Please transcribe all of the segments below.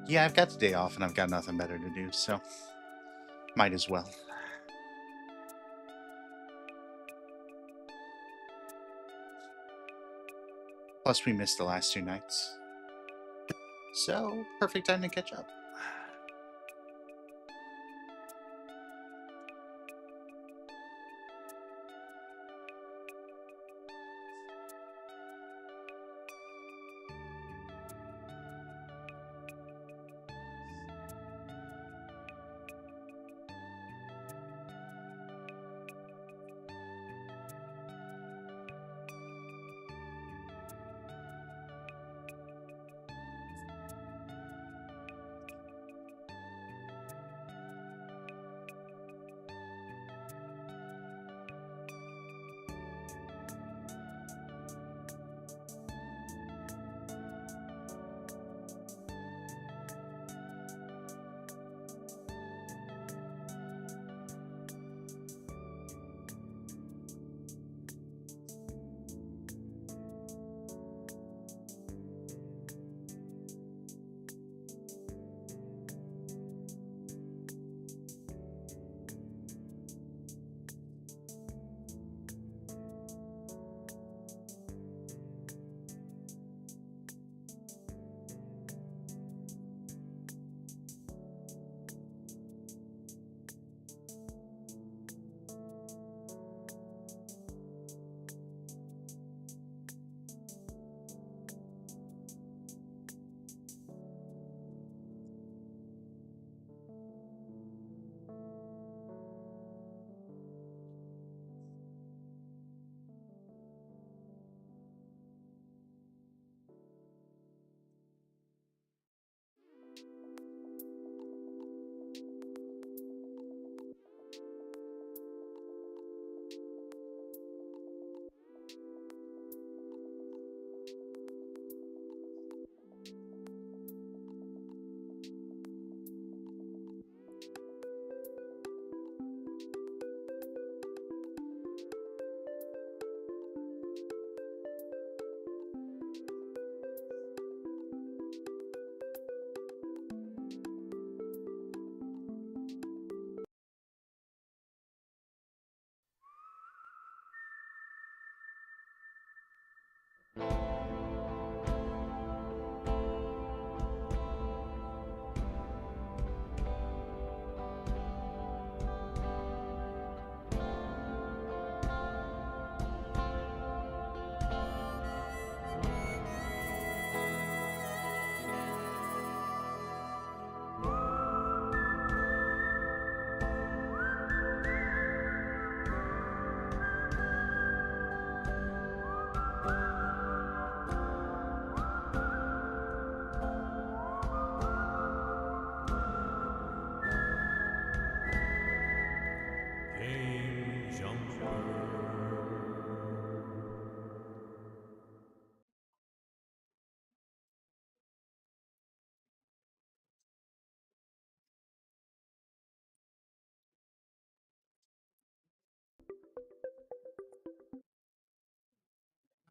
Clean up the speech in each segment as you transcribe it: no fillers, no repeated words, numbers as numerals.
Yeah, I've got the day off and I've got nothing better to do, so might as well. Plus, we missed the last 2 nights. So, perfect time to catch up.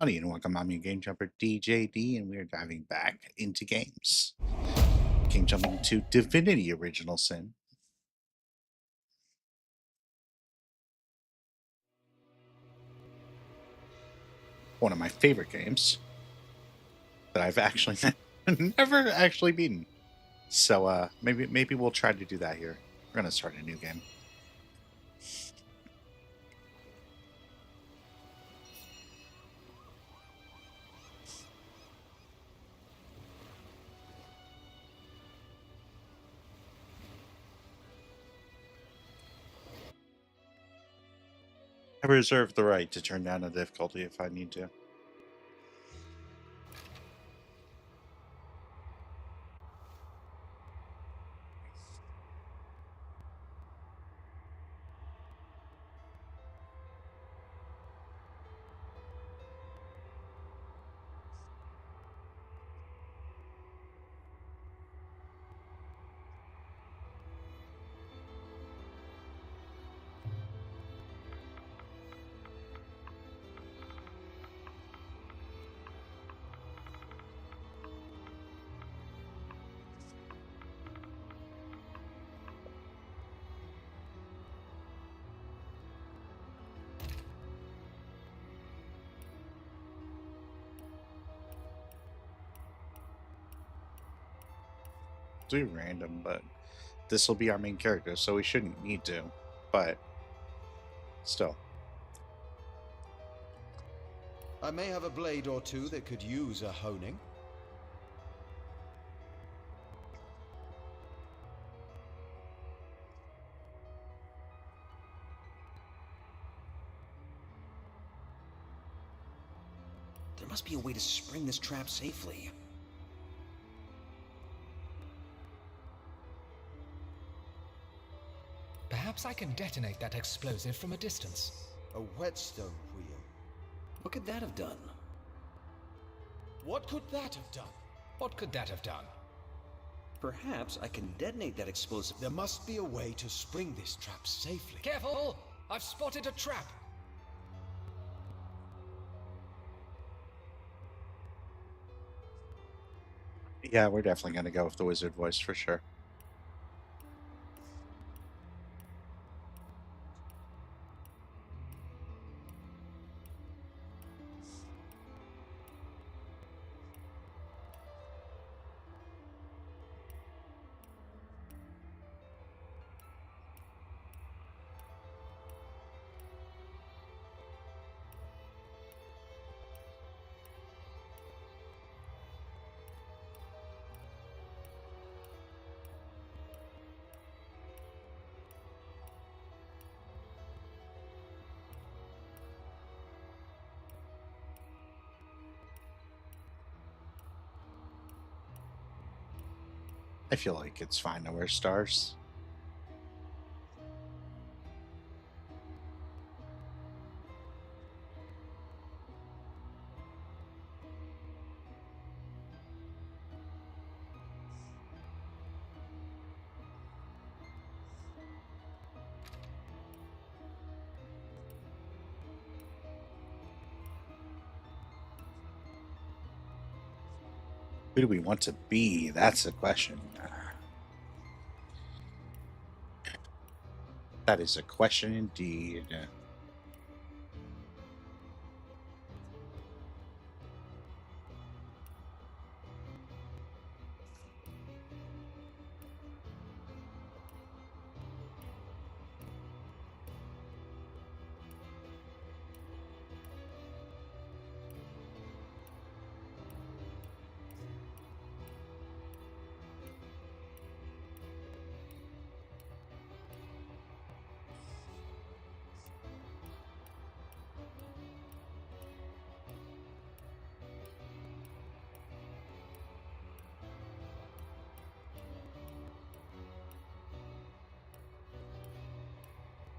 Howdy and welcome, I'm your game jumper DiJaDi, and we're diving back into games. Game jumping to Divinity Original Sin. One of my favorite games that I've actually never actually beaten. So maybe we'll try to do that here. We're gonna start a new game. I reserve the right to turn down the difficulty if I need to. do random, but this will be our main character, so we shouldn't need to. But still. I may have a blade or two that could use a honing. There must be a way to spring this trap safely. Perhaps I can detonate that explosive from a distance. A whetstone wheel. What could that have done? What could that have done? What could that have done? Perhaps I can detonate that explosive. There must be a way to spring this trap safely. Careful! I've spotted a trap! Yeah, we're definitely going to go with the wizard voice for sure. I feel like it's fine to wear stars. Who do we want to be? That's the question. That is a question indeed.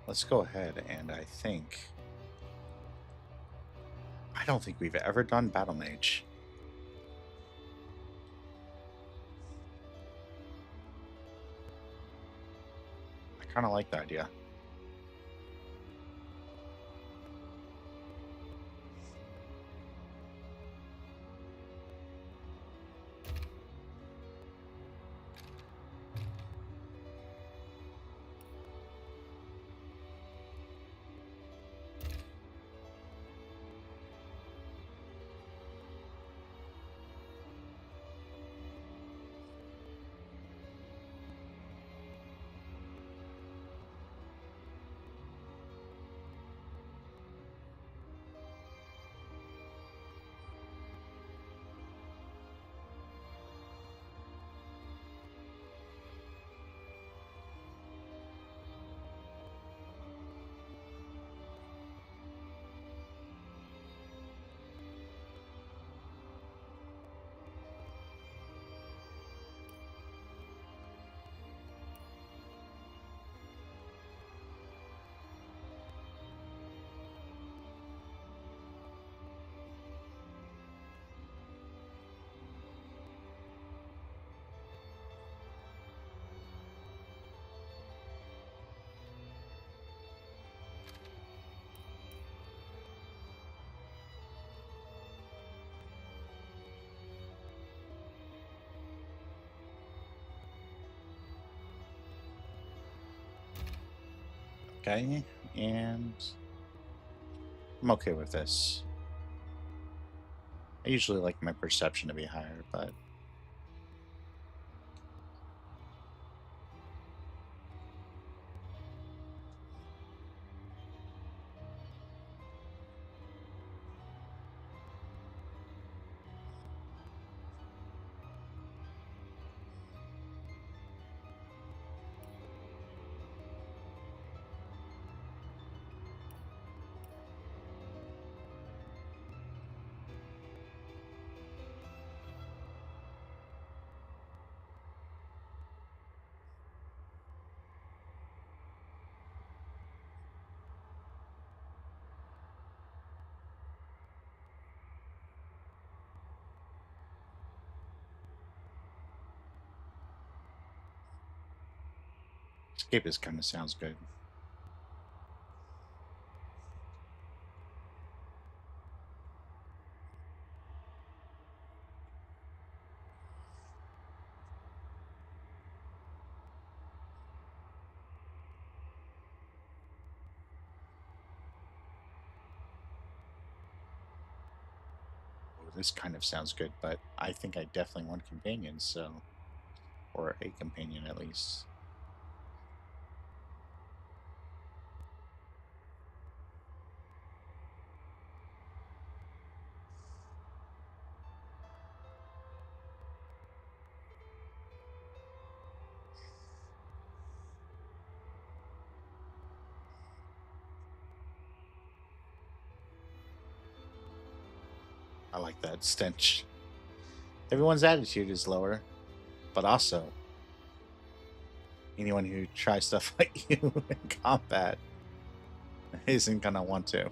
Let's go ahead and I don't think we've ever done Battle Mage. I kind of like the idea. Okay, and I'm okay with this. I usually like my perception to be higher, but Escapist kind of sounds good. Oh, this kind of sounds good, but I think I definitely want companions, so, or a companion at least. I like that stench. Everyone's attitude is lower, but also anyone who tries to fight you in combat isn't gonna want to.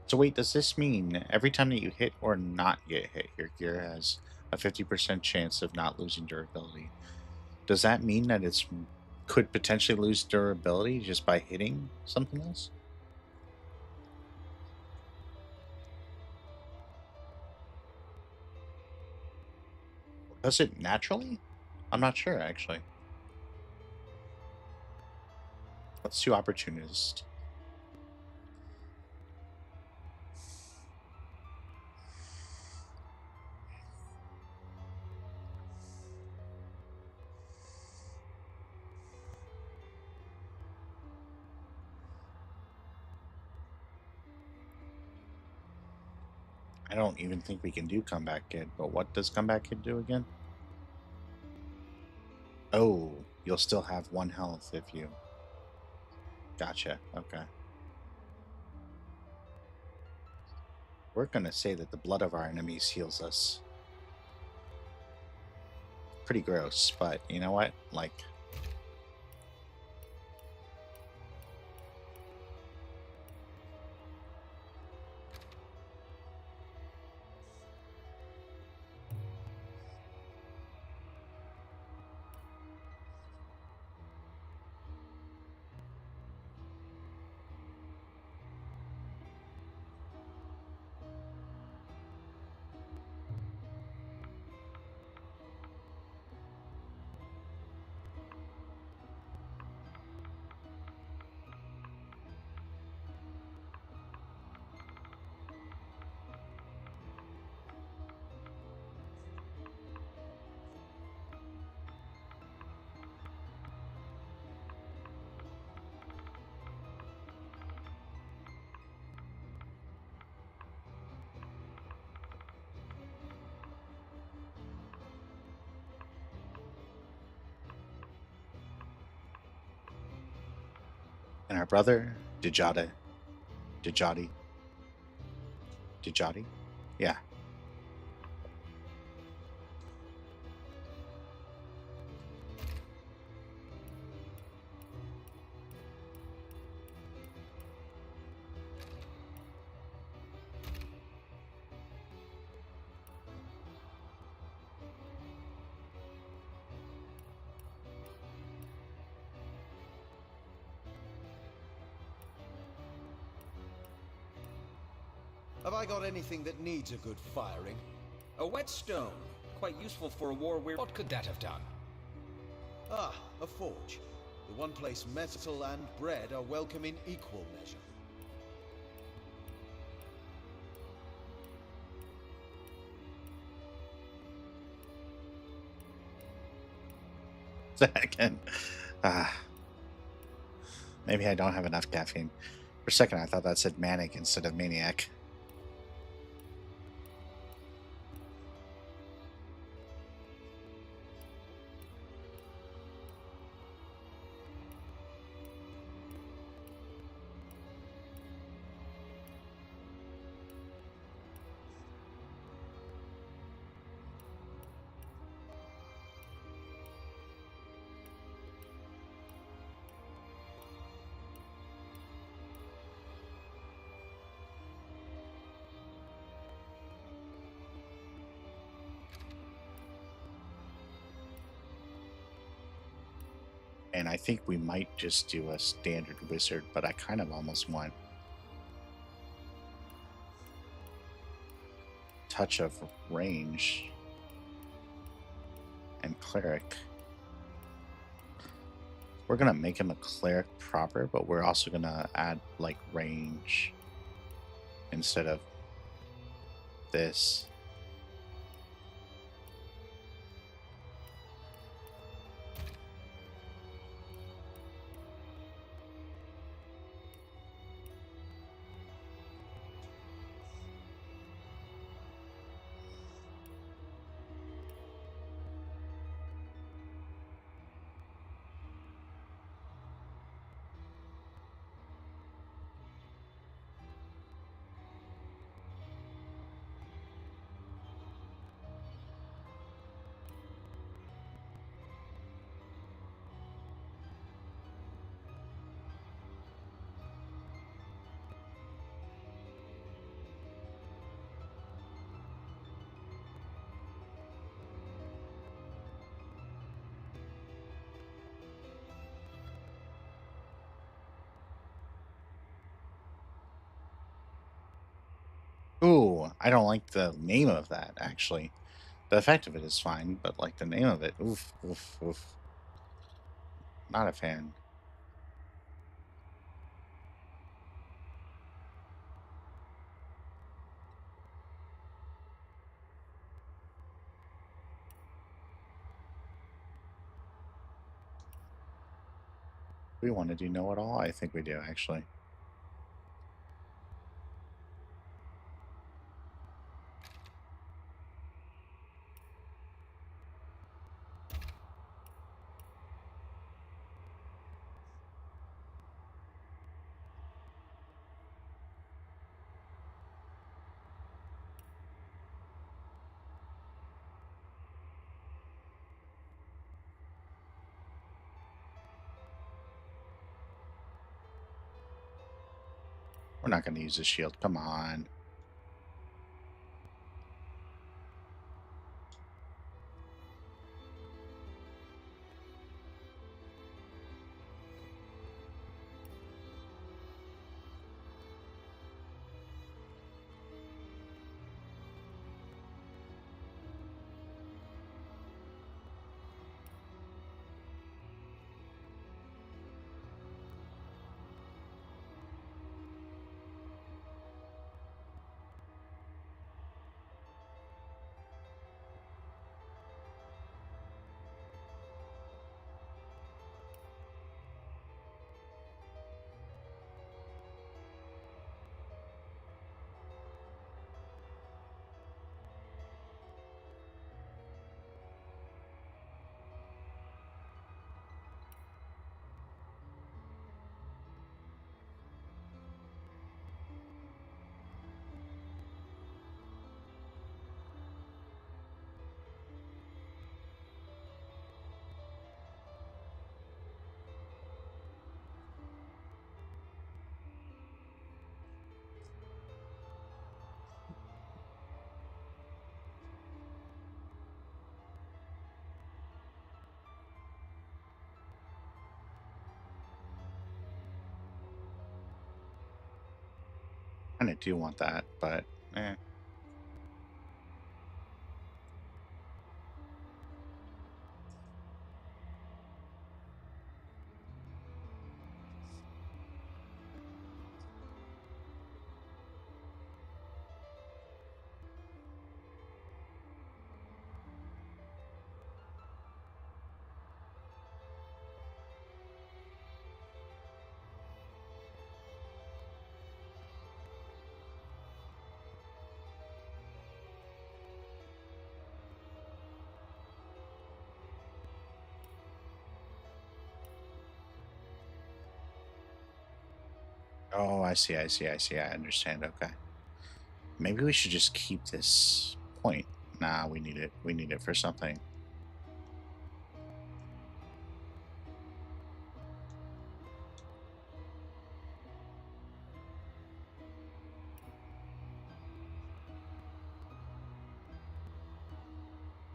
So wait, does this mean every time that you hit or not get hit, your gear has a 50% chance of not losing durability? Does that mean that it's could potentially lose durability just by hitting something else? Does it naturally? I'm not sure actually. Let's do opportunist. I don't even think we can do comeback kid, but what does comeback kid do again? Oh, you'll still have 1 health if you. Gotcha. Okay. We're gonna say that the blood of our enemies heals us. Pretty gross, but you know what? Like, and our brother, DiJaDi, DiJaDi? Yeah. Have I got anything that needs a good firing? A whetstone. Quite useful for a war where... What could that have done? Ah, a forge. The one place metal and bread are welcome in equal measure. Again. Ah. Maybe I don't have enough caffeine. For a second, I thought that said manic instead of maniac. And I think we might just do a standard wizard, but I kind of almost want touch of range and cleric. We're gonna make him a cleric proper, but we're also gonna add like range instead of this. Ooh, I don't like the name of that, actually. The effect of it is fine, but like the name of it, oof, oof, oof. Not a fan. We want to do know it all? I think we do, actually. We're not going to use the shield. Come on. Kind of do want that, but eh. Oh, I see, I see, I see. I understand. Okay. Maybe we should just keep this point. Nah, we need it. We need it for something.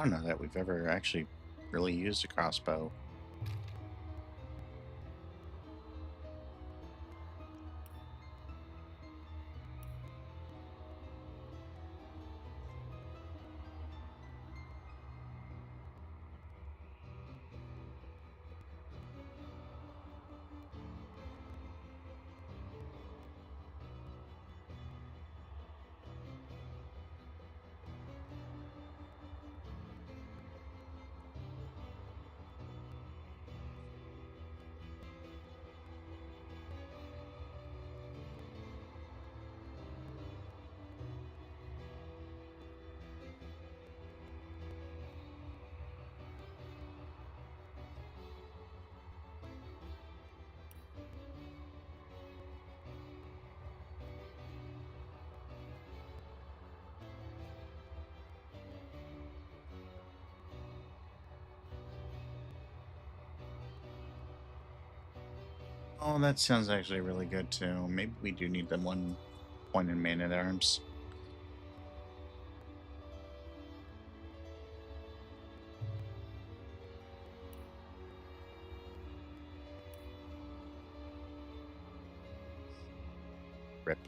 I don't know that we've ever actually really used a crossbow. Oh, that sounds actually really good too. Maybe we do need the 1 point in man at arms. Rip.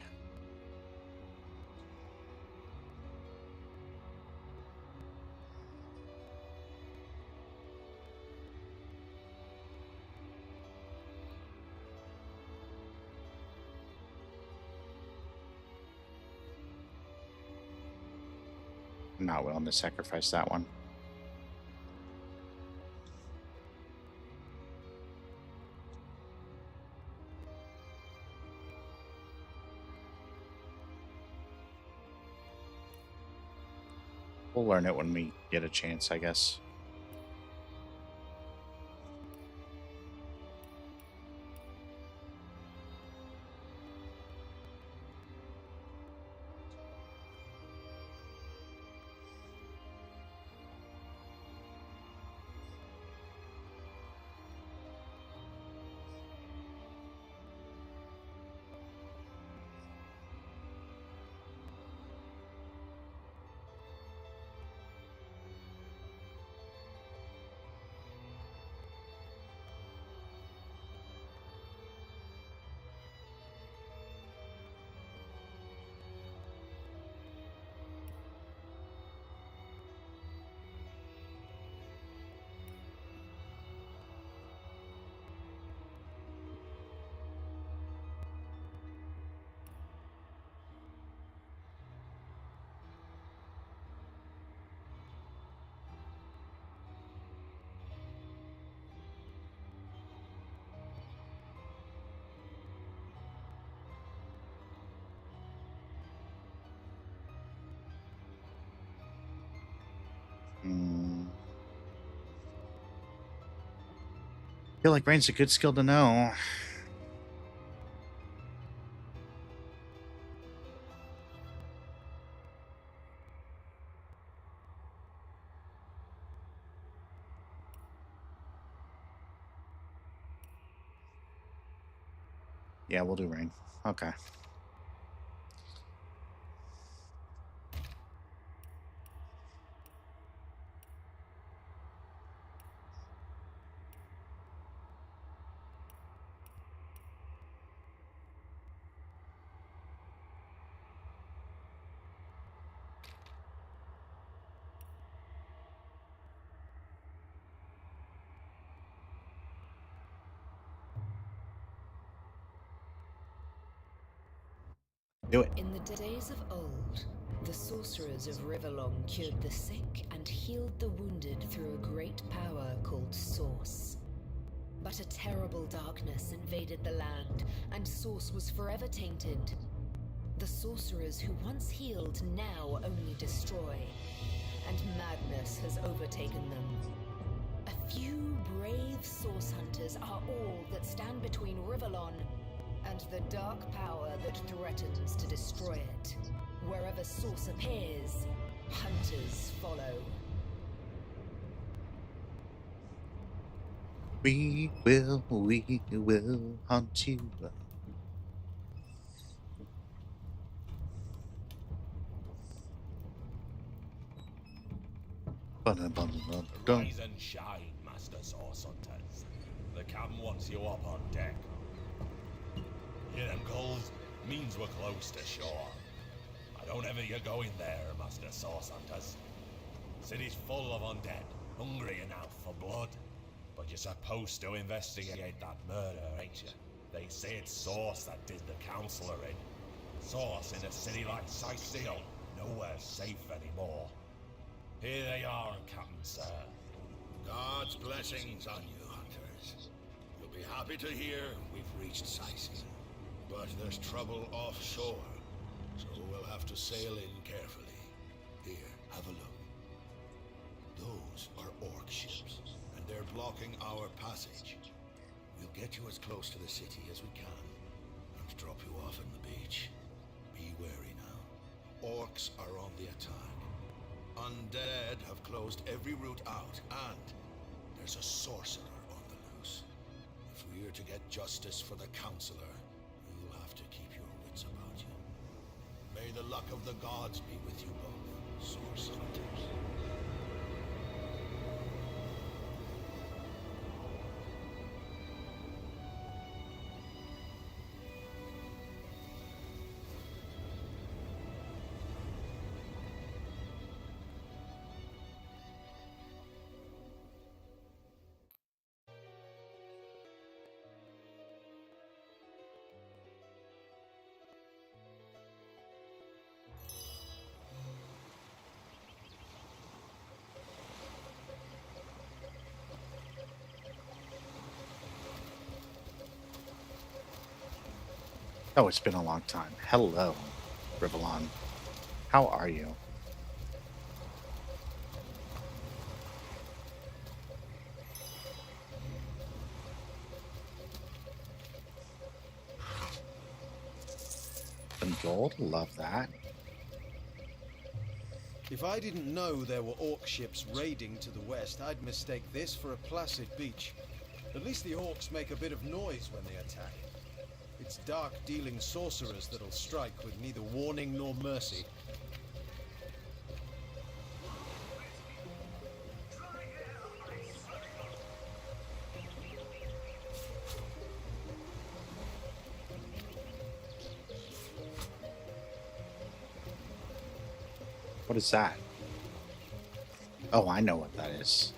I'm not willing to sacrifice that one. We'll learn it when we get a chance, I guess. Feel like Rain's a good skill to know. Yeah, we'll do Rain. Okay. Do it. In the days of old, the sorcerers of Riverlong cured the sick and healed the wounded through a great power called Source. But a terrible darkness invaded the land, and Source was forever tainted. The sorcerers who once healed now only destroy, and madness has overtaken them. A few brave Source hunters are all that stand between Riverlon and the dark power that threatens to destroy it. Wherever Source appears, hunters follow. We will hunt you. Rise and shine, Master Source Hunters. The captain wants you up on deck. Hear them calls? Means we're close to shore. I don't ever you go in there, Master Source Hunters. City's full of undead, hungry enough for blood. But you're supposed to investigate that murder, ain't you? They say it's Source that did the counselor in. Source in a city like Sicil, nowhere safe anymore. Here they are, Captain Sir. God's blessings on you, hunters. You'll be happy to hear we've reached Sicil. But there's trouble offshore, so we'll have to sail in carefully. Here, have a look. Those are orc ships, and they're blocking our passage. We'll get you as close to the city as we can, and drop you off on the beach. Be wary now. Orcs are on the attack. Undead have closed every route out, and there's a sorcerer on the loose. If we're to get justice for the Counselor, you'll have to keep your wits about you. May the luck of the gods be with you both, Source Hunters. Oh, it's been a long time. Hello, Rivalon. How are you? Some gold, love that. If I didn't know there were orc ships raiding to the west, I'd mistake this for a placid beach. At least the orcs make a bit of noise when they attack. It's dark-dealing sorcerers that'll strike with neither warning nor mercy. What is that? Oh, I know what that is.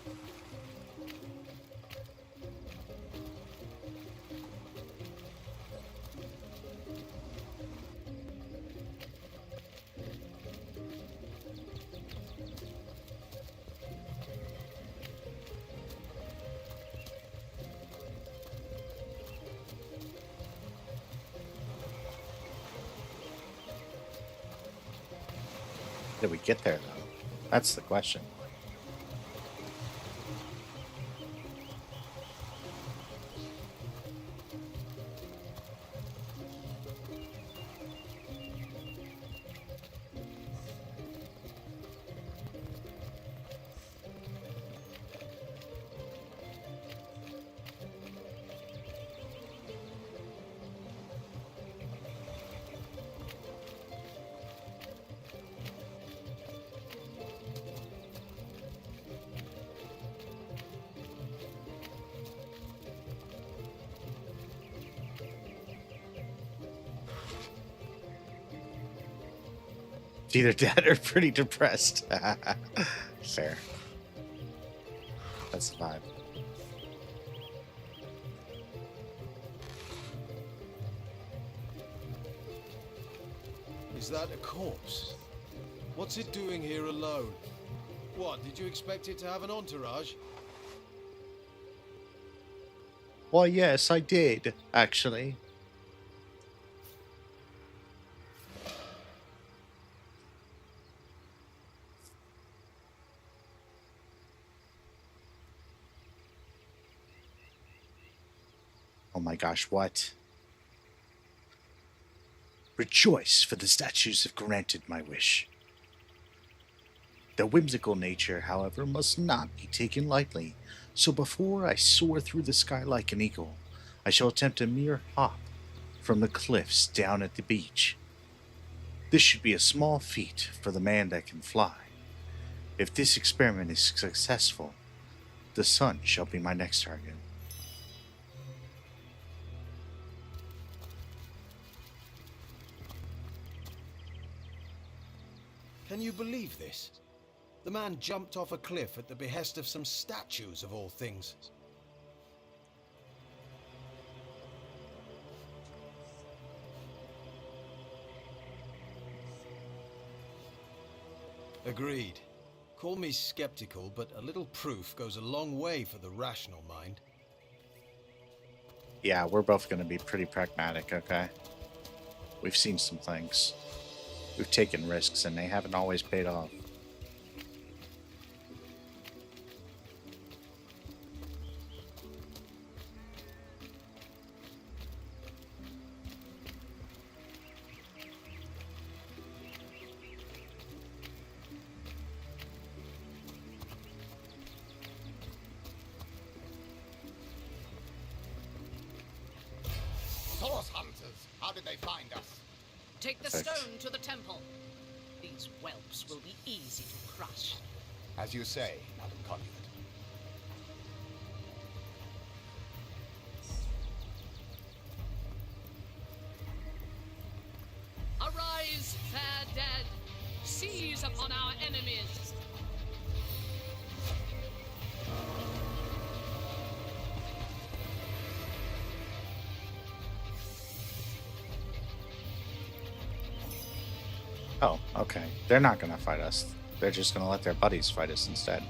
Did we get there, though? That's the question. It's either dead or pretty depressed. Fair. That's the vibe. Is that a corpse? What's it doing here alone? What, did you expect it to have an entourage? Well, yes, I did, actually. Oh my gosh, what? Rejoice, for the statues have granted my wish. Their whimsical nature, however, must not be taken lightly, so before I soar through the sky like an eagle, I shall attempt a mere hop from the cliffs down at the beach. This should be a small feat for the man that can fly. If this experiment is successful, the sun shall be my next target. Can you believe this? The man jumped off a cliff at the behest of some statues, of all things. Agreed. Call me skeptical, but a little proof goes a long way for the rational mind. Yeah, we're both going to be pretty pragmatic, okay? We've seen some things. We've taken risks, and they haven't always paid off. find us. Take the Perfect. stone to the temple. These whelps will be easy to crush. As you say, Madam Conduit. Arise, fair dead. Seize upon our enemies. Oh, okay. They're not gonna fight us. They're just gonna let their buddies fight us instead.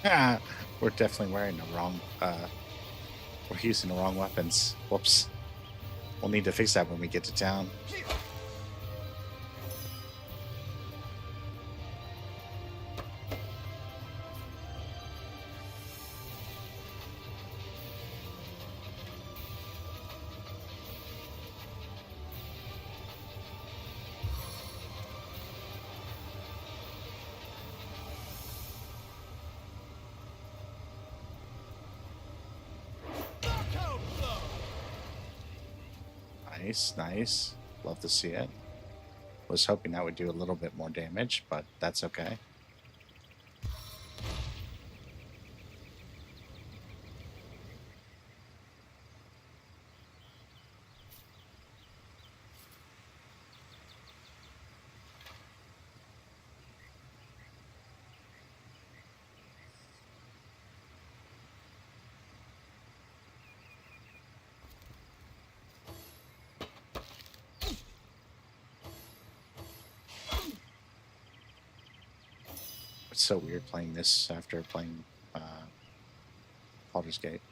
Ah, we're definitely wearing the wrong, we're using the wrong weapons. Whoops. We'll need to fix that when we get to town. Nice, nice. Love to see it. Was hoping that would do a little bit more damage, but that's okay. It's so weird playing this after playing Baldur's Gate.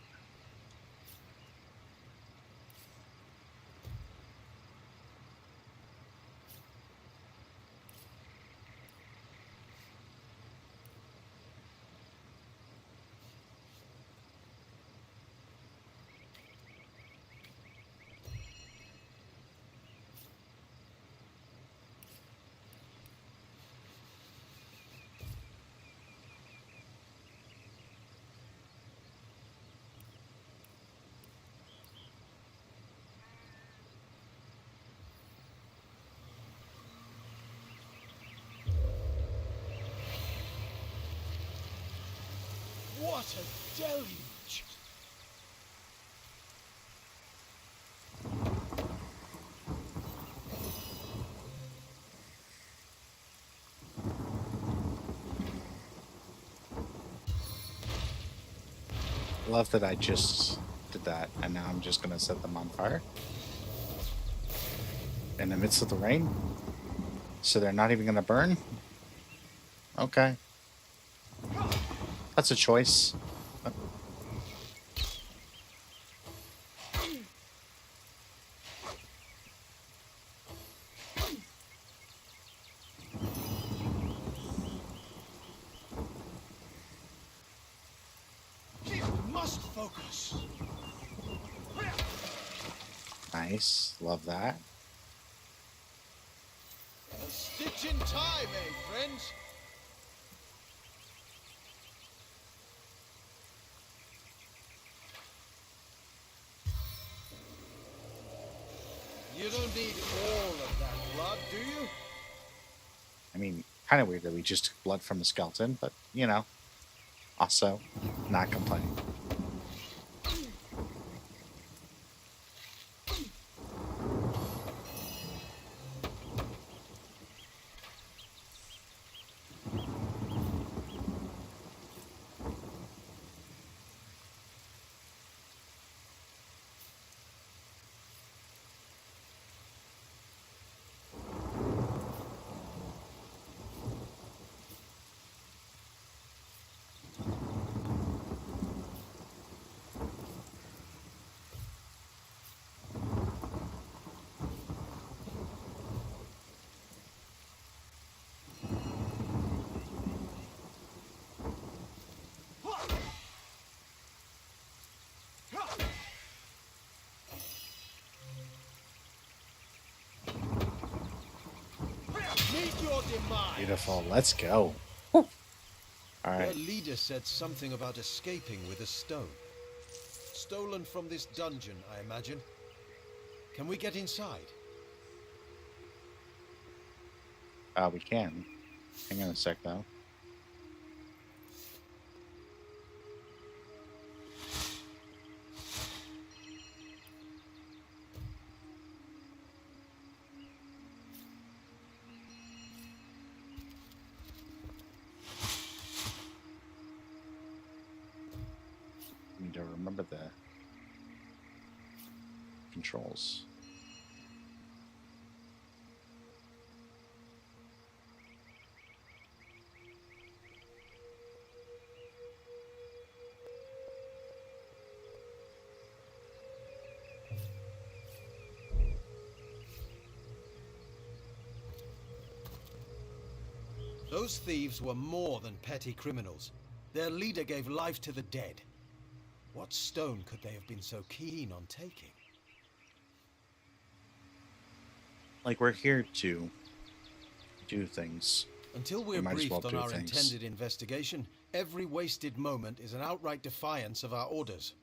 What a deluge! Love that I just did that, and now I'm just gonna set them on fire in the midst of the rain, so they're not even gonna burn. Okay, that's a choice. Must focus. Nice, love that. A stitch in time, eh, friends? You don't need all of that blood, do you? I mean, kind of weird that we just took blood from a skeleton, but you know, also not complaining. demise. Beautiful. Let's go. Whew. All Their right. leader said something about escaping with a stone. Stolen from this dungeon, I imagine. Can we get inside? We can. Hang on a sec, though. Need to remember the controls. Those thieves were more than petty criminals. Their leader gave life to the dead. What stone could they have been so keen on taking? Like, we're here to do things. Until We we're might as well briefed on do our things. intended investigation, every wasted moment is an outright defiance of our orders.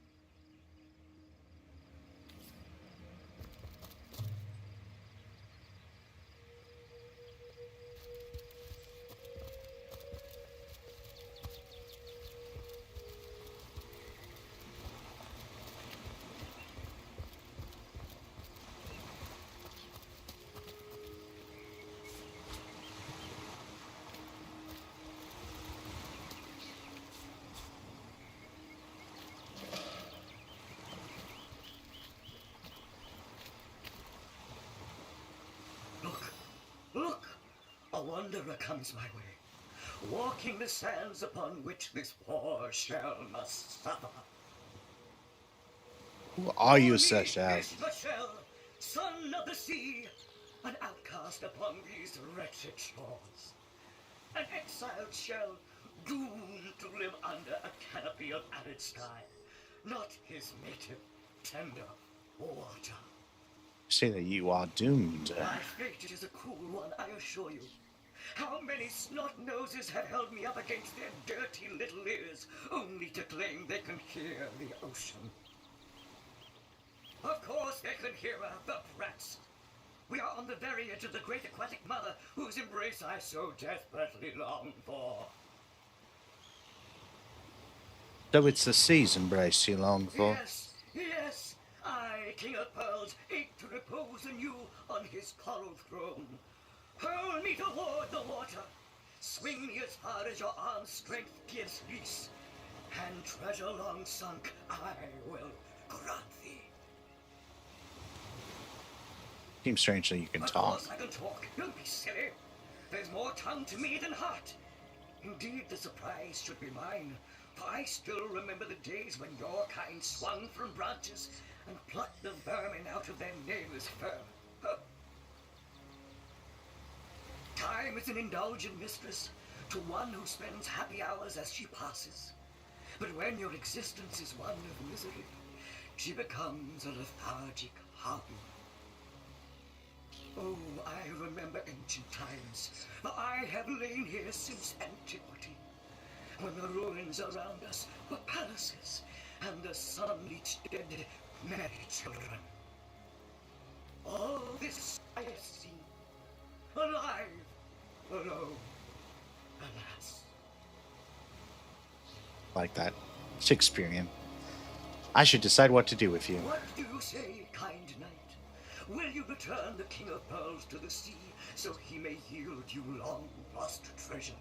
Look! Look! A wanderer comes my way, walking the sands upon which this poor shell must suffer. Who are you, For me Seshad? is the shell, son of the sea, an outcast upon these wretched shores. An exiled shell, doomed to live under a canopy of arid sky, not his native, tender water. Say that you are doomed. My fate is a cruel one, I assure you. How many snot-noses have held me up against their dirty little ears, only to claim they can hear the ocean? Of course they can hear her, the brats. We are on the very edge of the great aquatic mother, whose embrace I so desperately long for. So it's the sea's embrace you long for. Yes, yes, I, King of Pearls, ache to repose anew on his coral throne. Hurl me toward the water. Swing me as far as your arm's strength gives lease. And treasure long sunk I will grant thee. Seems strange that you can Of talk. course I can talk. Don't be silly. There's more tongue to me than heart. Indeed, the surprise should be mine, for I still remember the days when your kind swung from branches and plucked the vermin out of their nameless fur. Huh. Time is an indulgent mistress to one who spends happy hours as she passes. But when your existence is one of misery, she becomes a lethargic harpy. Oh, I remember ancient times, for I have lain here since antiquity, when the ruins around us were palaces, and the sun-bleached dead married children. All this I have seen, alive, alone, alas. Like that. Shakespearean. I should decide what to do with you. What do you say, kind knight? Will you return the King of Pearls to the sea, so he may yield you long-lost treasure?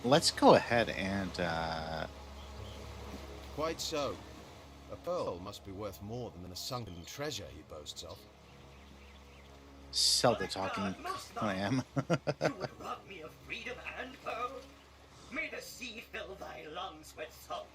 Let's go ahead and, Quite so. A pearl must be worth more than the sunken treasure he boasts of. sell the talking. I am. You would rob me of freedom and pearl? May the sea fill thy lungs with salt.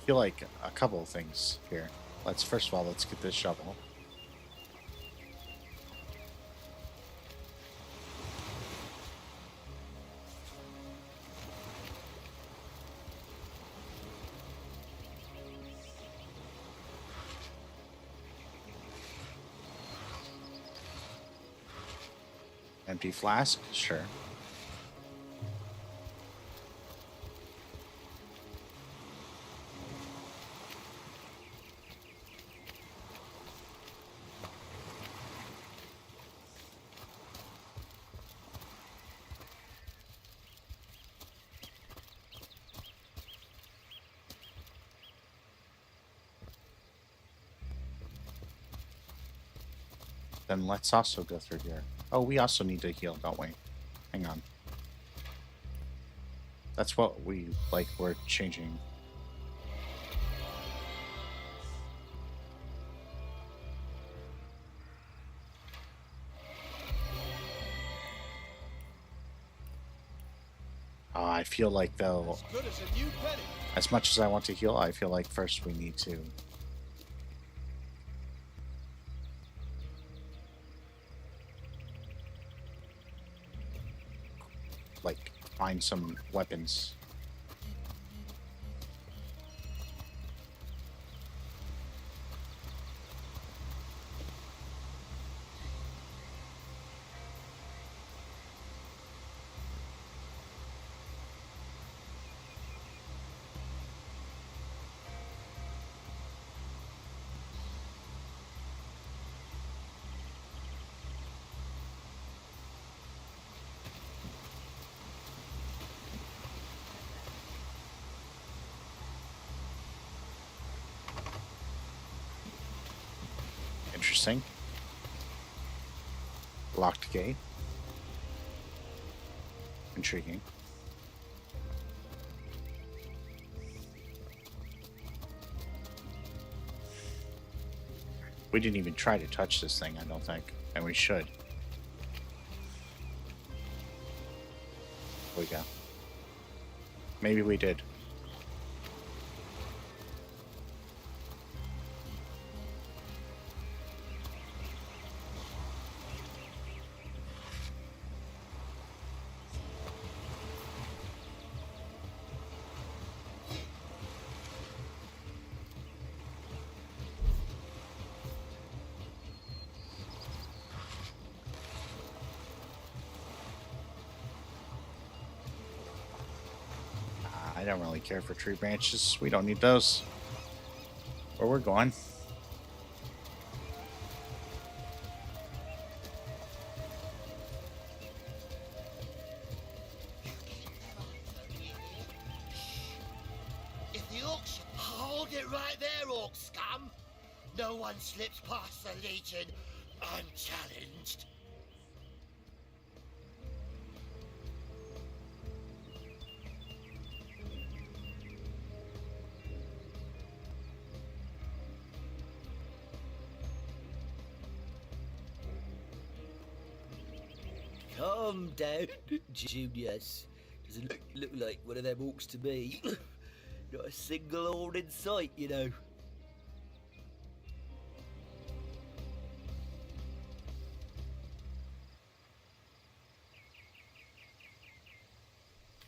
feel like a couple of things here. First of all, let's get this shovel. Empty flask? Sure. Then let's also go through here. Oh, we also need to heal, don't we? Hang on. That's what we're changing. I feel like, though, As good as a new penny. as much as I want to heal, I feel like first we need to find some weapons. Interesting. Locked gate. Intriguing. We didn't even try to touch this thing, I don't think. And we should. Here we go. Maybe we did. I don't really care for tree branches. We don't need those. Where we're going. If the orcs hold it right there, orc scum. No one slips past the Legion unchallenged. Calm down, Junius. Doesn't look like one of them orcs to me. Not a single horn in sight, you know.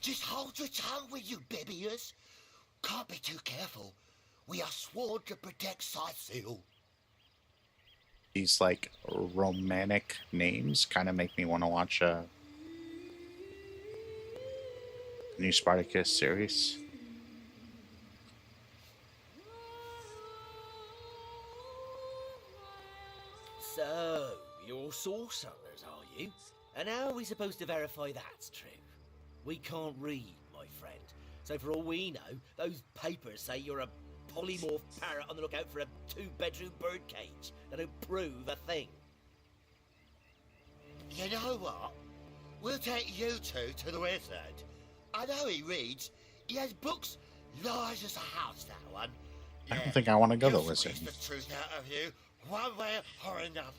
Just hold your tongue, will you, Bibius? Can't be too careful. We are sworn to protect Scythiel. These romantic names kind of make me want to watch a new Spartacus series. So, you're sorcerers, are you? And how are we supposed to verify that's true? We can't read, my friend. So for all we know, those papers say you're a polymorph parrot on the lookout for a two-bedroom birdcage. They don't prove a thing. You know what? We'll take you two to the wizard. I know he reads. He has books large as a house, that one. I don't think I want to go to the He'll wizard. squeeze the truth out of you, one way or another.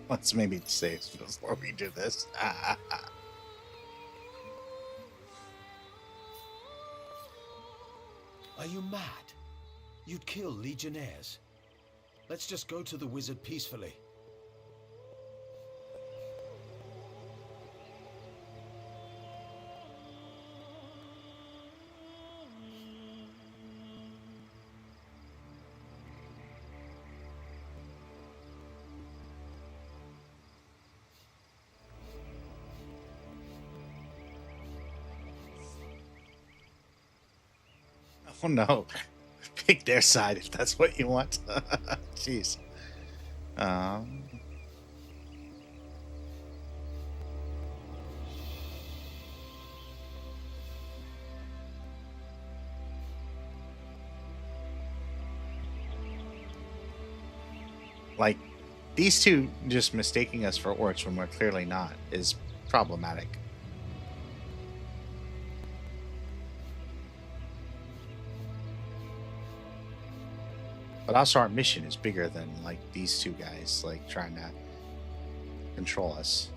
Let's maybe save before we do this. Are you mad? You'd kill legionnaires. Let's just go to the wizard peacefully. Oh no. Pick their side if that's what you want. Jeez. Like, these two just mistaking us for orcs when we're clearly not is problematic. But also our mission is bigger than, like, these two guys, like, trying to control us.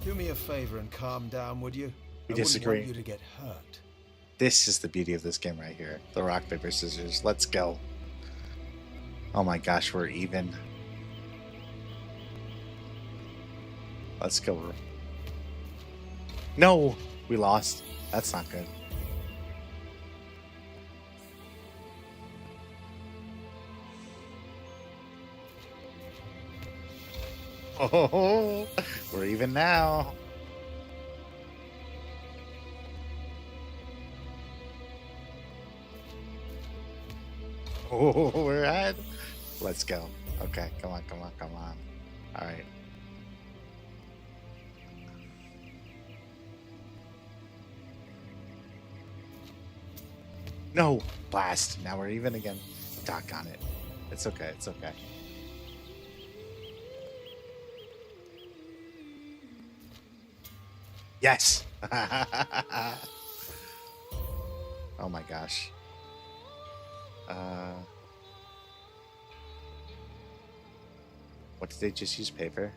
Do me a favor and calm down, would you? We I disagree. wouldn't want you to get hurt. This is the beauty of this game right here. The rock, paper, scissors. Let's go. Oh my gosh, we're even. Let's go. No! We lost. That's not good. Oh, we're even now. Oh, we're ahead. Let's go. Okay, come on, come on, come on. All right. No, blast. Now we're even again. Dock on it. It's okay, it's okay. Yes. Oh my gosh. What did they just use? Paper?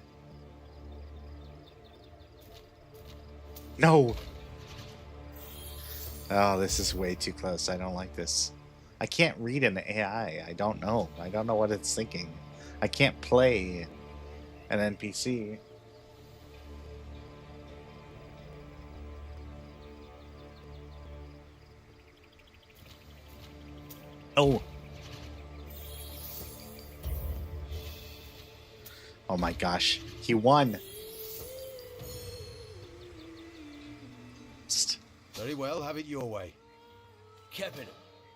No. Oh, this is way too close. I don't like this. I can't read an AI. I don't know. I don't know what it's thinking. I can't play an NPC. Oh. Oh my gosh. He won. Very well, have it your way. Captain,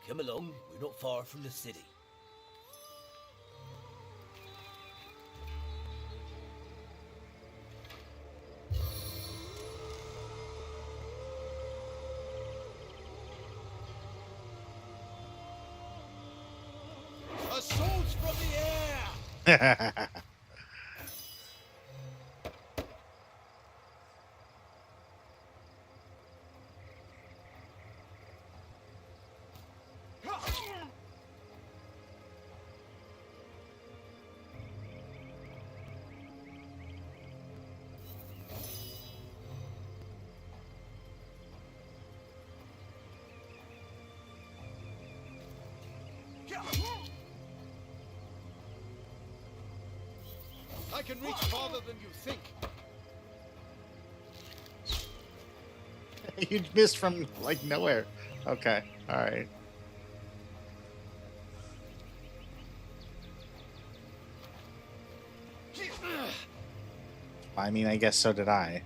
come along. We're not far from the city. Assaults from the air! I can reach farther than you think. You missed from, like, nowhere. Okay, alright. I mean, I guess so did I.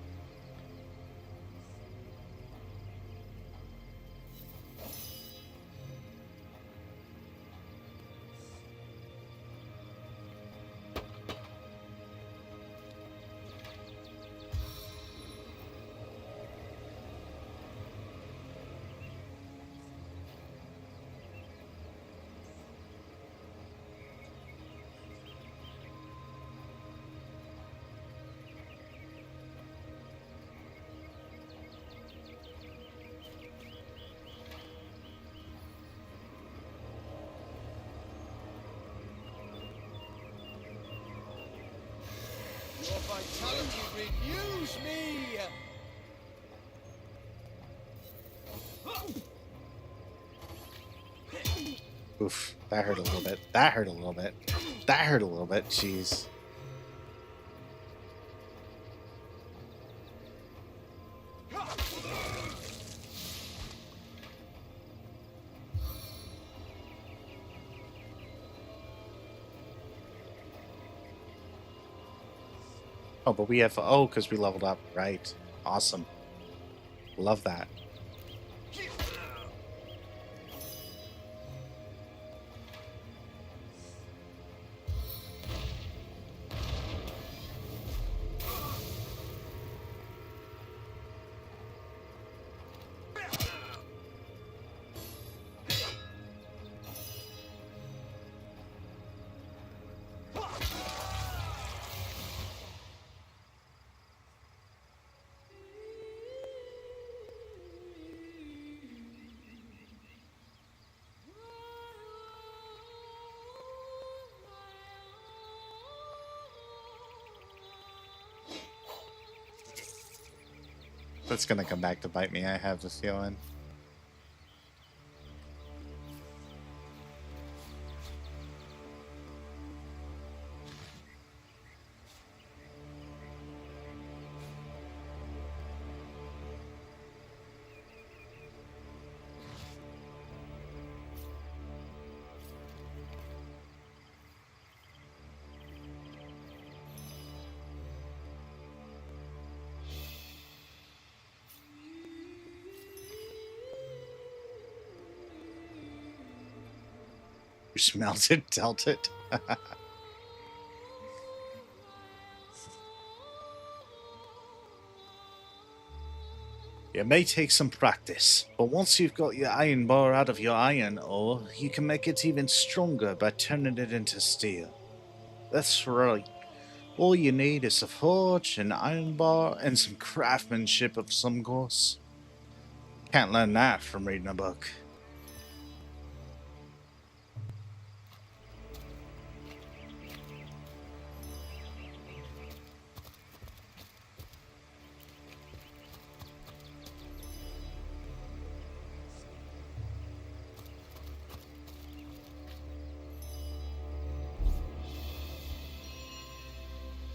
Your vitality renews me! Oof, that hurt a little bit. That hurt a little bit. That hurt a little bit. Jeez. Oh, but we have... Oh, because we leveled up. Right. Awesome. Love that. That's gonna come back to bite me, I have the feeling. You smelled it, dealt it. It may take some practice, but once you've got your iron bar out of your iron ore, you can make it even stronger by turning it into steel. That's right. All you need is a forge, an iron bar, and some craftsmanship of some course. Can't learn that from reading a book.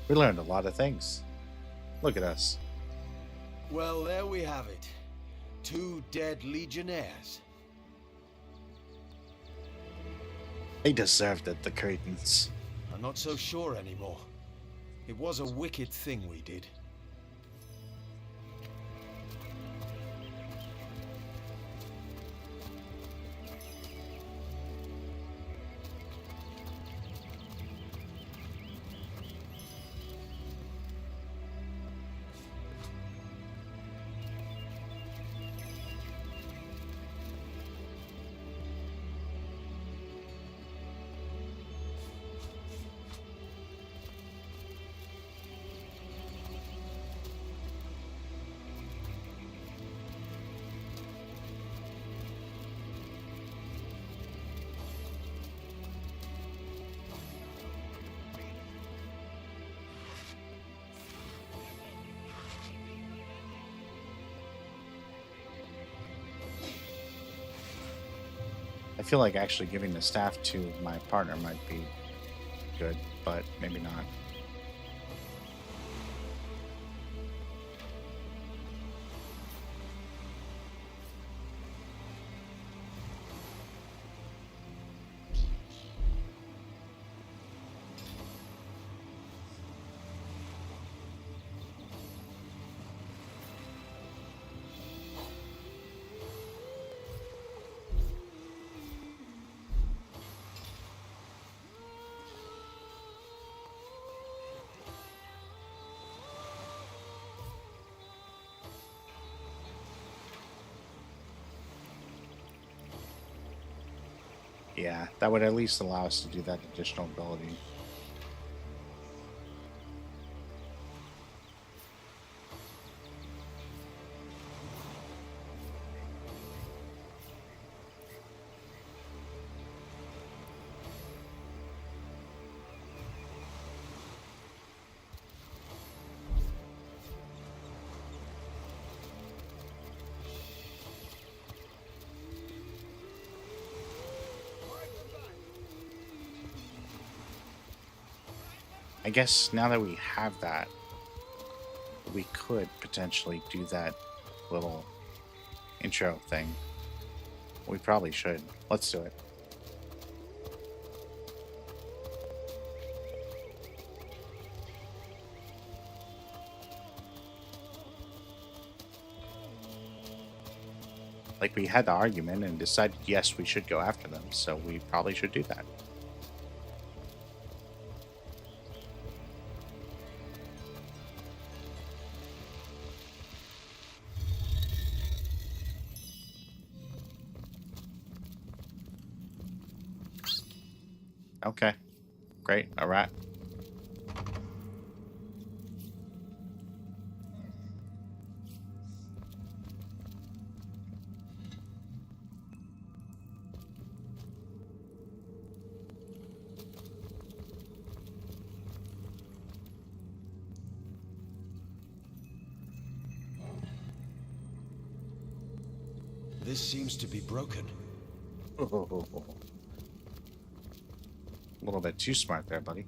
We learned a lot of things. Look at us. Well, there we have it. 2 dead legionnaires. They deserved it, the Cretans. I'm not so sure anymore. It was a wicked thing we did. I feel like actually giving the staff to my partner might be good, but maybe not. Yeah, that would at least allow us to do that additional ability. I guess now that we have that, we could potentially do that little intro thing. We probably should. Let's do it. Like, we had the argument and decided, yes, we should go after them, so we probably should do that. Okay. Great. A rat. This seems to be broken. A little bit too smart there, buddy.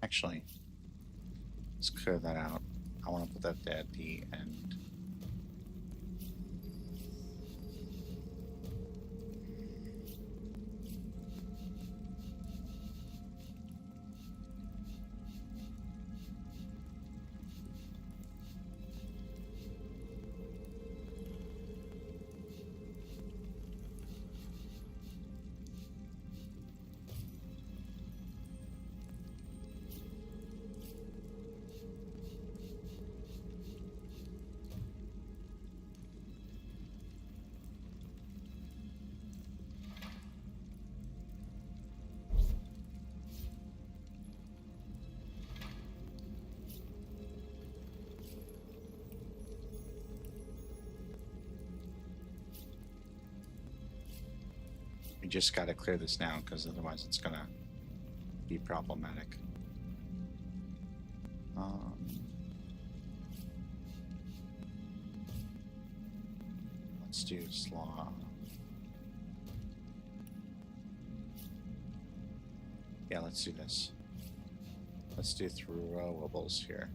Actually, let's clear that out. I want to put that at the end. We just got to clear this now, because otherwise it's going to be problematic. Let's do slaw. Yeah, let's do this. Let's do throwables here.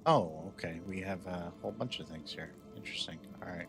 Oh, okay. We have a whole bunch of things here. Interesting. All right.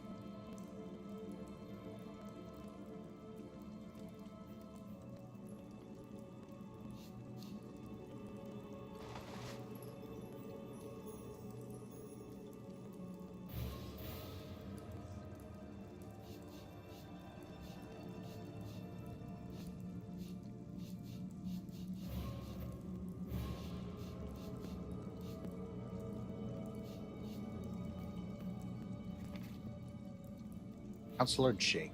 Counselor Jake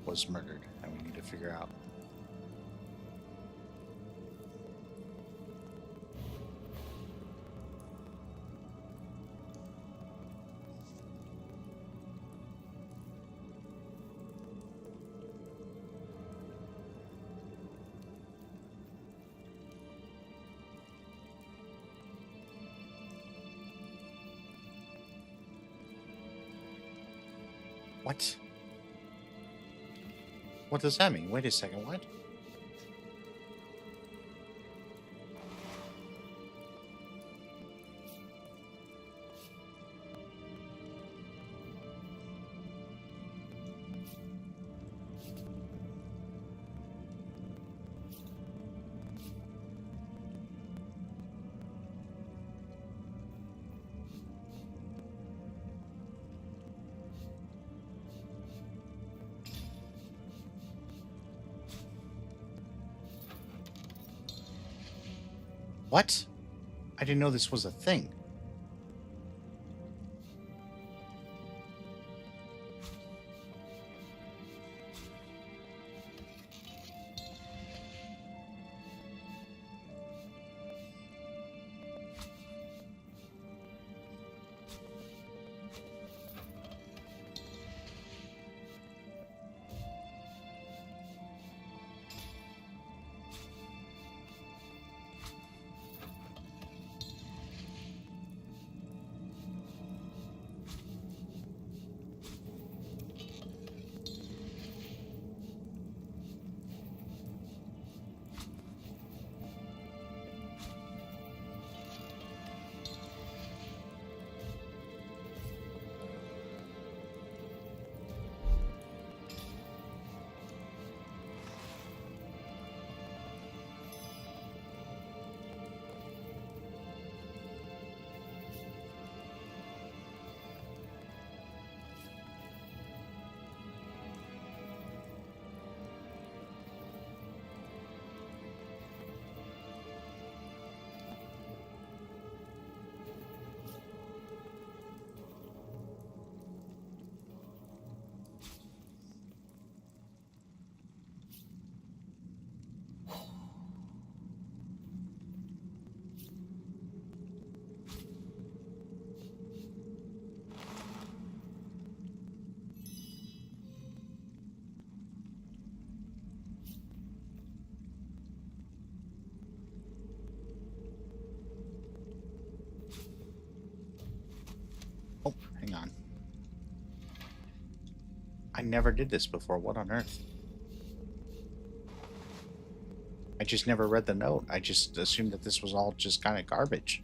was murdered, and we need to figure out. What? What does that mean? Wait a second, what? What? I didn't know this was a thing. Oh, hang on. I never did this before. What on earth? I just never read the note. I just assumed that this was all just kind of garbage.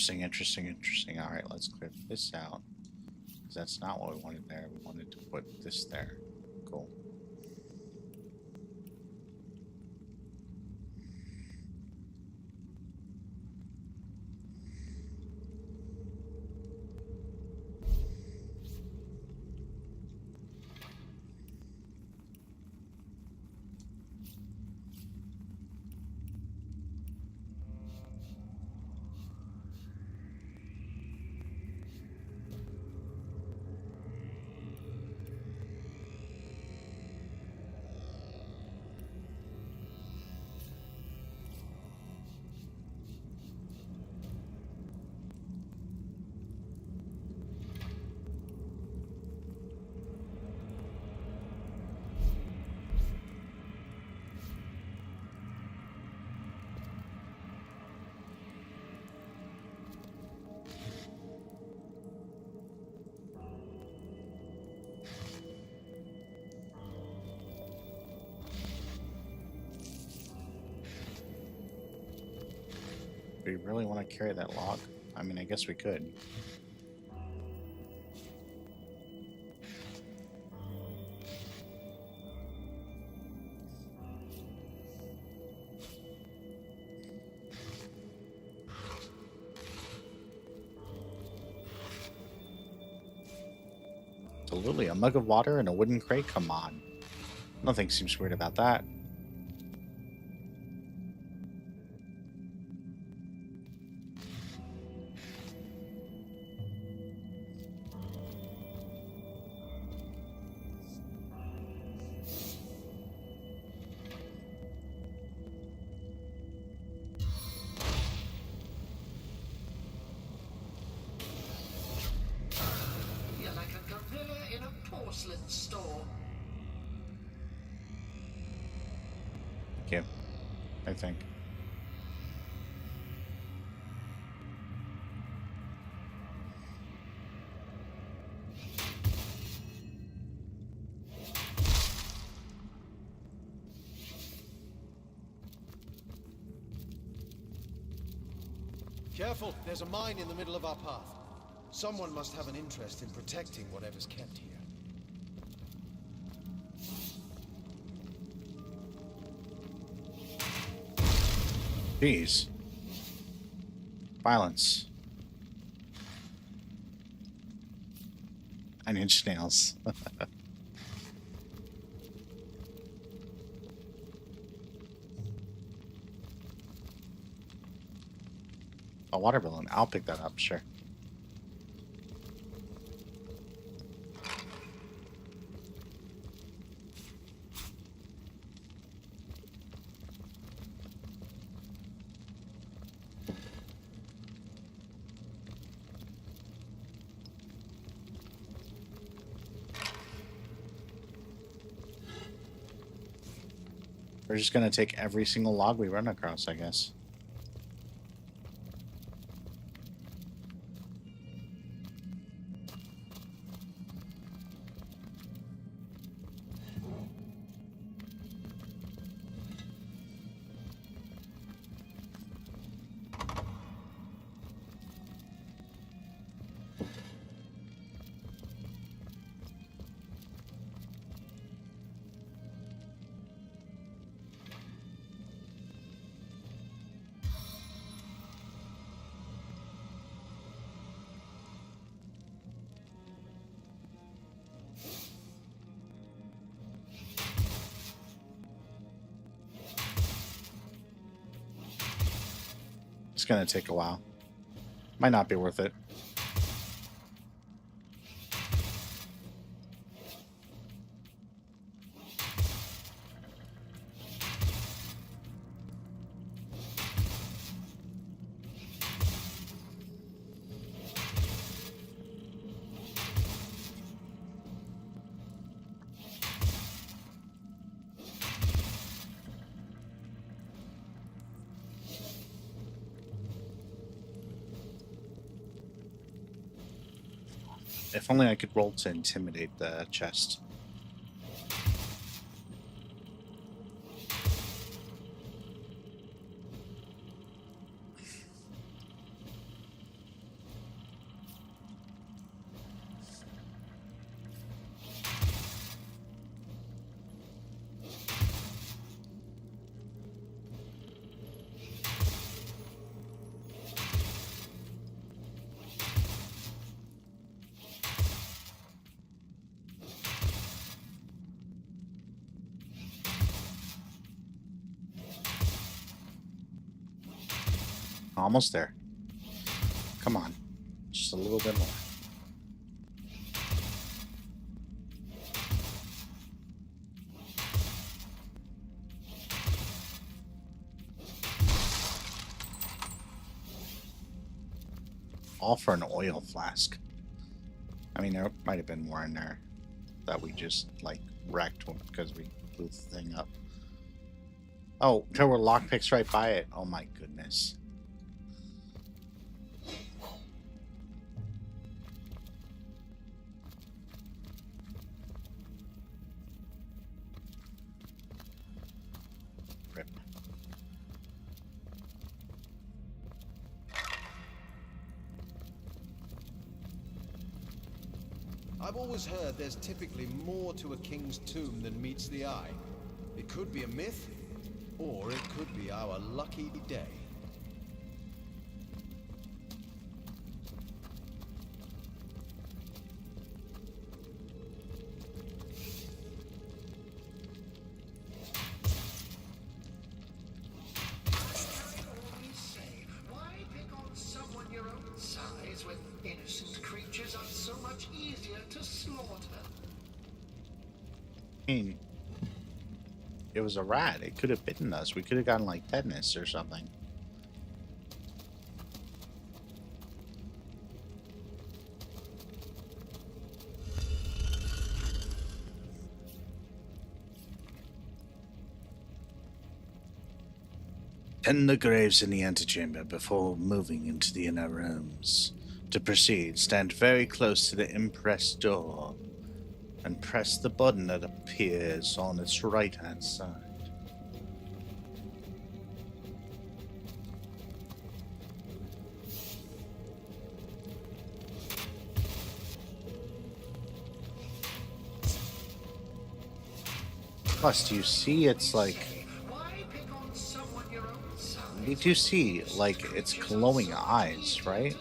Interesting, interesting, interesting. All right, let's clear this out. Because that's not what we wanted there. We wanted to put this there. Cool. Do we really want to carry that log? I mean, I guess we could. Absolutely, a mug of water and a wooden crate? Come on. Nothing seems weird about that. You're like a gorilla in a porcelain store. Thank you. I think. Careful, there's a mine in the middle of our path. Someone must have an interest in protecting whatever's kept here. Jeez. Violence. 9-inch nails. A water balloon. I'll pick that up, sure. We're just gonna take every single log we run across, I guess. It's gonna take a while. Might not be worth it. If only I could roll to intimidate the chest. Almost there. Come on. Just a little bit more. All for an oil flask. I mean, there might have been more in there that we just, like, wrecked because we blew the thing up. Oh, there were lockpicks right by it. Oh my goodness. Rip. I've always heard there's typically more to a king's tomb than meets the eye. It could be a myth, or it could be our lucky day. I mean, it was a rat. It could have bitten us. We could have gotten like tetanus or something. Tend the graves in the antechamber before moving into the inner rooms. To proceed, stand very close to the impressed door and press the button that appears on its right-hand side. Plus, do you see it's like... You do see, like, it's glowing eyes, right?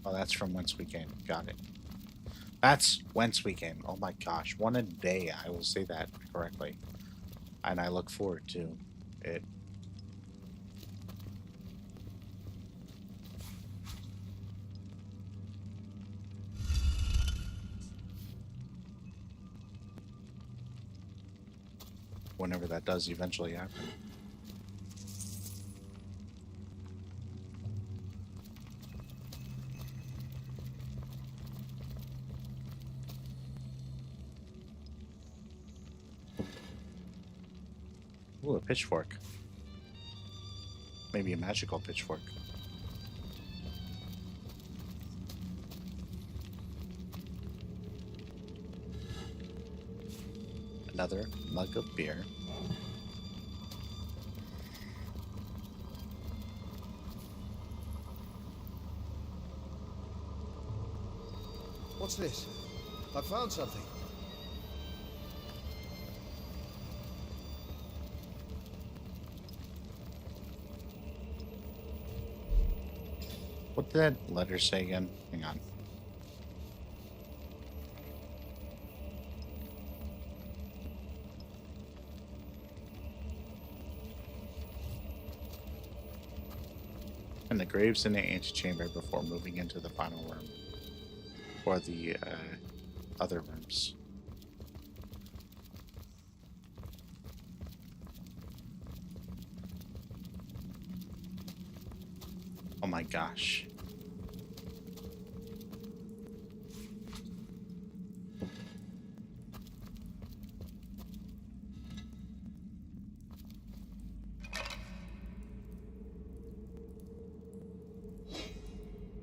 Oh, that's from whence we came. Got it. That's whence we came. Oh my gosh. One a day. I will say that correctly. And I look forward to it. Whenever that does eventually happen. Ooh, a pitchfork. Maybe a magical pitchfork. Another mug of beer. What's this? I found something. What did that letter say again? Hang on. And the graves in the antechamber before moving into the final room. Or the other rooms. Oh my gosh.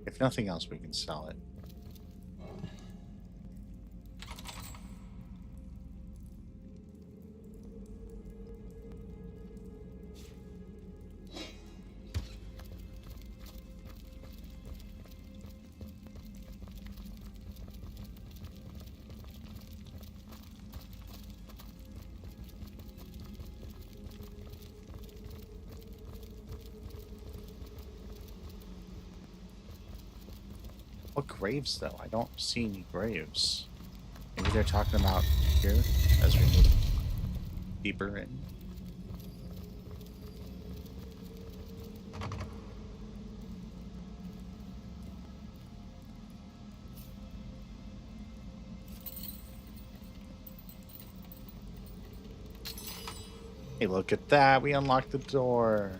If nothing else, we can sell it. What graves, though? I don't see any graves. Maybe they're talking about here as we move deeper in. Hey, look at that. We unlocked the door.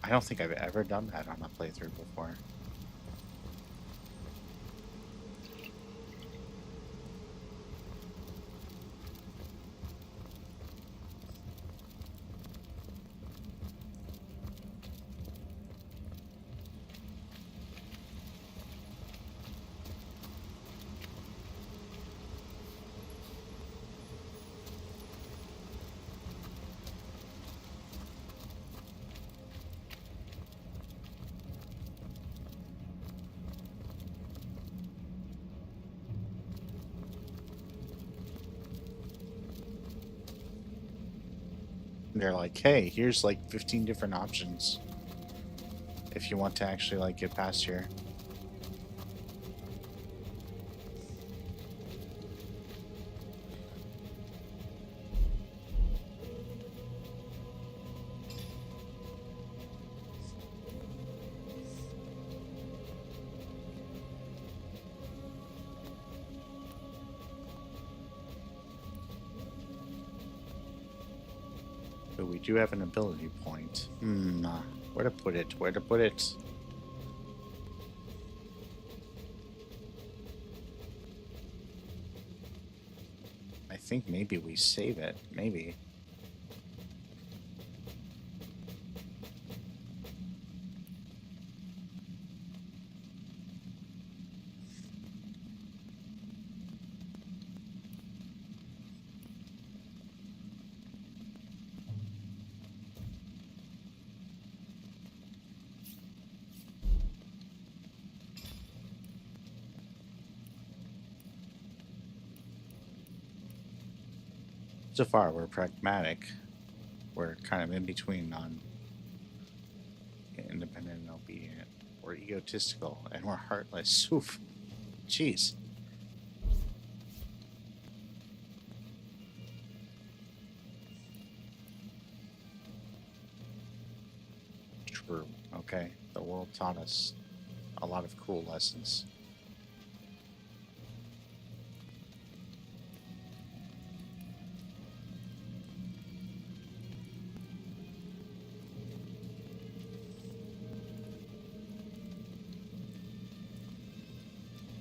I don't think I've ever done that on a playthrough before. They're like, hey, here's like 15 different options if you want to actually like get past here. But we do have an ability point. Where to put it? Where to put it? I think maybe we save it. Maybe. So far, we're pragmatic. We're kind of in between independent and obedient. We're egotistical and we're heartless. Oof. Jeez. True. Okay. The world taught us a lot of cool lessons.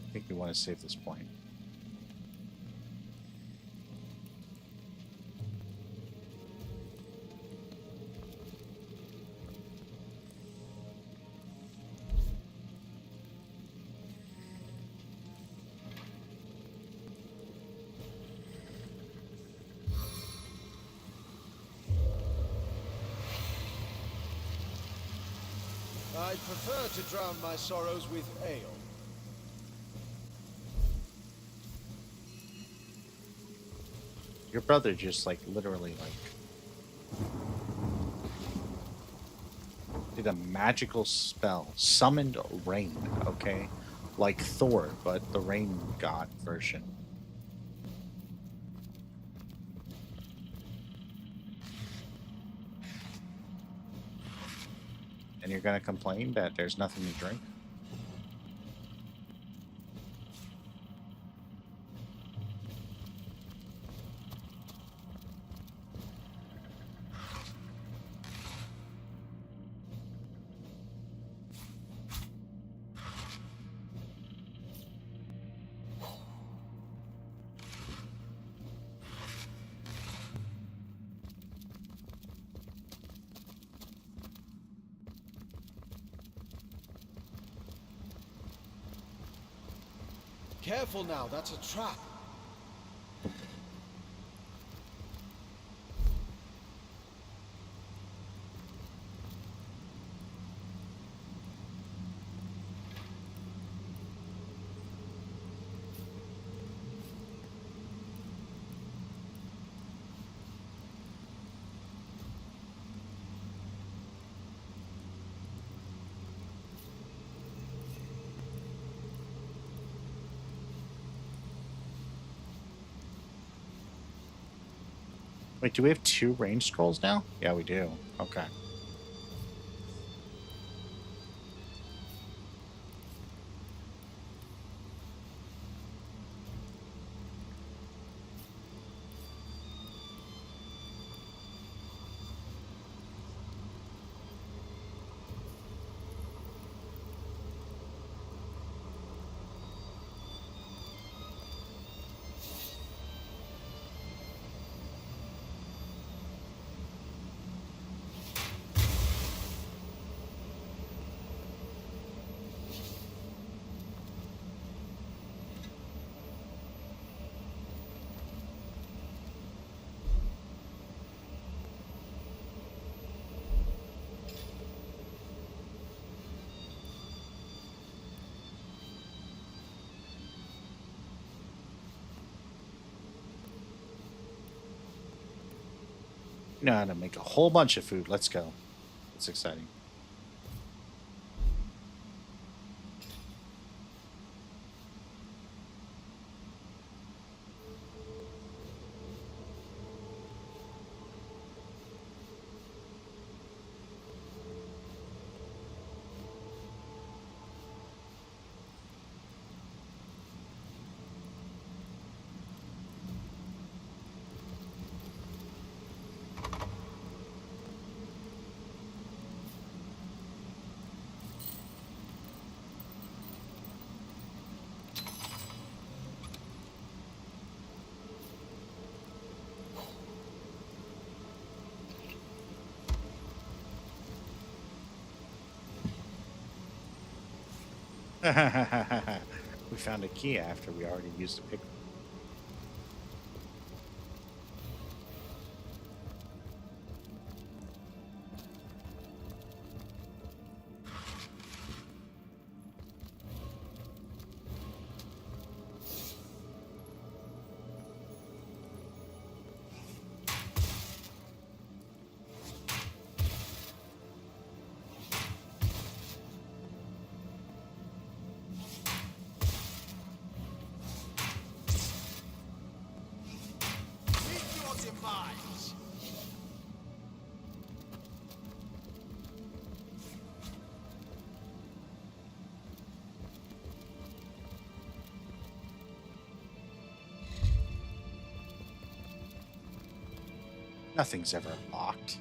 I think we want to save this point. I prefer to drown my sorrows with ale. Your brother just like literally like did a magical spell, summoned rain, okay? Like Thor, but the rain god version. And you're gonna complain that there's nothing to drink? Careful now, that's a trap. Wait, do we have 2 range scrolls now? Yeah, we do. Okay. You know how to make a whole bunch of food. Let's go. It's exciting. We found a key after we already used a pick. Nothing's ever locked.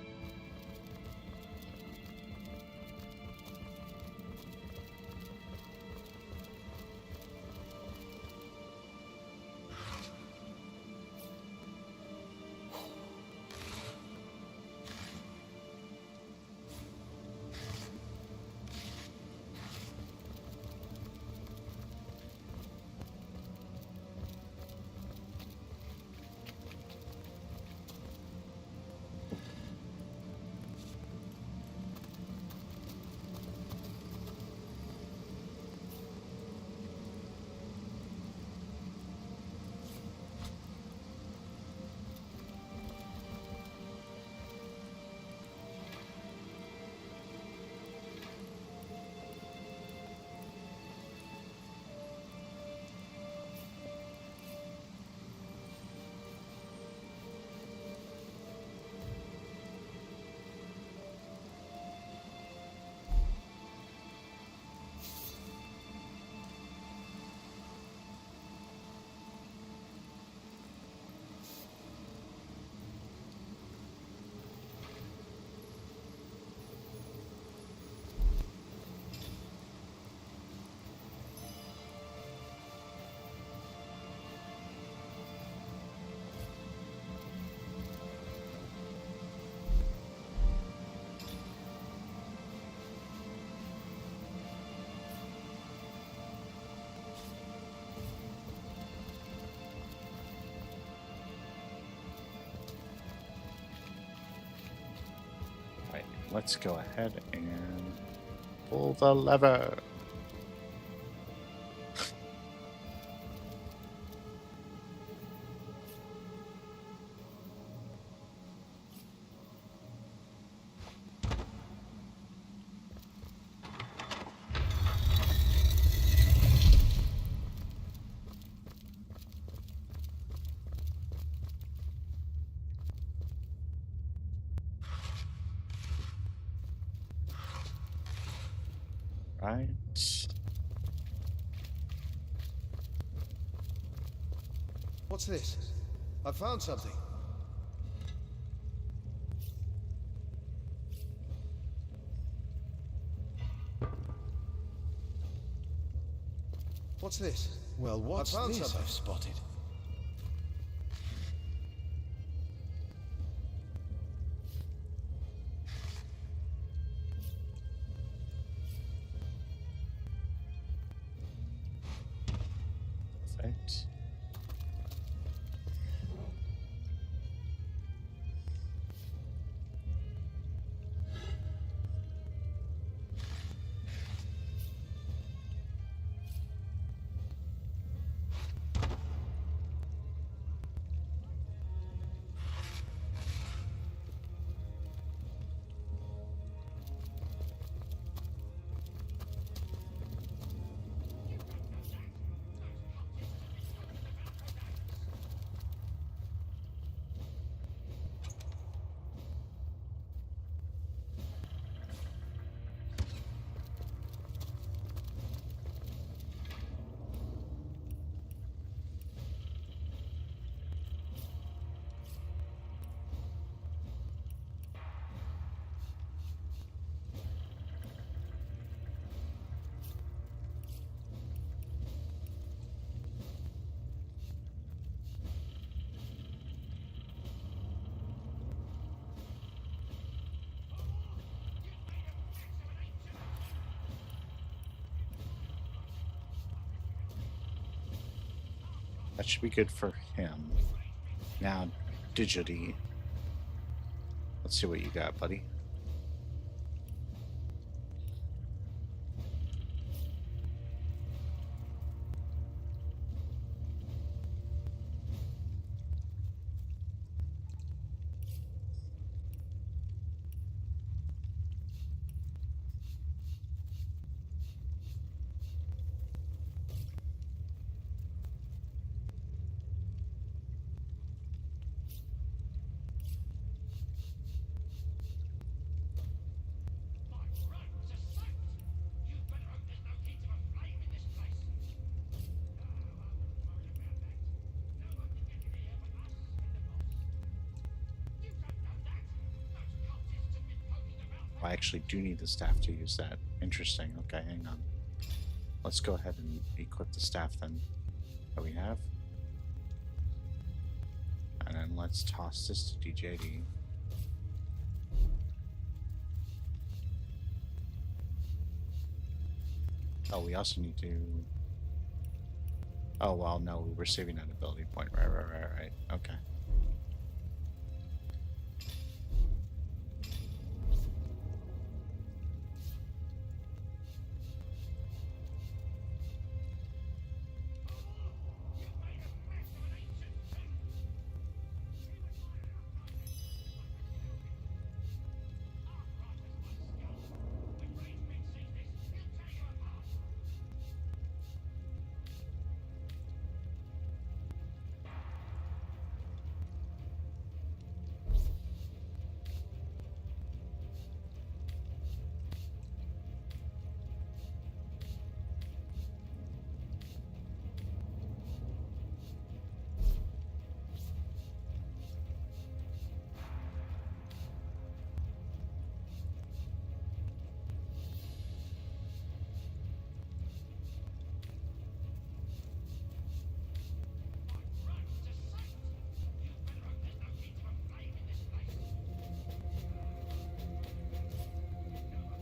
Let's go ahead and pull the lever. Right. What's this? I found something. What's this? Well, what's this I've spotted? Perfect. That should be good for him. Now, DiJaDi. Let's see what you got, buddy. I actually do need the staff to use that. Interesting. Okay, hang on. Let's go ahead and equip the staff then that we have. And then let's toss this to DiJaDi. Oh, we also need to... Oh, well, no, we were saving that ability point. Right. Okay.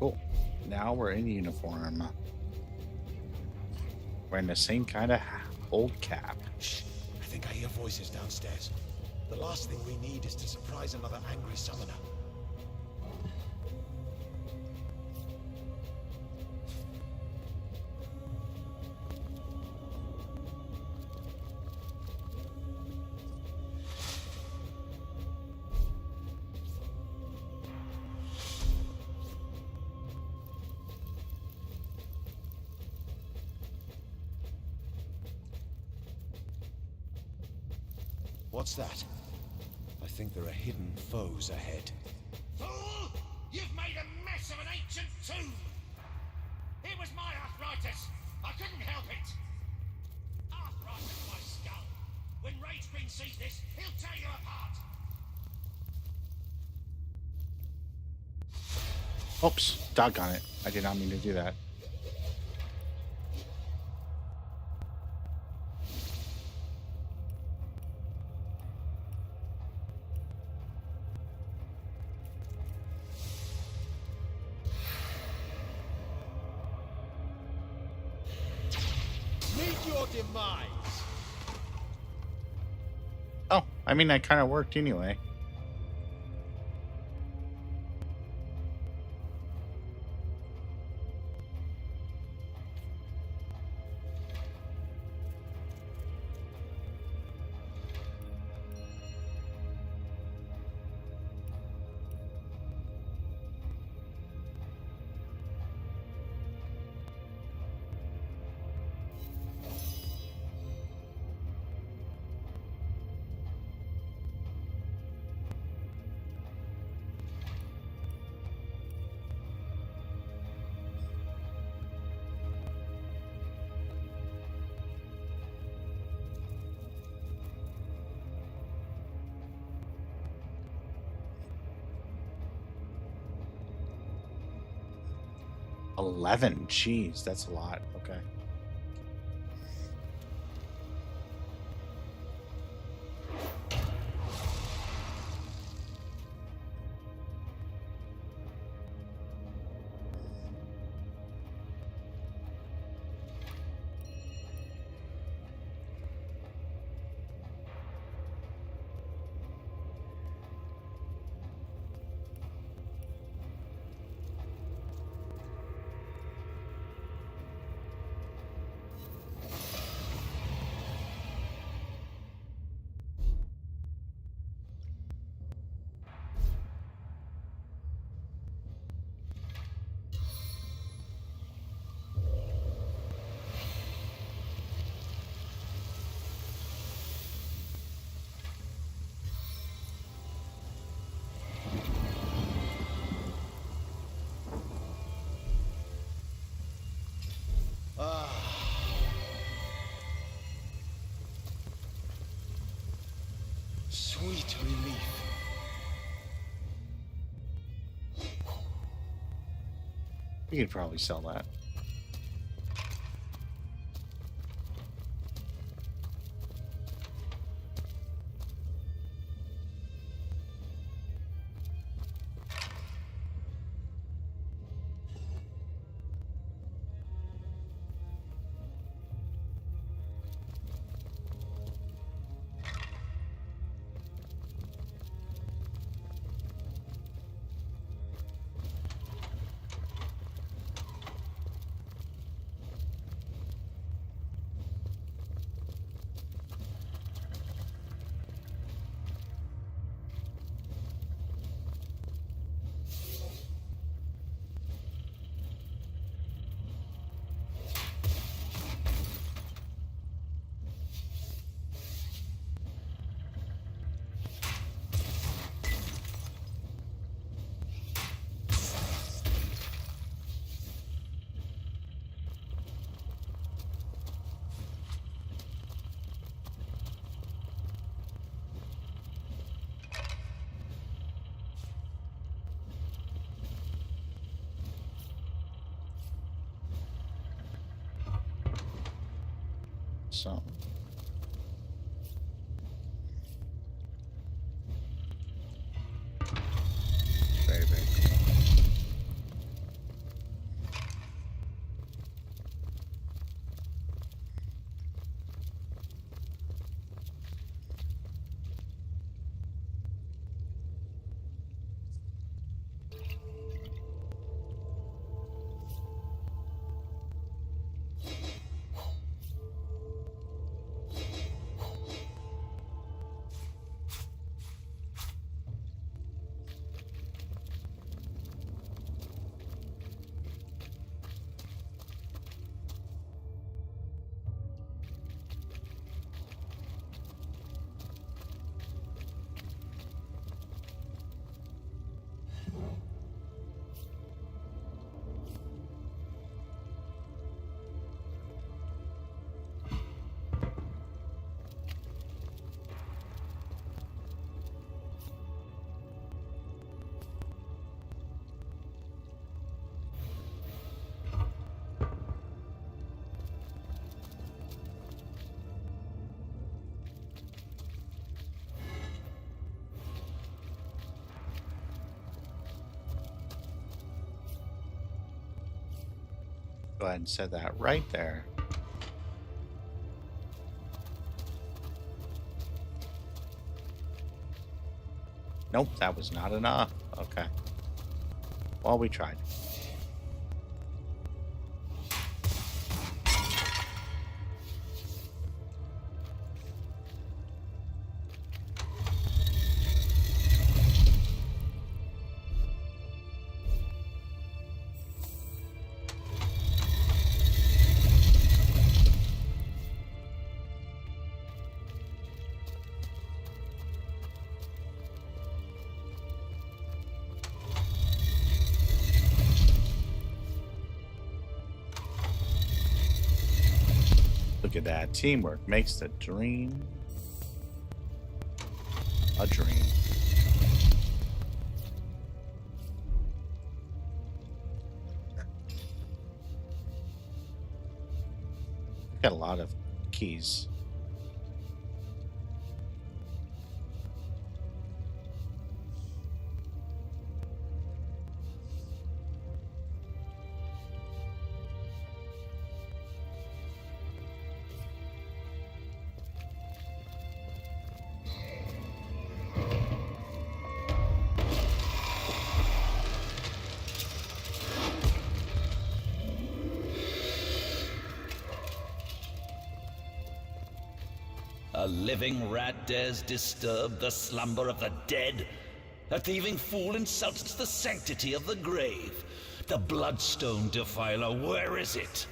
Cool. Now we're in uniform. Wearing the same kind of old cap. Shh. I think I hear voices downstairs. The last thing we need is to surprise another angry summoner. What's that? I think there are hidden foes ahead. Fool! You've made a mess of an ancient tomb! It was my Titus! I couldn't help it! Arthritis my skull! When Ragequeen sees this, he'll tear you apart! Oops, doggone it. I did not mean to do that. Meet your demise! Oh, I mean, that kind of worked anyway. $11. Jeez, that's a lot. Okay. Sweet relief. We could probably sell that. So. Very, very cool. Go ahead and set that right there. Nope, that was not enough. Okay. Well, we tried. Look at that. Teamwork makes the dream a dream. We've got a lot of keys. A living rat dares disturb the slumber of the dead? A thieving fool insults the sanctity of the grave. The bloodstone defiler, where is it?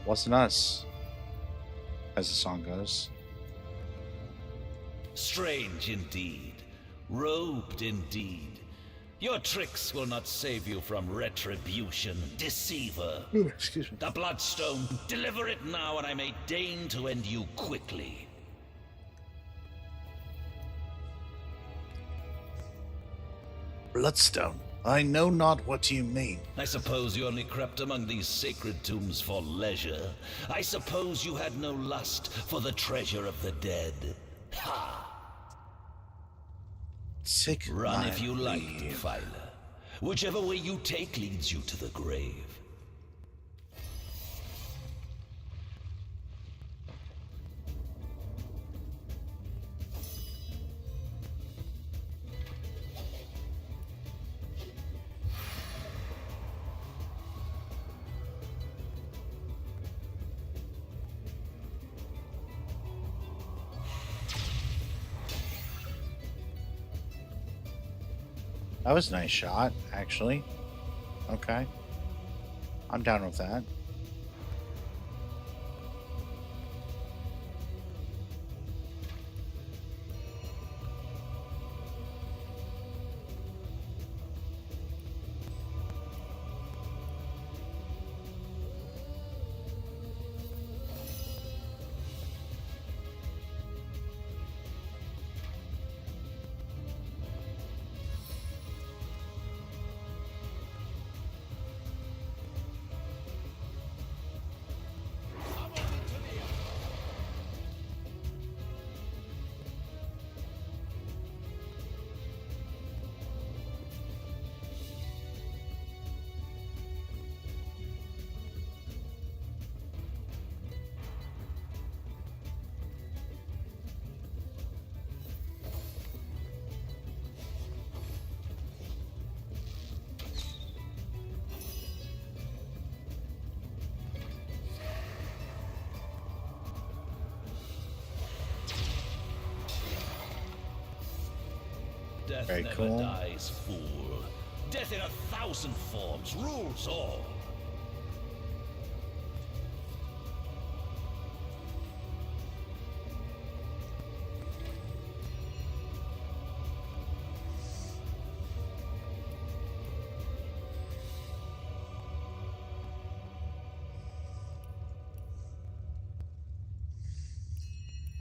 Wasn't us, as the song goes. Strange indeed. Robed indeed. Your tricks will not save you from retribution, deceiver. Excuse me. The bloodstone, deliver it now and I may deign to end you quickly. Bloodstone. I know not what you mean. I suppose you only crept among these sacred tombs for leisure. I suppose you had no lust for the treasure of the dead. Ha! Sick Run if you like, defiler. Whichever way you take leads you to the grave. That was a nice shot, actually. Okay. I'm down with that. Death Very never cool. dies, fool. Death in 1,000 forms rules all.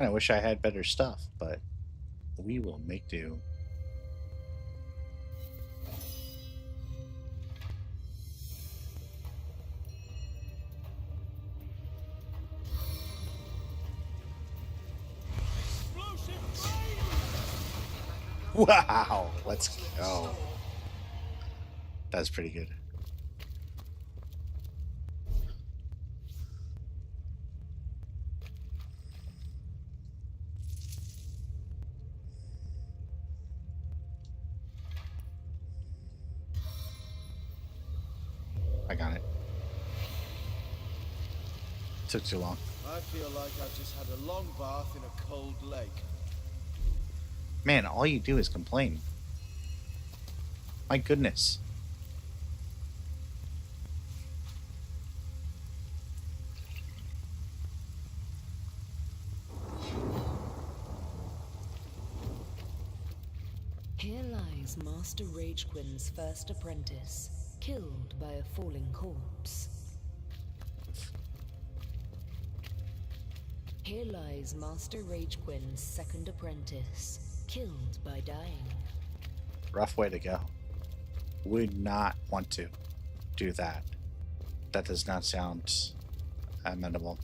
I wish I had better stuff, but we will make do. Explosive Wow, let's go. That's pretty good. I got it. Took too long. I feel like I've just had a long bath in a cold lake. Man, all you do is complain. My goodness. Here lies Master Ragequin's first apprentice, killed by a falling corpse. Here lies Master Ragequin's second apprentice, killed by dying. Rough way to go. Would not want to do that. That does not sound amenable.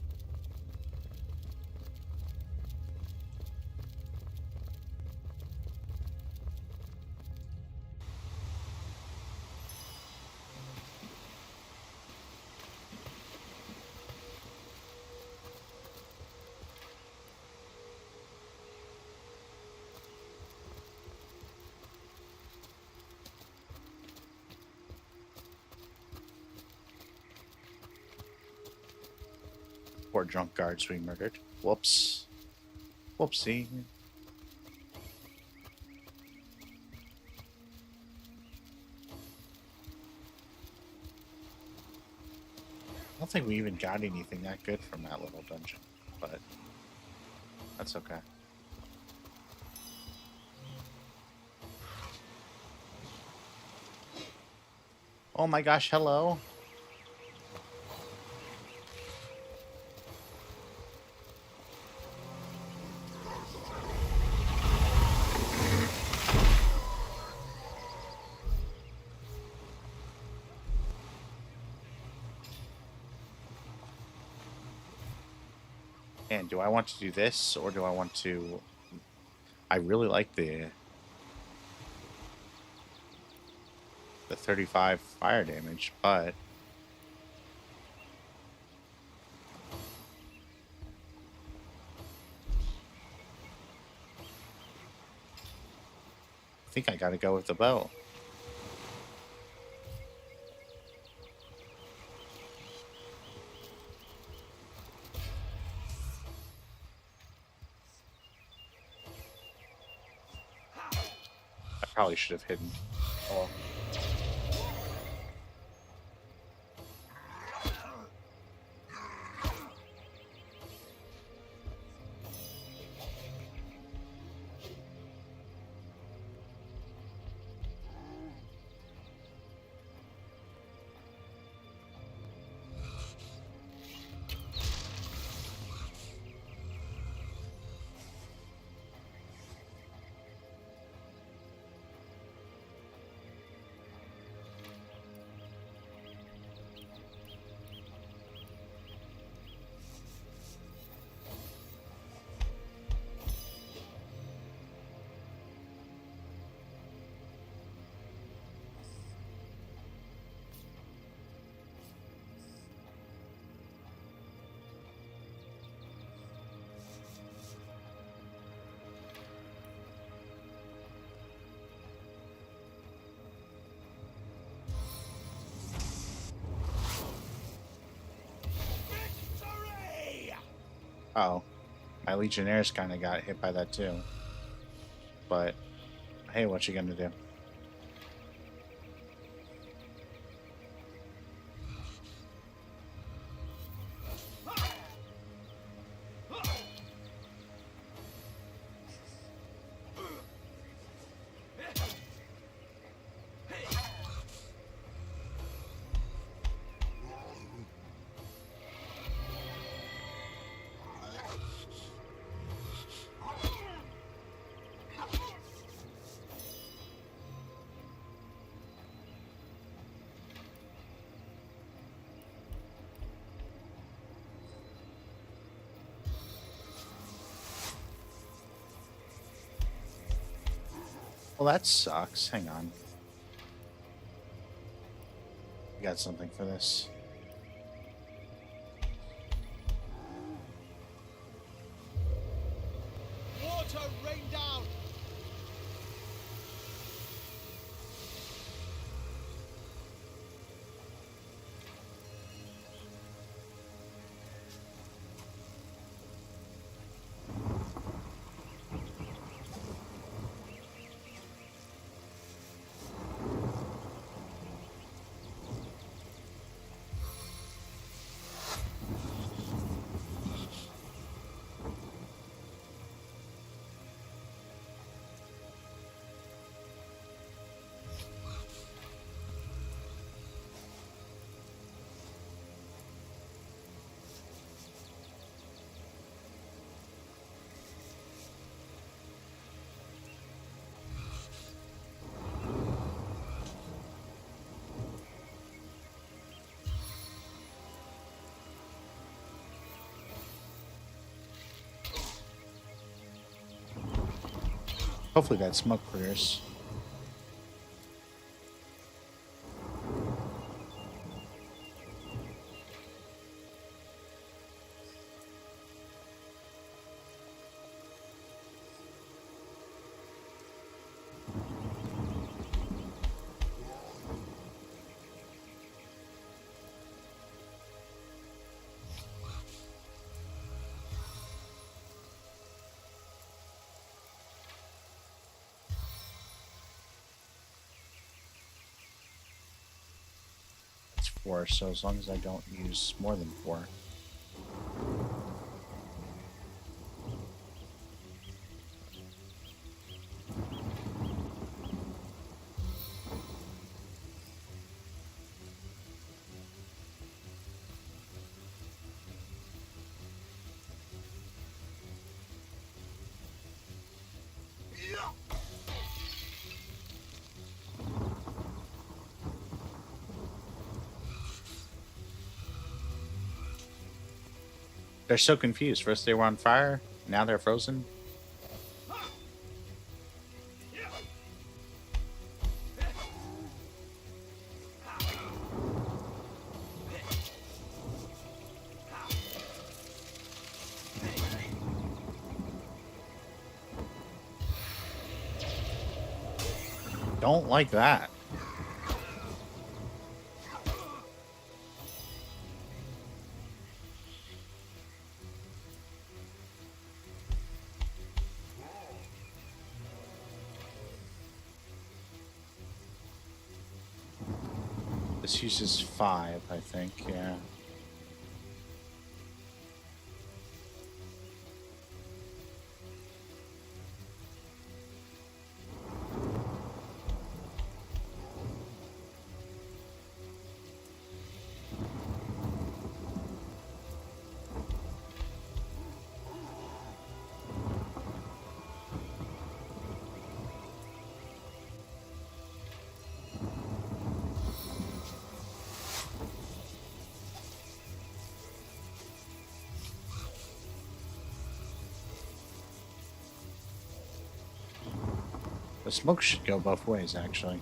Poor drunk guards we murdered. Whoops. Whoopsie. I don't think we even got anything that good from that little dungeon, but that's okay. Oh my gosh, hello. And do I want to do this, or do I want to... I really like the 35 fire damage, but... I think I gotta go with the bow. Probably should have hidden. Oh. Uh-oh. My Legionnaires kind of got hit by that too. But, hey, what you gonna do? Well, that sucks. Hang on. I got something for this. Water rain down! Hopefully that smoke clears. It's 4, so as long as I don't use more than 4. They're so confused. First they were on fire, now they're frozen. Don't like that. This uses 5, I think, yeah. The smoke should go both ways, actually.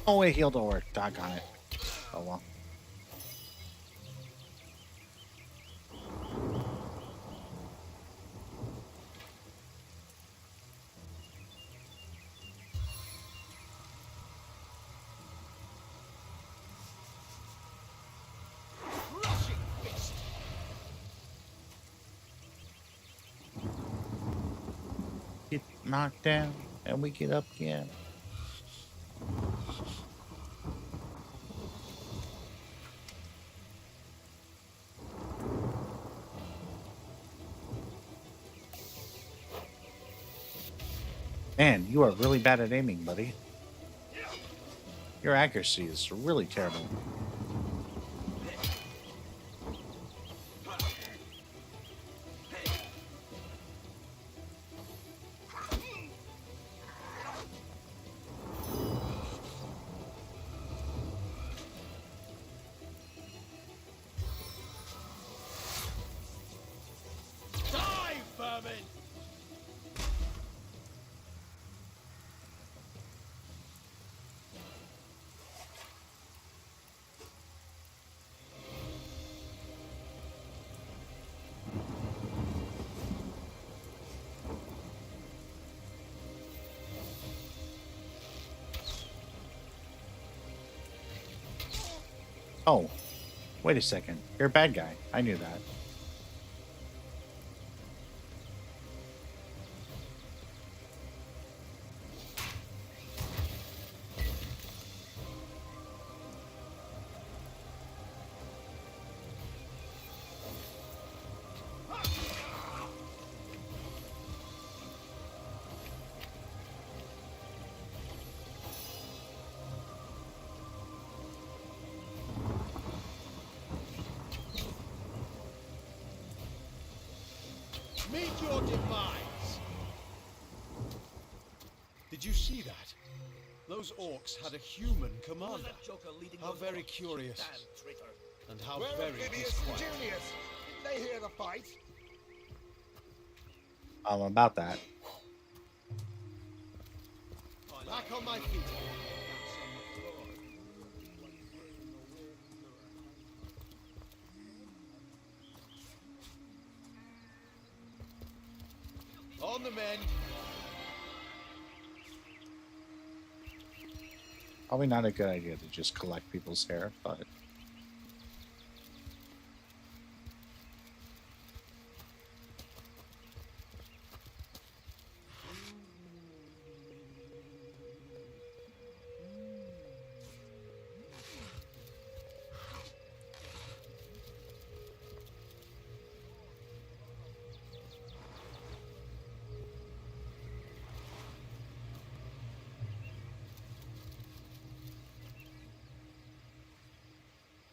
Oh wait, heal don't work. Doggone it. Oh well. Get knocked down and we get up again. Man, you are really bad at aiming, buddy. Your accuracy is really terrible. Die, vermin! Oh, wait a second. You're a bad guy. I knew that. Meet your demise! Did you see that? Those orcs had a human commander. How very curious. And how Where are very Vibius and disquieting. Junius? Did they hear the fight? About that. Back on my feet. On the mend. Probably not a good idea to just collect people's hair, but...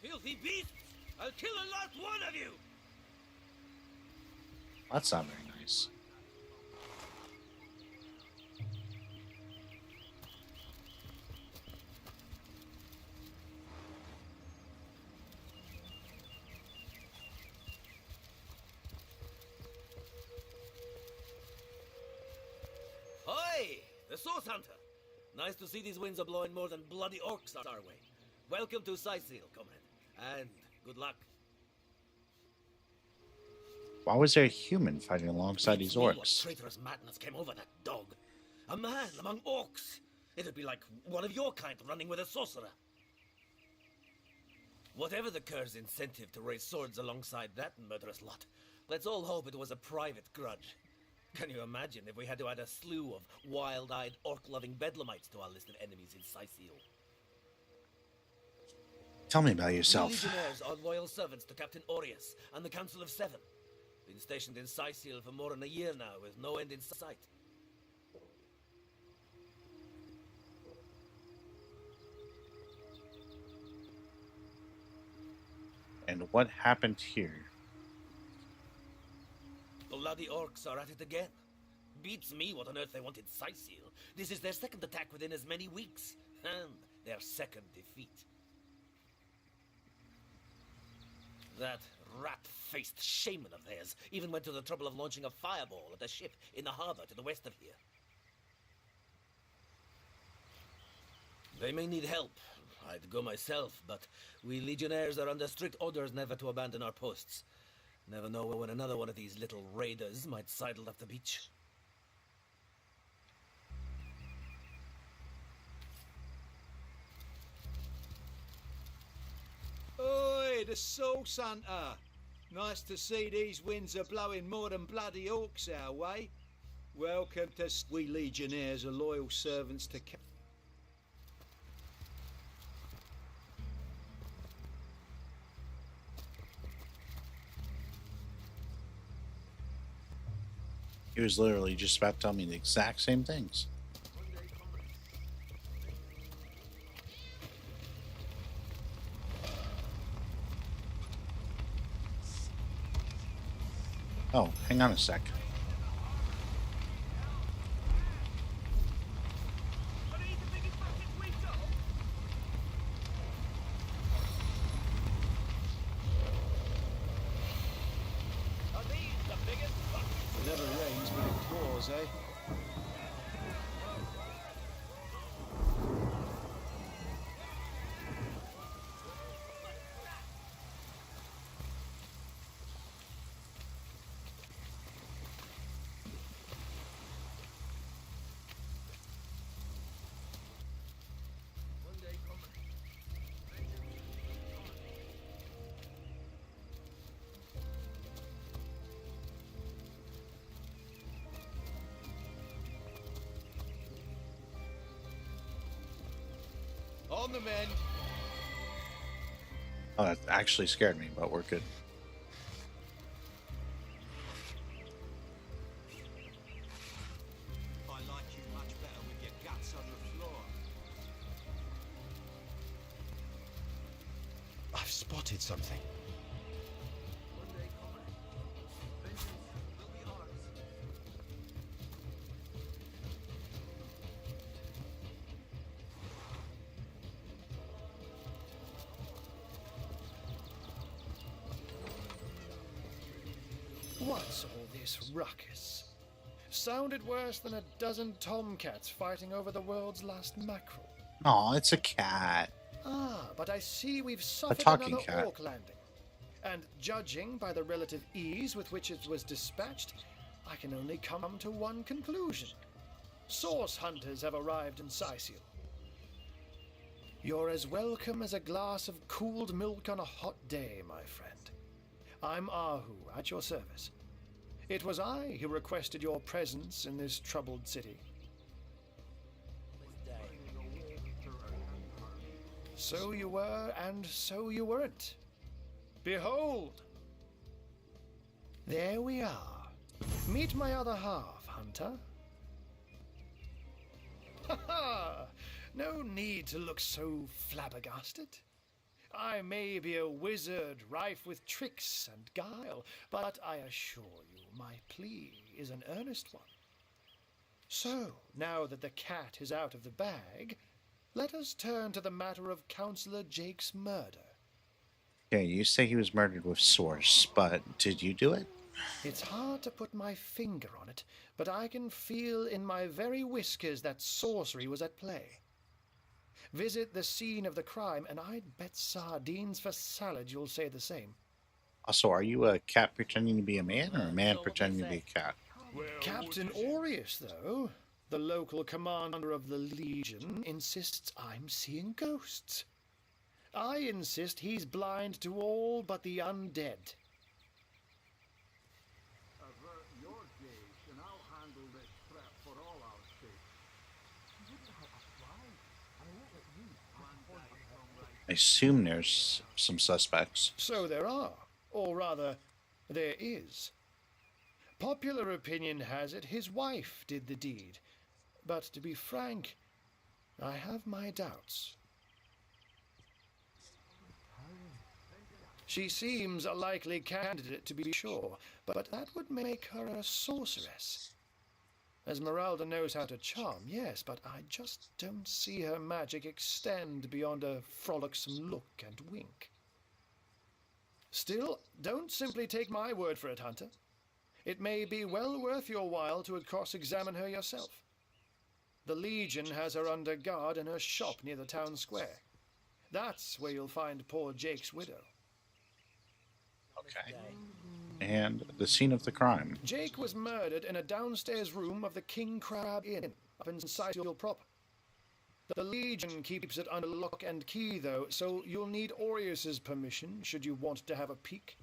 Filthy beasts! I'll kill the last one of you! That's not very nice. Hi! The Source Hunter! Nice to see these winds are blowing more than bloody orcs our way. Welcome to Sicil, comrade. And good luck. Why was there a human fighting alongside Beats these me what orcs? traitorous madness came over that dog. A man among orcs. It'd be like one of your kind running with a sorcerer. Whatever the cur's incentive to raise swords alongside that murderous lot, let's all hope it was a private grudge. Can you imagine if we had to add a slew of wild-eyed, orc-loving bedlamites to our list of enemies in Sicil? Tell me about We yourself. legionnaires are loyal servants to Captain Aureus and the Council of Seven. Been stationed in Sicil for more than a year now, with no end in sight. And what happened here? Bloody orcs are at it again. Beats me what on earth they want in Sicil. This is their second attack within as many weeks. And their second defeat. That rat-faced shaman of theirs even went to the trouble of launching a fireball at a ship in the harbor to the west of here. They may need help. I'd go myself, but we legionnaires are under strict orders never to abandon our posts. Never know when another one of these little raiders might sidle up the beach. Oi, the Soul Santa! Nice to see these winds are blowing more than bloody orcs our way. Welcome to... We legionnaires are loyal servants to... He was literally just about to tell me the exact same things. Oh, hang on a sec. It never rains, but it pours, eh? On the mend. Oh, that actually scared me, but we're good. I like you much better with your guts on the floor. I've spotted something. What's all this ruckus? Sounded worse than a dozen tomcats fighting over the world's last mackerel. Aw, it's a cat. Ah, but I see we've suffered talking another cat. orc landing. And judging by the relative ease with which it was dispatched, I can only come to one conclusion. Source hunters have arrived in Sicil. You're as welcome as a glass of cooled milk on a hot day, my friend. I'm Ahu, at your service. It was I who requested your presence in this troubled city. So you were, and so you weren't. Behold! There we are. Meet my other half, Hunter. Ha ha! No need to look so flabbergasted. I may be a wizard rife with tricks and guile, but I assure you my plea is an earnest one. So, now that the cat is out of the bag, let us turn to the matter of Councillor Jake's murder. Okay, you say he was murdered with source, but did you do it? It's hard to put my finger on it, but I can feel in my very whiskers that sorcery was at play. Visit the scene of the crime, and I'd bet sardines for salad you'll say the same. Also, are you a cat pretending to be a man or a man pretending to be a cat? Captain Aureus, though, the local commander of the Legion, insists I'm seeing ghosts. I insist he's blind to all but the undead. Avert your gaze, and I'll handle this threat for all our sake. I assume there's some suspects. So there are, or rather, there is. Popular opinion has it his wife did the deed, but to be frank, I have my doubts. She seems a likely candidate to be sure, but that would make her a sorceress. Esmeralda knows how to charm, yes, but I just don't see her magic extend beyond a frolicsome look and wink. Still, don't simply take my word for it, Hunter. It may be well worth your while to cross-examine her yourself. The Legion has her under guard in her shop near the town square. That's where you'll find poor Jake's widow. Okay. And the scene of the crime. Jake was murdered in a downstairs room of the King Crab Inn, up in Sicil proper. The Legion keeps it under lock and key, though, so you'll need Aureus's permission should you want to have a peek.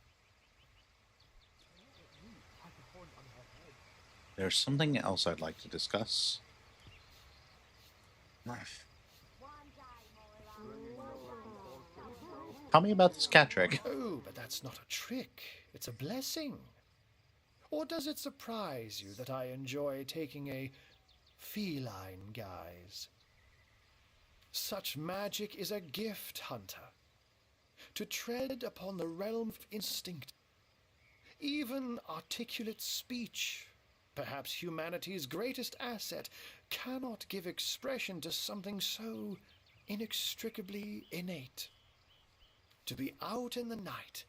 There's something else I'd like to discuss. Tell me about this cat trick. Oh, but that's not a trick. It's a blessing. Or does it surprise you that I enjoy taking a feline guise? Such magic is a gift, Hunter. To tread upon the realm of instinct. Even articulate speech, perhaps humanity's greatest asset, cannot give expression to something so inextricably innate. To be out in the night,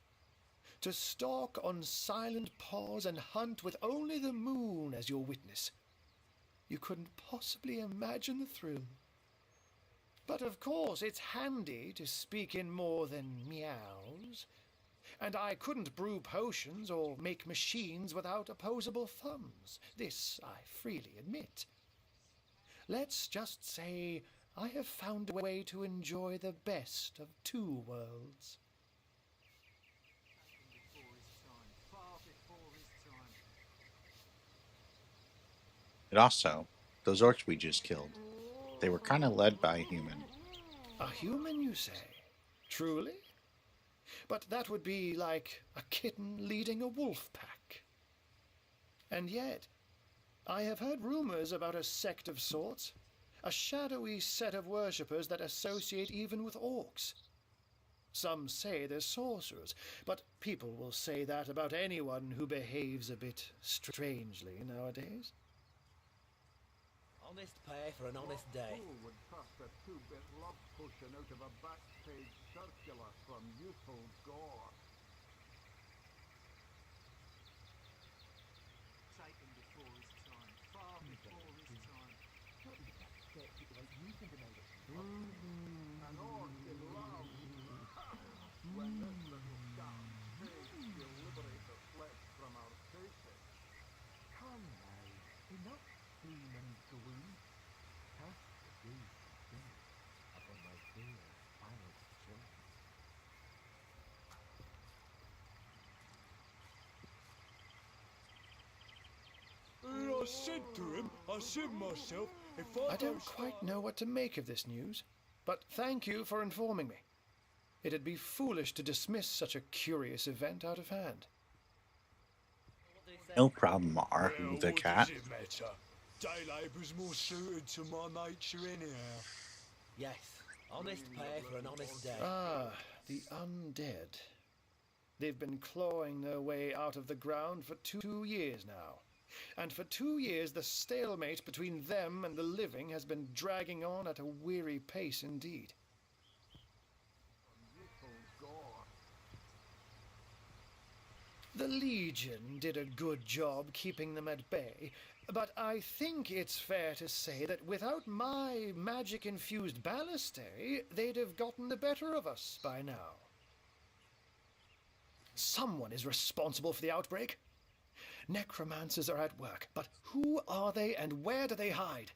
to stalk on silent paws and hunt with only the moon as your witness. You couldn't possibly imagine the thrill. But of course, it's handy to speak in more than meows. And I couldn't brew potions or make machines without opposable thumbs. This I freely admit. Let's just say I have found a way to enjoy the best of two worlds. And also, those orcs we just killed, they were kind of led by a human. A human, you say? Truly? But that would be like a kitten leading a wolf pack. And yet, I have heard rumors about a sect of sorts, a shadowy set of worshippers that associate even with orcs. Some say they're sorcerers, but people will say that about anyone who behaves a bit strangely nowadays. Honest pay for an honest day. Who would trust a two-bit love potion out of a backstage circular from youthful gore? Taken before his time, far before his time. An orc in love. When this little scum begs to liberate the flesh from our faces. Come now, enough gloom and gloom. Cast the gaze of faith upon my fair final choice. I said to him, I said myself, if I don't quite know what to make of this news, but thank you for informing me. It'd be foolish to dismiss such a curious event out of hand. No problem, Ahu the cat. What does it matter? Day labour's more suited to my nature anyhow. Yes, honest pay for an honest day. Ah, the undead. They've been clawing their way out of the ground for 2 years now. And for 2 years the stalemate between them and the living has been dragging on at a weary pace indeed. The Legion did a good job keeping them at bay, but I think it's fair to say that without my magic-infused ballistary, they'd have gotten the better of us by now. Someone is responsible for the outbreak. Necromancers are at work, but who are they and where do they hide?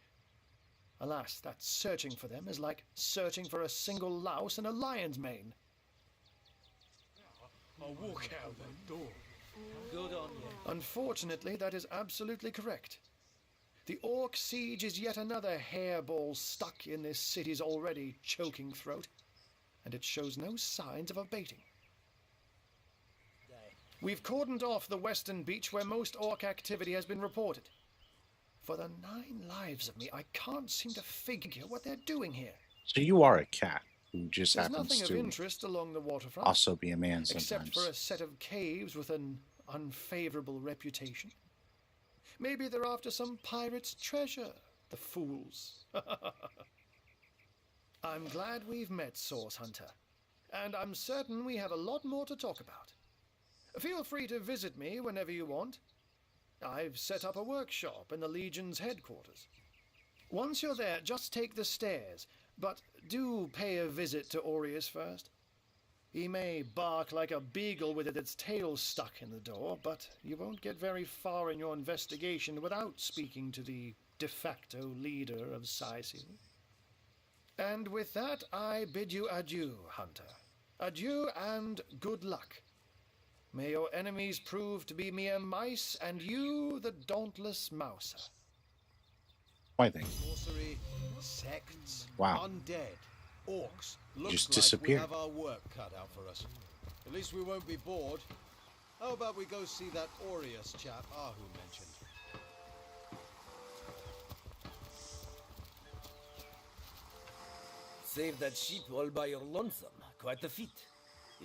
Alas, that searching for them is like searching for a single louse in a lion's mane. I'll walk out that door. Good on you. Unfortunately, that is absolutely correct. The orc siege is yet another hairball stuck in this city's already choking throat, and it shows no signs of abating. We've cordoned off the western beach where most orc activity has been reported. For the 9 lives of me, I can't seem to figure what they're doing here. So you are a cat who just There's happens nothing of to interest along the waterfront. also be a man Except sometimes. for a set of caves with an unfavorable reputation. Maybe they're after some pirate's treasure, the fools. I'm glad we've met, Source Hunter. And I'm certain we have a lot more to talk about. Feel free to visit me whenever you want. I've set up a workshop in the Legion's headquarters. Once you're there, just take the stairs, but do pay a visit to Aureus first. He may bark like a beagle with its tail stuck in the door, but you won't get very far in your investigation without speaking to the de facto leader of Sicil. And with that, I bid you adieu, Hunter. Adieu and good luck. May your enemies prove to be mere mice, and you the dauntless mouser. Why then? Sorcery, sects, Wow. undead, orcs. Looks Just like disappeared. we have our work cut out for us. At least we won't be bored. How about we go see that Aureus chap Ahu mentioned? Save that sheep all by your lonesome. Quite a feat.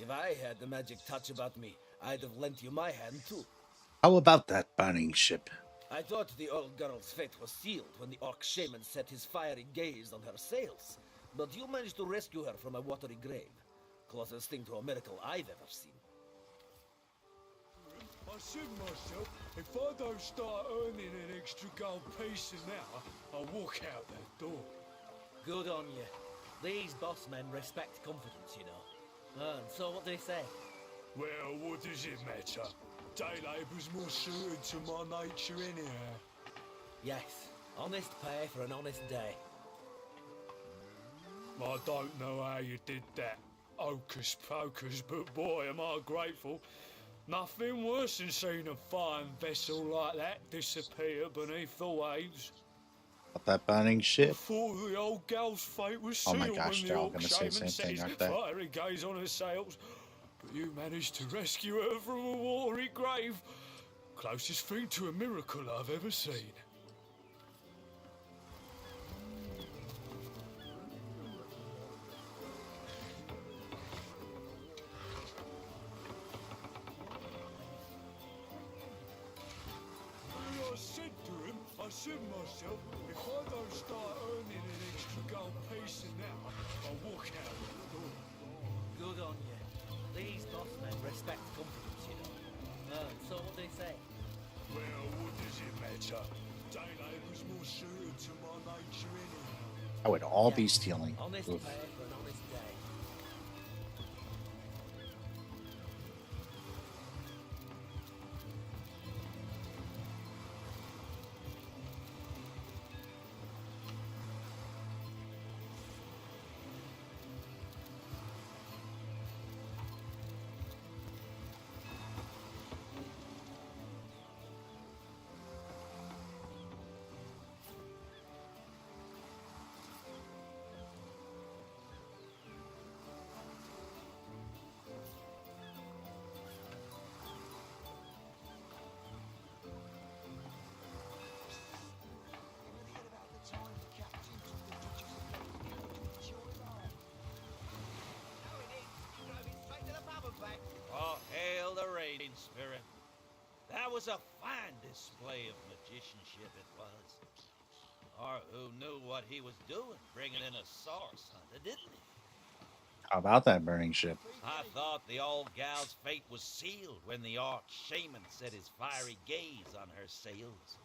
If I had the magic touch about me, I'd have lent you my hand too. How about that burning ship? I thought the old girl's fate was sealed when the orc shaman set his fiery gaze on her sails, but you managed to rescue her from a watery grave. Closest thing to a miracle I've ever seen. I said myself, if I don't start earning an extra gold piece an hour, I'll walk out that door. Good on you. These boss men respect confidence, you know. And so what do they say? Well, what does it matter? Day labour's more suited to my nature anyhow. Yes, honest pay for an honest day. I don't know how you did that, hocus pocus, but boy am I grateful. Nothing worse than seeing a fine vessel like that disappear beneath the waves. About that burning ship? I thought the old gal's fate was Oh sealed my gosh, when they're the all orc gonna say the shaman same set thing, his aren't they? fiery gaze on her sails. But you managed to rescue her from a watery grave. Closest thing to a miracle I've ever seen. I said myself, if I don't start earning an extra gold piece an hour, I'll walk out the door. Good on you. These boss men respect confidence, you know. And so what do they say? Well, what does it matter? Day labour's more suited to my nature anyhow. I would all be stealing. Honest Oof. pay for an honest day. Oh, hail the raiding spirit. That was a fine display of magicianship it was. Or who knew what he was doing, bringing in a source hunter, didn't he? How about that burning ship? I thought the old gal's fate was sealed when the orc shaman set his fiery gaze on her sails.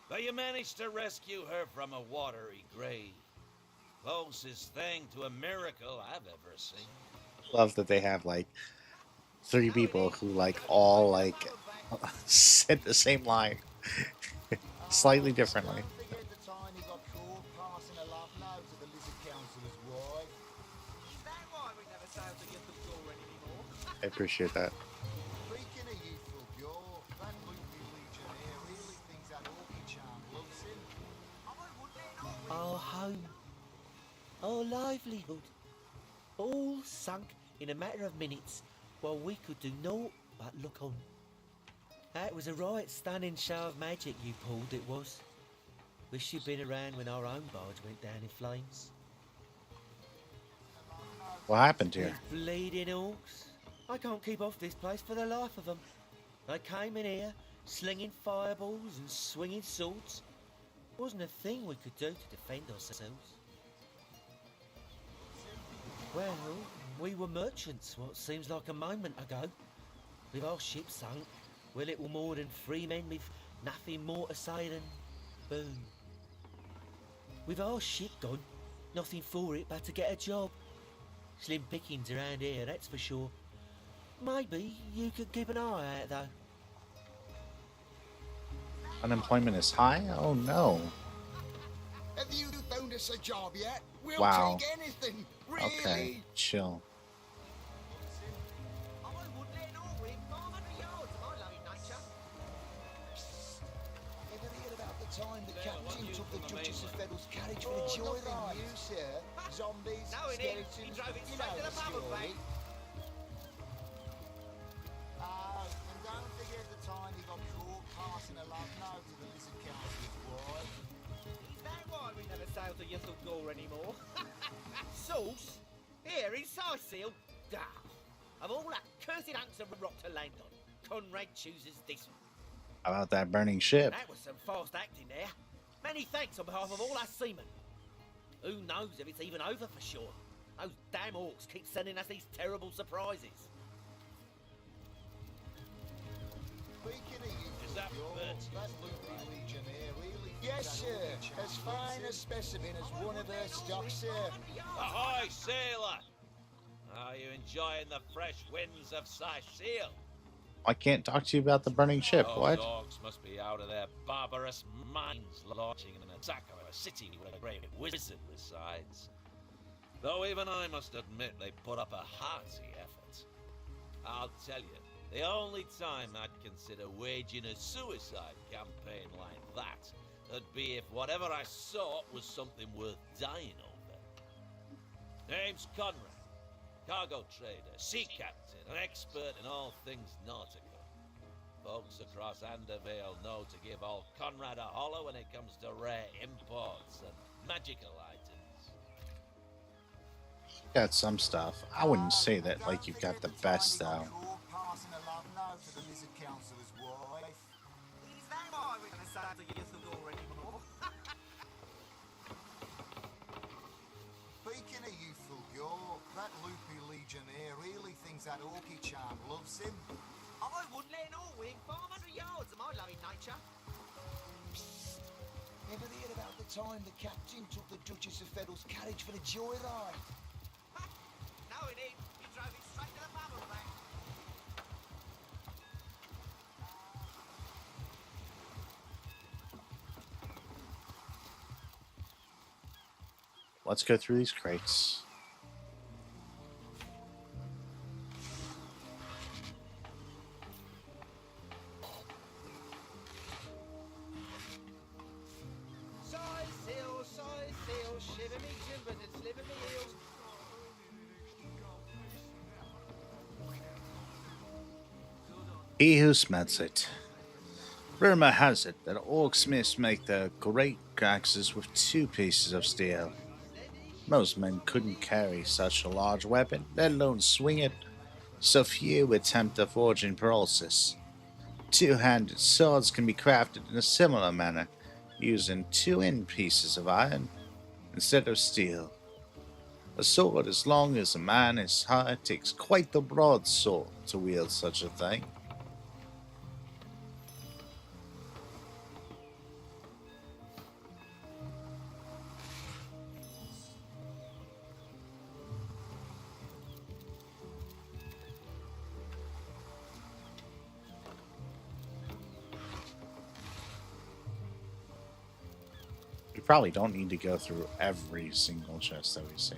But you managed to rescue her from a watery grave. Closest thing to a miracle I've ever seen. Love that they have like 3 people who like all like said the same line slightly differently. I appreciate that. Our home, our livelihood, all sunk in a matter of minutes while we could do naught but look on. That was a right stunning show of magic you pulled, it was. Wish you'd been around when our own barge went down in flames. What happened here? These bleeding orcs. I can't keep off this place for the life of them. I came in here, slinging fireballs and swinging swords. Wasn't a thing we could do to defend ourselves. Well, we were merchants what seems like a moment ago. With our ship sunk, we're little more than 3 men with nothing more to say than boom. With our ship gone, nothing for it but to get a job. Slim pickings around here, that's for sure. Maybe you could keep an eye out, though. Unemployment is high? Oh no. Have you found us a job yet? We'll Wow. take anything, really. Okay, chill. Ever hear about the time the captain took the Duchess of Federal's carriage for a joyride? You, sir. Zombies, skeletons, He drove it you straight know to the the bubble story. bank. And don't forget the time he got caught passing a love note to the Lizard Council's wife. Is that why we never sail to Yesselgore anymore? Sauce? Here in Siceil? Ah, Of all that cursed hunks of rock to land on, Conrad chooses this one. How about that burning ship? That was some fast acting there. Many thanks on behalf of all our seamen. Who knows if it's even over for sure? Those damn orcs keep sending us these terrible surprises. Is that loopy legionnaire really? Yes, sir. As fine a specimen as one of her stock, sir. Ahoy, sailor! Are you enjoying the fresh winds of Sicil? I can't talk to you about the burning ship. Those What? orcs must be out of their barbarous minds launching an attack on a city where a great wizard resides. Though even I must admit they put up a hearty effort. I'll tell you, the only time I'd consider waging a suicide campaign like that would be if whatever I sought was something worth dying over. Name's Conrad, cargo trader, sea captain, an expert in all things nautical. Folks across Andervale know to give old Conrad a holler when it comes to rare imports and magical items. Got some stuff. I wouldn't say that like you got the best though. Passing a love note to the Lizard Councillor's wife. Is that why we're going to say to Yuthador anymore? Speaking of youthful York, that loopy legionnaire really thinks that orky charm loves him. I wouldn't let an orc within 500 yards of my loving nature. Ever heard about the time the captain took the Duchess of Feddle's carriage for the joyride? Knowing him, he drove it straight to the bubble bank. Let's go through these crates. Sicil, shiver me timbers and sliver me heels. He who smells it. Rumor has it that orc smiths make their great axes with 2 pieces of steel. Most men couldn't carry such a large weapon, let alone swing it, so few attempt to forge in paralysis. 2-handed swords can be crafted in a similar manner, using 2 end pieces of iron instead of steel. A sword as long as a man is high takes quite the broadsword to wield such a thing. We probably don't need to go through every single chest that we see.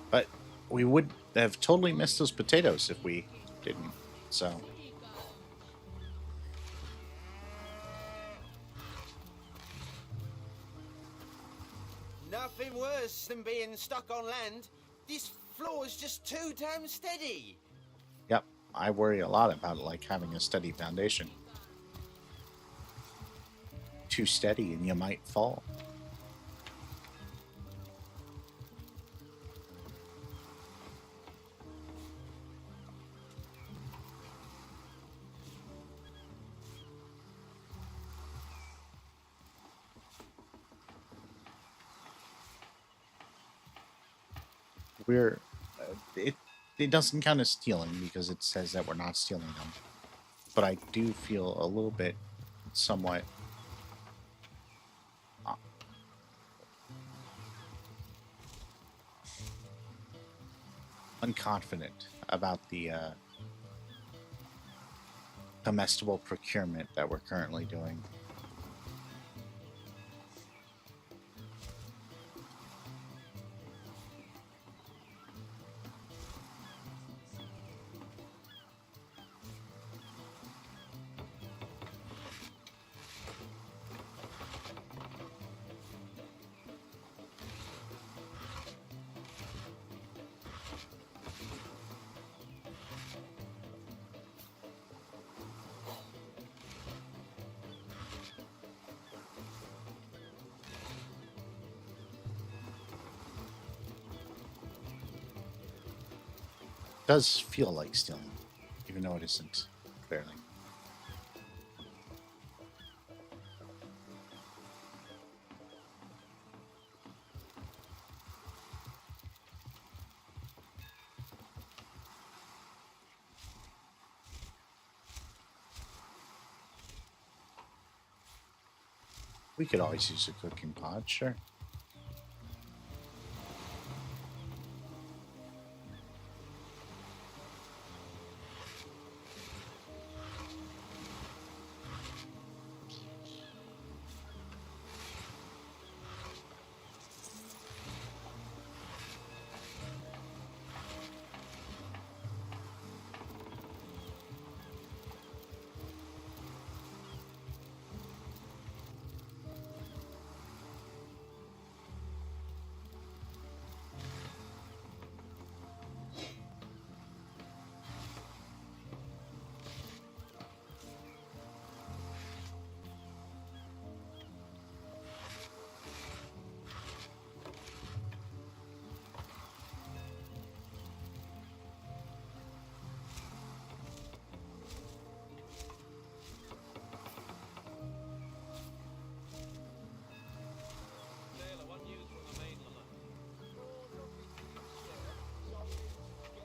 But we would have totally missed those potatoes if we didn't, so... Nothing worse than being stuck on land. This floor's just too damn steady. Yep, I worry a lot about like having a steady foundation. Too steady and you might fall. We're it doesn't count as stealing because it says that we're not stealing them, but I do feel a little bit somewhat unconfident about the comestible procurement that we're currently doing. Does feel like stealing, even though it isn't, clearly. We could always use a cooking pot, sure.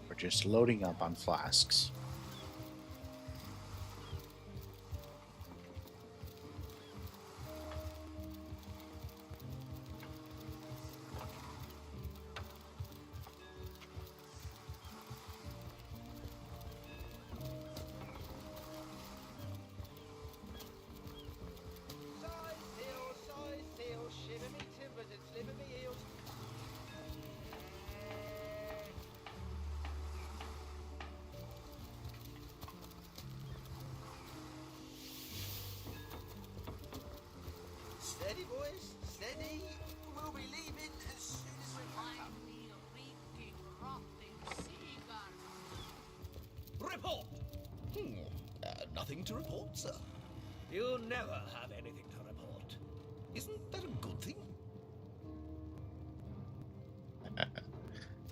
We're just loading up on flasks. Steady, boys, steady. We'll be leaving as soon as we find the reeking, rotting seagull. Report! Nothing to report, sir. You'll never have anything to report. Isn't that a good thing?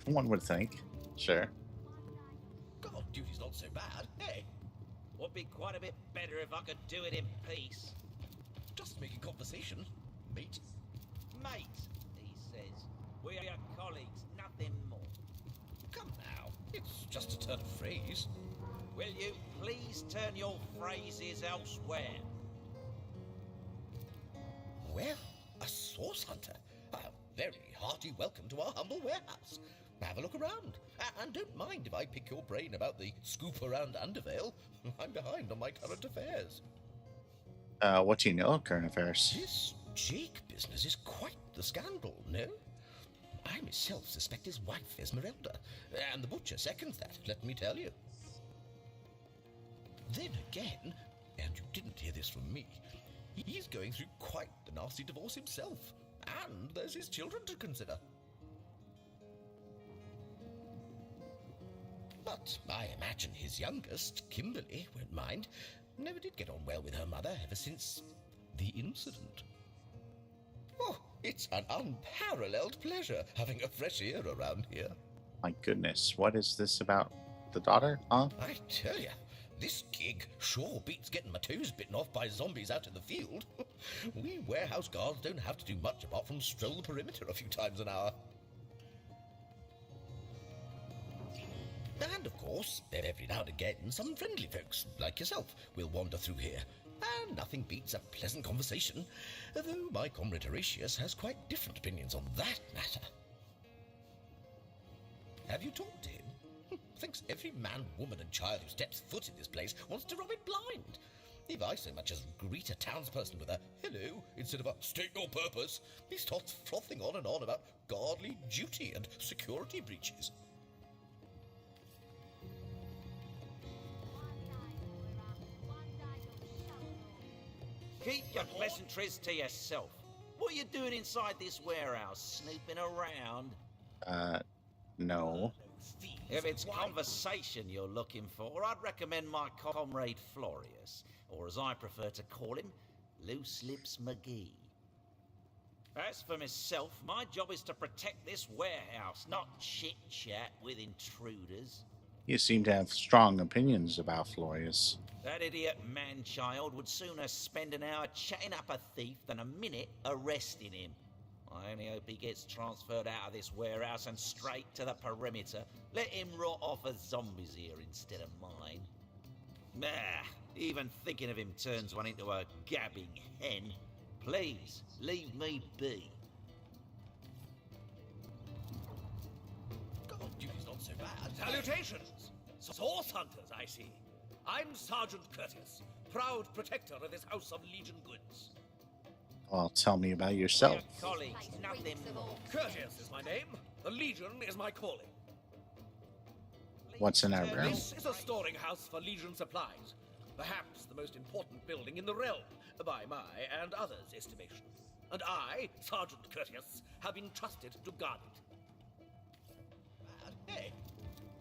One would think. Sure. God, duty's not so bad. Hey, Would be quite a bit better if I could do it in peace. just making conversation, mate. Mate, he says. We are colleagues, nothing more. Come now, it's just a turn of phrase. Will you please turn your phrases elsewhere? Well, a source hunter. A very hearty welcome to our humble warehouse. Have a look around. And don't mind if I pick your brain about the scoop around Undervale. I'm behind on my current affairs. What do you know of current affairs? This Jake business is quite the scandal, no? I myself suspect his wife, Esmeralda, and the butcher seconds that, let me tell you. Then again, and you didn't hear this from me, he's going through quite the nasty divorce himself, and there's his children to consider. But I imagine his youngest, Kimberly, won't mind. Never did get on well with her mother ever since the incident. Oh, it's an unparalleled pleasure having a fresh ear around here. My goodness, what is this about the daughter, huh? I tell ya, this gig sure beats getting my toes bitten off by zombies out in the field. We warehouse guards don't have to do much apart from stroll the perimeter a few times an hour. And of course, every now and again, some friendly folks, like yourself, will wander through here. And nothing beats a pleasant conversation, though my comrade Horatius has quite different opinions on that matter. Have you talked to him? Thinks every man, woman and child who steps foot in this place wants to rob it blind. If I so much as greet a townsperson with a hello instead of a state your purpose, he starts frothing on and on about godly duty and security breaches. Keep your pleasantries to yourself. What are you doing inside this warehouse? Snooping around? No. If it's conversation you're looking for, I'd recommend my comrade Florius, or as I prefer to call him, Loose Lips McGee. As for myself, my job is to protect this warehouse, not chit-chat with intruders. You seem to have strong opinions about Florius. That idiot man-child would sooner spend an hour chatting up a thief than a minute arresting him. I only hope he gets transferred out of this warehouse and straight to the perimeter. Let him rot off as zombies here instead of mine. Nah, even thinking of him turns one into a gabbing hen. Please, leave me be. God, duty's not so bad. Salutations! Source hunters, I see. I'm Sergeant Curtis, proud protector of this House of Legion goods. Well, tell me about yourself. Colleagues, nothing more. Curtis is my name. The Legion is my calling. What's in that room? This is a storing house for Legion supplies. Perhaps the most important building in the realm, by my and others' estimation. And I, Sergeant Curtis, have been trusted to guard it. Hey,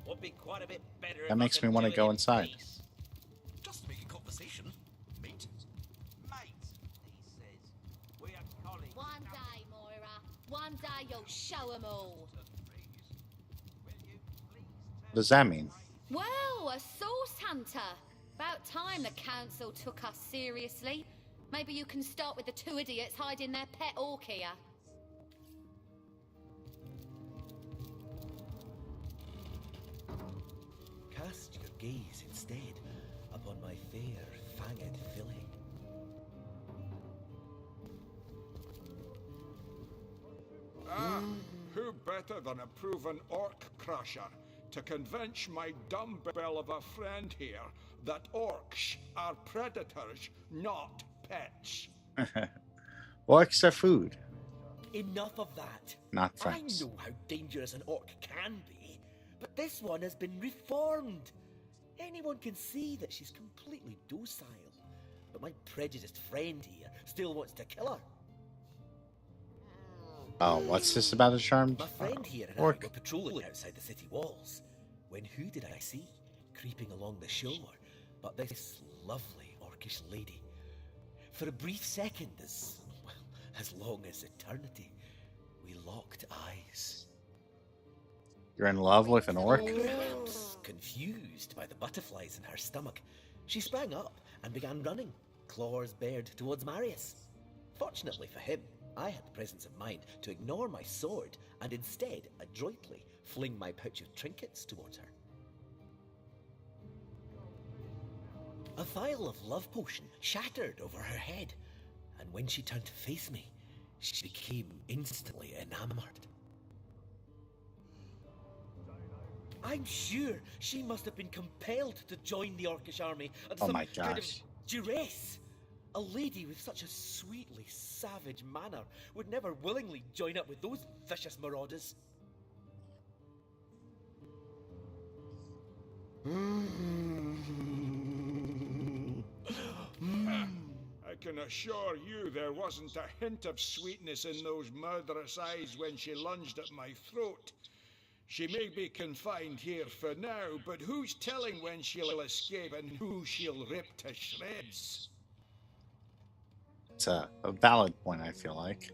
would be quite a bit better. That makes me want to go inside. Just making conversation, mate. Mate, he says. We are colleagues. One day, Moira. One day you'll show 'em all. What does that mean? Well, a source hunter. About time the council took us seriously. Maybe you can start with the two idiots hiding their pet orc here. Cast your gaze instead upon my fair, fanged filly. Who better than a proven orc crusher to convince my dumbbell of a friend here that orcs are predators, not pets? Orcs are food, Enough of that. not friends. I know how dangerous an orc can be, but this one has been reformed. Anyone can see that she's completely docile, but my prejudiced friend here still wants to kill her. Oh, what's this about a charmed My friend here and orc? I were patrolling outside the city walls, when who did I see creeping along the shore but this lovely orcish lady? For a brief second, as long as eternity, we locked eyes. You're in love with an orc? Perhaps confused by the butterflies in her stomach, she sprang up and began running, claws bared towards Marius. Fortunately for him, I had the presence of mind to ignore my sword and instead adroitly fling my pouch of trinkets towards her. A vial of love potion shattered over her head, and when she turned to face me, she became instantly enamored. I'm sure she must have been compelled to join the Orcish army under Oh some my kind of gosh. duress. A lady with such a sweetly savage manner would never willingly join up with those vicious marauders. I can assure you there wasn't a hint of sweetness in those murderous eyes when she lunged at my throat. She may be confined here for now, but who's telling when she'll escape and who she'll rip to shreds? It's a valid point, I feel like.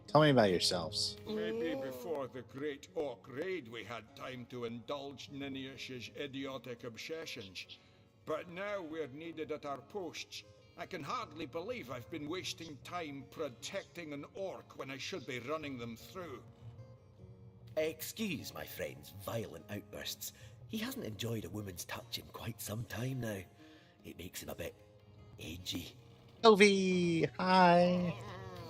Tell me about yourselves. Maybe before the great orc raid we had time to indulge Ninius's idiotic obsessions. But now we're needed at our posts. I can hardly believe I've been wasting time protecting an orc when I should be running them through. Excuse my friend's violent outbursts. He hasn't enjoyed a woman's touch in quite some time now. It makes him a bit edgy. Sylvie, hi.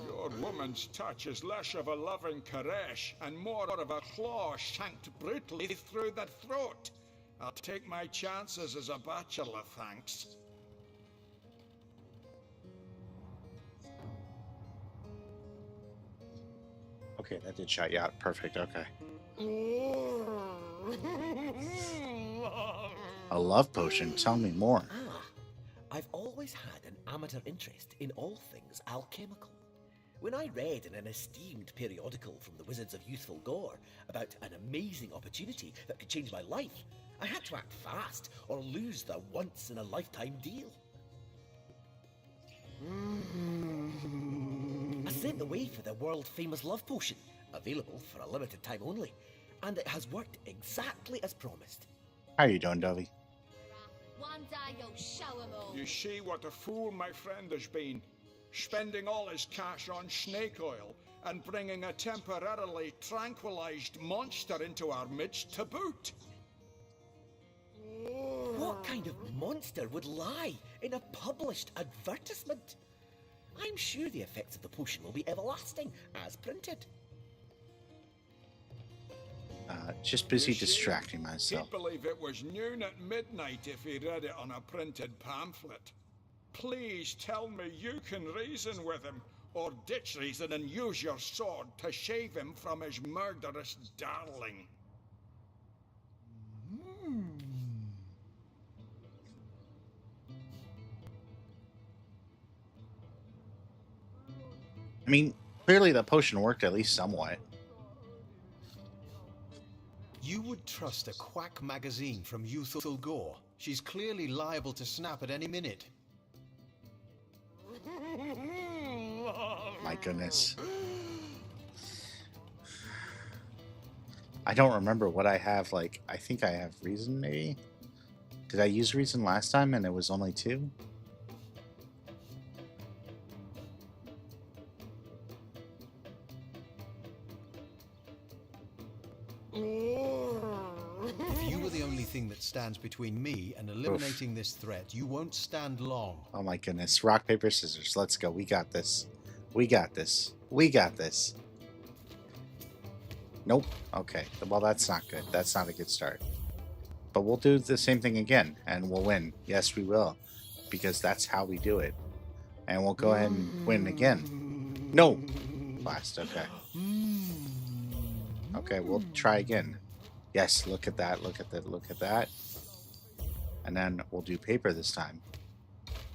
Your woman's touch is less of a loving caress and more of a claw shanked brutally through the throat. I'll take my chances as a bachelor, thanks. Okay, that did shut you out. Perfect, okay. A love potion, tell me more. I've always had an amateur interest in all things alchemical. When I read in an esteemed periodical from the Wizards of Youthful Gore about an amazing opportunity that could change my life, I had to act fast or lose the once-in-a-lifetime deal. I sent away for the world-famous love potion, available for a limited time only, and it has worked exactly as promised. How you doing, Dovey? One day you'll show 'em all. You see what a fool my friend has been, spending all his cash on snake oil and bringing a temporarily tranquilized monster into our midst to boot. What kind of monster would lie in a published advertisement? I'm sure the effects of the potion will be everlasting, as printed. Just busy You see, distracting myself. He'd believe it was noon at midnight if he read it on a printed pamphlet. Please tell me you can reason with him, or ditch reason and use your sword to shave him from his murderous darling. I mean, clearly the potion worked at least somewhat. You would trust a quack magazine from youthful gore. She's clearly liable to snap at any minute. My goodness. I don't remember what I have. Like, I think I have reason, maybe? Did I use reason last time and it was only 2? If you were the only thing that stands between me and eliminating this threat, you won't stand long. Oh my goodness. Rock, paper, scissors. Let's go. We got this. We got this. We got this. Nope. Okay. Well, that's not good. That's not a good start. But we'll do the same thing again, and we'll win. Yes, we will. Because that's how we do it. And we'll go ahead and win again. No! Last. Okay. Okay, we'll try again. Yes, look at that. Look at that. Look at that. And then we'll do paper this time.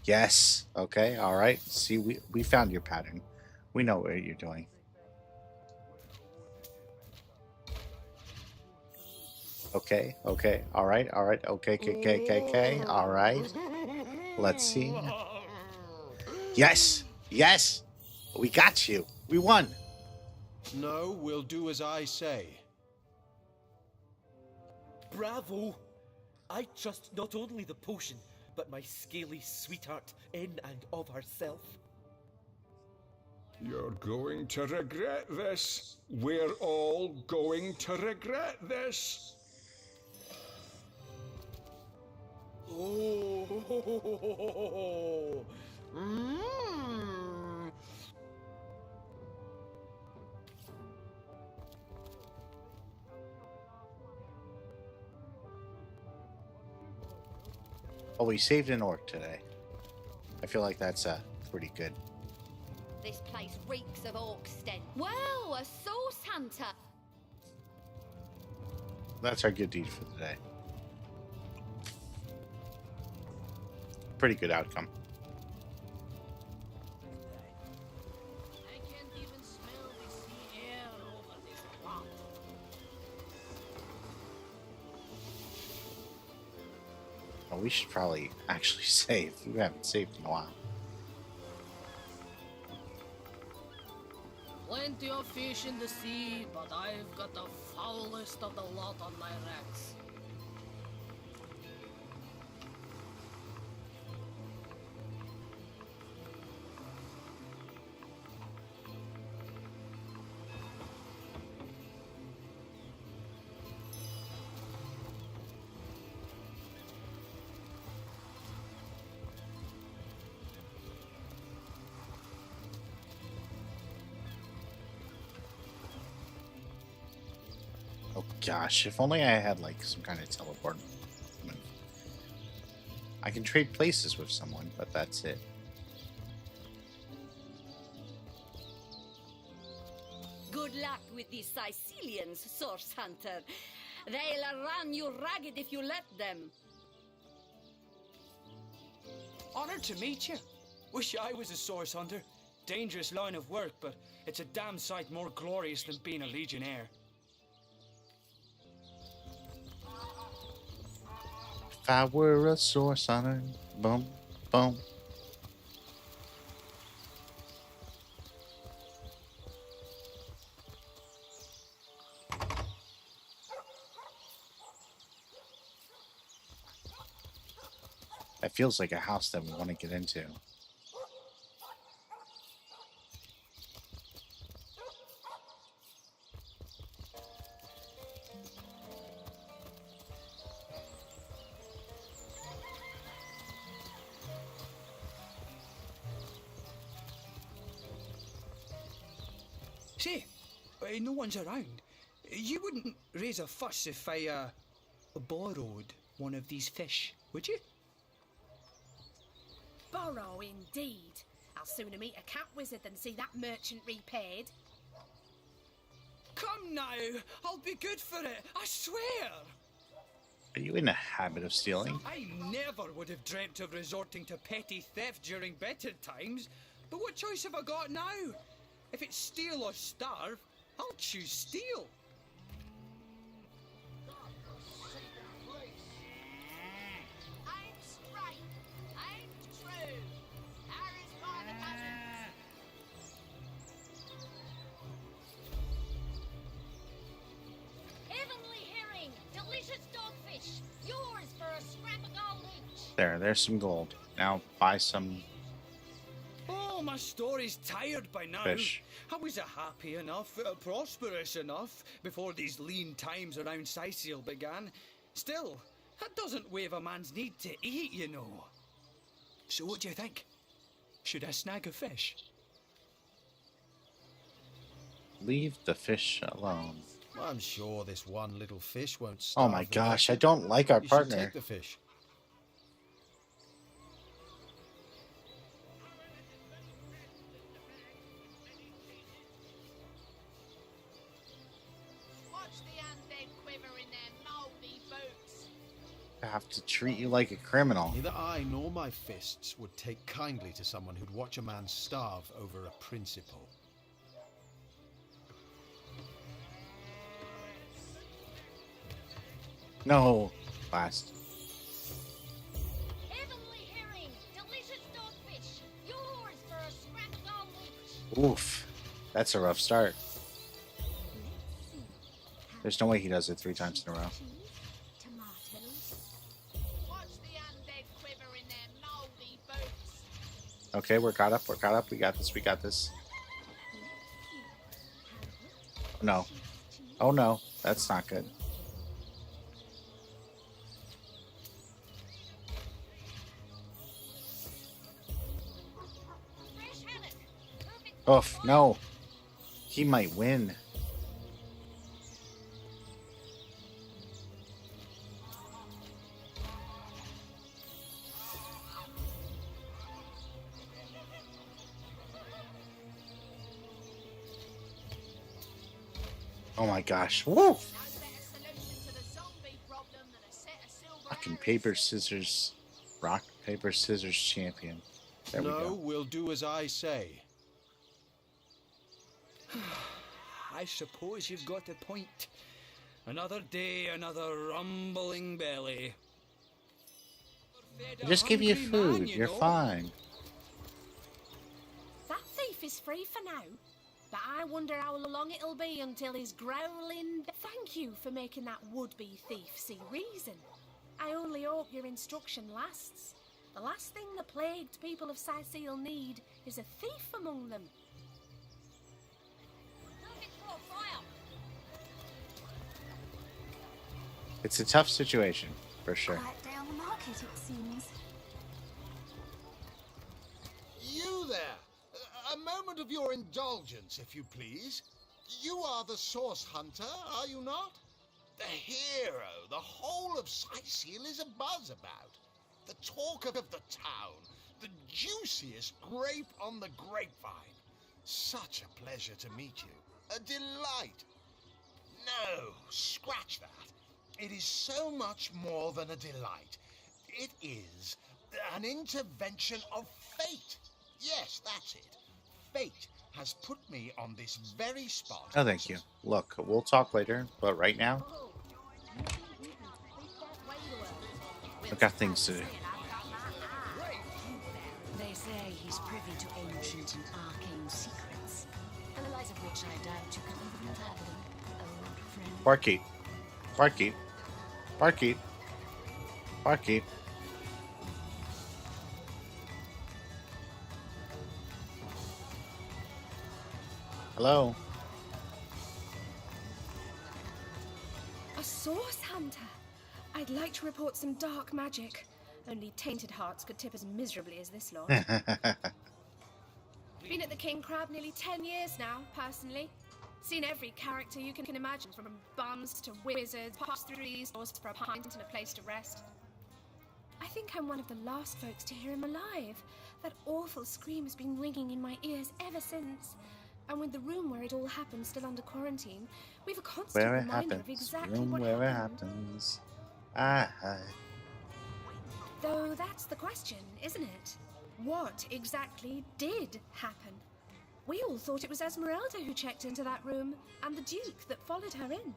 Yes. Okay. All right. See, we found your pattern. We know what you're doing. Okay. Okay. All right. All right. Okay. Okay. All right. Let's see. Yes. Yes. We got you. We won. No, we'll do as I say. Bravo! I trust not only the potion, but my scaly sweetheart in and of herself. You're going to regret this. We're all going to regret this. Oh. Oh, we saved an orc today. I feel like that's pretty good. This place reeks of orc stench. Well, a source hunter. That's our good deed for the day. Pretty good outcome. I can't even smell the sea air over this pond. Oh, we should probably actually save. We haven't saved in a while. Plenty of fish in the sea, but I've got the foulest of the lot on my racks. Oh gosh, if only I had like some kind of teleport. I can trade places with someone, but that's it. Good luck with the Sicilians, source hunter. They'll run you ragged if you let them. Honored to meet you. Wish I was a source hunter. Dangerous line of work, but it's a damn sight more glorious than being a legionnaire. If I were a source hunter, boom, boom. That feels like a house that we want to get into. Say, no one's around. You wouldn't raise a fuss if I, borrowed one of these fish, would you? Borrow indeed. I'll sooner meet a cat wizard than see that merchant repaid. Come now, I'll be good for it, I swear! Are you in a habit of stealing? I never would have dreamt of resorting to petty theft during better times, but what choice have I got now? If it's steal or starve, I'll choose steal. I'm straight. I'm true. Harry's by the dozen. Heavenly herring, delicious dogfish. Yours for a scrap of gold each. There's some gold. Now buy some Oh, my story's tired by now. fish. I was happy enough, prosperous enough, before these lean times around Sicil began. Still, that doesn't waive a man's need to eat, you know. So what do you think? Should I snag a fish? Leave the fish alone. I'm sure this one little fish won't Oh starve. my the gosh, I rest. don't like our You should partner. take the fish. Watch the undead quiver in their mouldy boots. I have to treat you like a criminal. Neither I nor my fists would take kindly to someone who'd watch a man starve over a principle. No, last. Heavenly herring, delicious dogfish. Yours for a scrap of gold each. Oof, that's a rough start. There's no way he does it 3 times in a row. Watch the undead quiver in their mouldy boots. Okay, we're caught up. We're caught up. We got this. We got this. No. Oh no, that's not good. Oof, no. He might win. Oh my gosh. Woo! Fucking paper, scissors, rock, paper, scissors champion. There we No, go. we'll do as I say. I suppose you've got a point. Another day, another rumbling belly. I just give you Hungry man, food. you You're know. fine. That thief is free for now, but I wonder how long it'll be until he's growling. Thank you for making that would-be thief see reason. I only hope your instruction lasts. The last thing the plagued people of Sicil need is a thief among them. It's a tough situation, for sure. Right down the market, it seems. You there! A moment of your indulgence, if you please. You are the source hunter, are you not? The hero the whole of Sicil is abuzz about. The talk of the town. The juiciest grape on the grapevine. Such a pleasure to meet you. A delight. No, scratch that. It is so much more than a delight. It is an intervention of fate. Yes, that's it. Fate has put me on this very spot. No, thank you. Look, we'll talk later, but right now, I've got things to do. They say he's privy to ancient and arcane secrets, the lies of which I doubt you can even fathom, old friend. Barkeep. Barkeep. Barkeep. Barkeep. Hello? A source hunter? I'd like to report some dark magic. Only tainted hearts could tip as miserably as this lot. Been at the King Crab nearly 10 years now, personally. Seen every character you can imagine, from bums to wizards, passed through these doors for a pint and a place to rest. I think I'm one of the last folks to hear him alive. That awful scream has been ringing in my ears ever since. And with the room where it all happened still under quarantine, we've a constant Where it reminder happens. of exactly Room what where it happened. happens. Ah. Though that's the question, isn't it? What exactly did happen? We all thought it was Esmeralda who checked into that room, and the Duke that followed her in.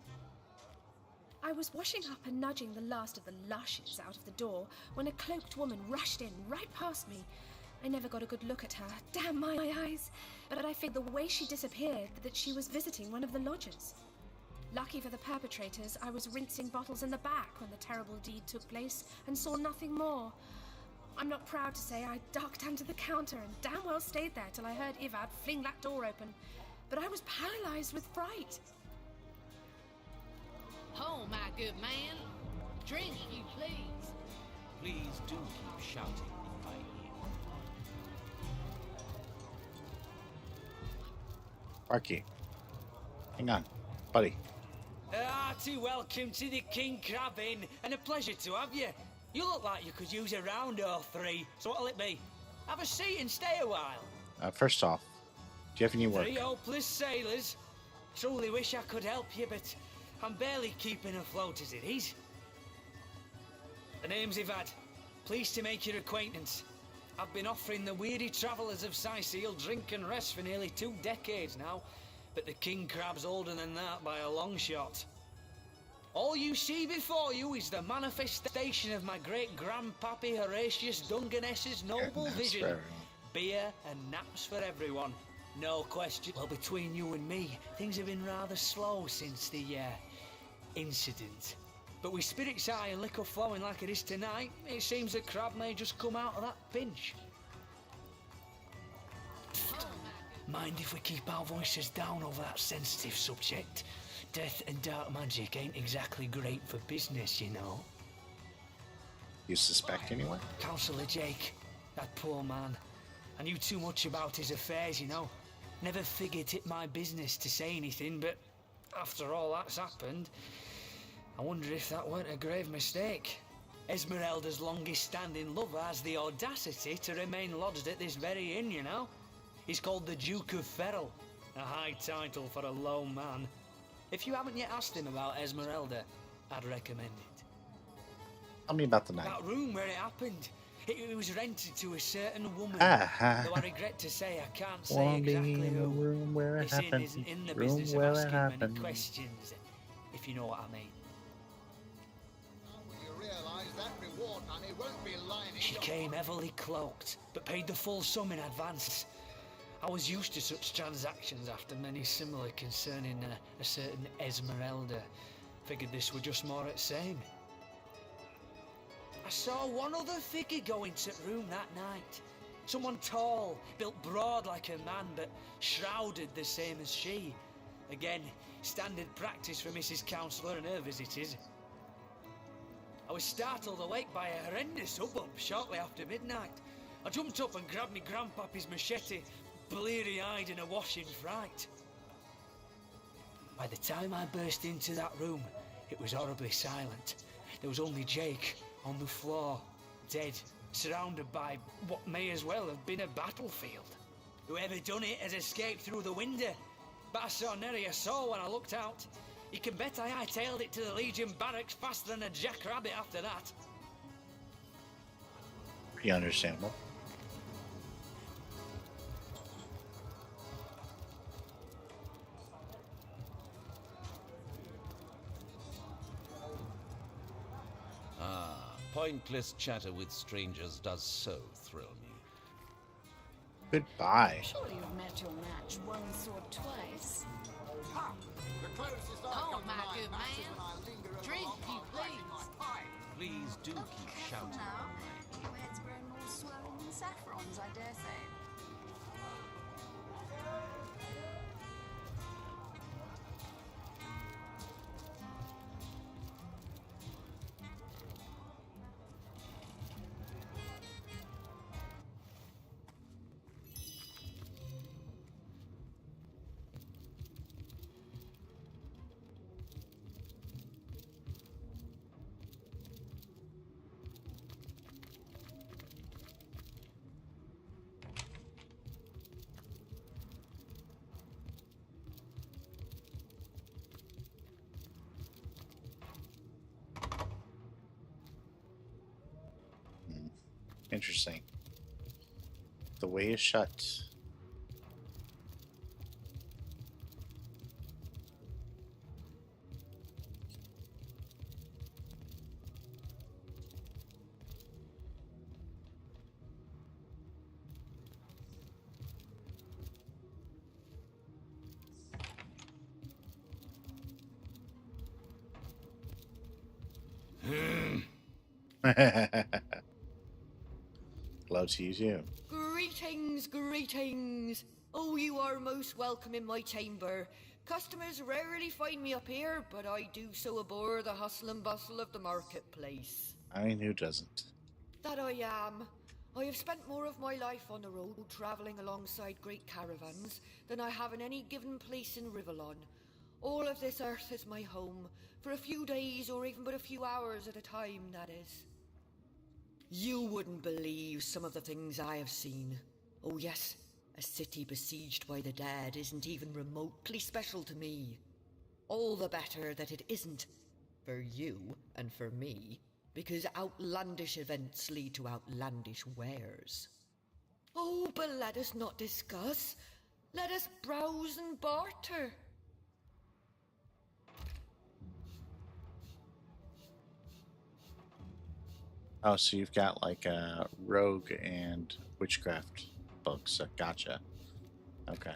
I was washing up and nudging the last of the lushes out of the door when a cloaked woman rushed in right past me. I never got a good look at her, damn my eyes, but I figured the way she disappeared that she was visiting one of the lodgers. Lucky for the perpetrators, I was rinsing bottles in the back when the terrible deed took place and saw nothing more. I'm not proud to say I ducked under the counter and damn well stayed there till I heard Ivad fling that door open, but I was paralyzed with fright. Oh, my good man. Drink, if you please. Please do keep shouting in my ear. Arky. Hang on, buddy. Hearty welcome to the King Crab Inn, and a pleasure to have you. You look like you could use a round or three, so what'll it be? Have a seat and stay a while. First off, do you have any work? 3 hopeless sailors. Truly wish I could help you, but I'm barely keeping afloat as it is. The name's Ivad. Pleased to make your acquaintance. I've been offering the weary travellers of Sicil drink and rest for nearly 2 decades now, but the King Crab's older than that by a long shot. All you see before you is the manifestation of my great-grandpappy Horatius Dungeness's noble vision. Beer and naps for everyone. No question. Well, between you and me, things have been rather slow since the, incident. But with spirits high and liquor flowing like it is tonight, it seems the crab may just come out of that pinch. Mind if we keep our voices down over that sensitive subject? Death and dark magic ain't exactly great for business, you know. You suspect anyone? Councillor Jake, that poor man. I knew too much about his affairs, you know. Never figured it my business to say anything, but after all that's happened, I wonder if that weren't a grave mistake. Esmeralda's longest-standing lover has the audacity to remain lodged at this very inn, you know. He's called the Duke of Ferrol, a high title for a low man. If you haven't yet asked him about Esmeralda, I'd recommend it. Tell me about the night. That room where it happened, it was rented to a certain woman. Ah. Though I regret to say I can't say Won't be exactly in the who. room where it This inn happened. isn't in the Room business of where it asking many happened. questions, if you know what I mean. You realise that reward money won't be lying in She your came heavily cloaked, but paid the full sum in advance. I was used to such transactions after many similar concerning a certain Esmeralda. Figured this were just more at the same. I saw one other figure go into the room that night. Someone tall, built broad like a man, but shrouded the same as she. Again, standard practice for Mrs. Councillor and her visitors. I was startled awake by a horrendous hubbub shortly after midnight. I jumped up and grabbed me grandpappy's machete, bleary-eyed and awash in fright. By the time I burst into that room, it was horribly silent. There was only Jake on the floor, dead, surrounded by what may as well have been a battlefield. Whoever done it has escaped through the window, but I saw nary a soul when I looked out. You can bet I hightailed it to the Legion barracks faster than a jackrabbit after that. Pretty understandable. Pointless chatter with strangers does so thrill me. Goodbye. Surely you've met your match once or twice. Ha! The closest I've Oh, got to my my good match is man. when I linger Drink, along you while lighting my please. pipe. Please do keep shouting. Now, your head's grown more swollen than saffrons, I dare say. Interesting. The way is shut. Love to use you. Greetings, greetings. Oh, you are most welcome in my chamber. Customers rarely find me up here, but I do so abhor the hustle and bustle of the marketplace. I mean, who doesn't? That I am. I have spent more of my life on the road, travelling alongside great caravans, than I have in any given place in Rivellon. All of this earth is my home, for a few days or even but a few hours at a time, that is. You wouldn't believe some of the things I have seen. Oh yes, a city besieged by the dead isn't even remotely special to me. All the better that it isn't. For you and for me. Because outlandish events lead to outlandish wares. Oh, but let us not discuss. Let us browse and barter. Oh, so you've got like rogue and witchcraft books. Gotcha. Okay.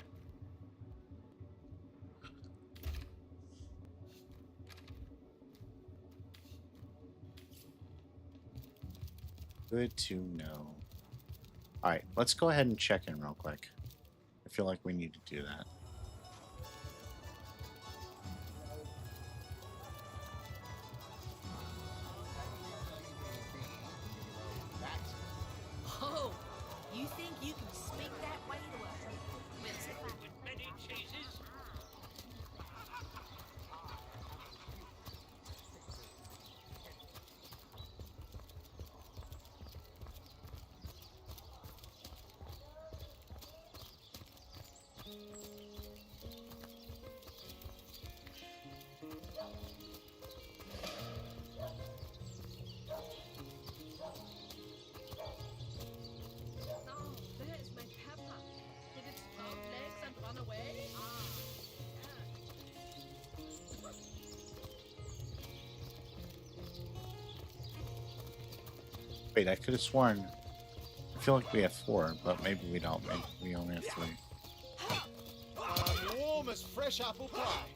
Good to know. Alright, let's go ahead and check in real quick. I feel like we need to do that. Oh, you think you can speak that way to a with many cheeses? There's my Peppa. Did it sprout legs and run away? Wait, I could have sworn. I feel like we have 4, but maybe we don't. Maybe we only have 3. Warm as fresh apple pie.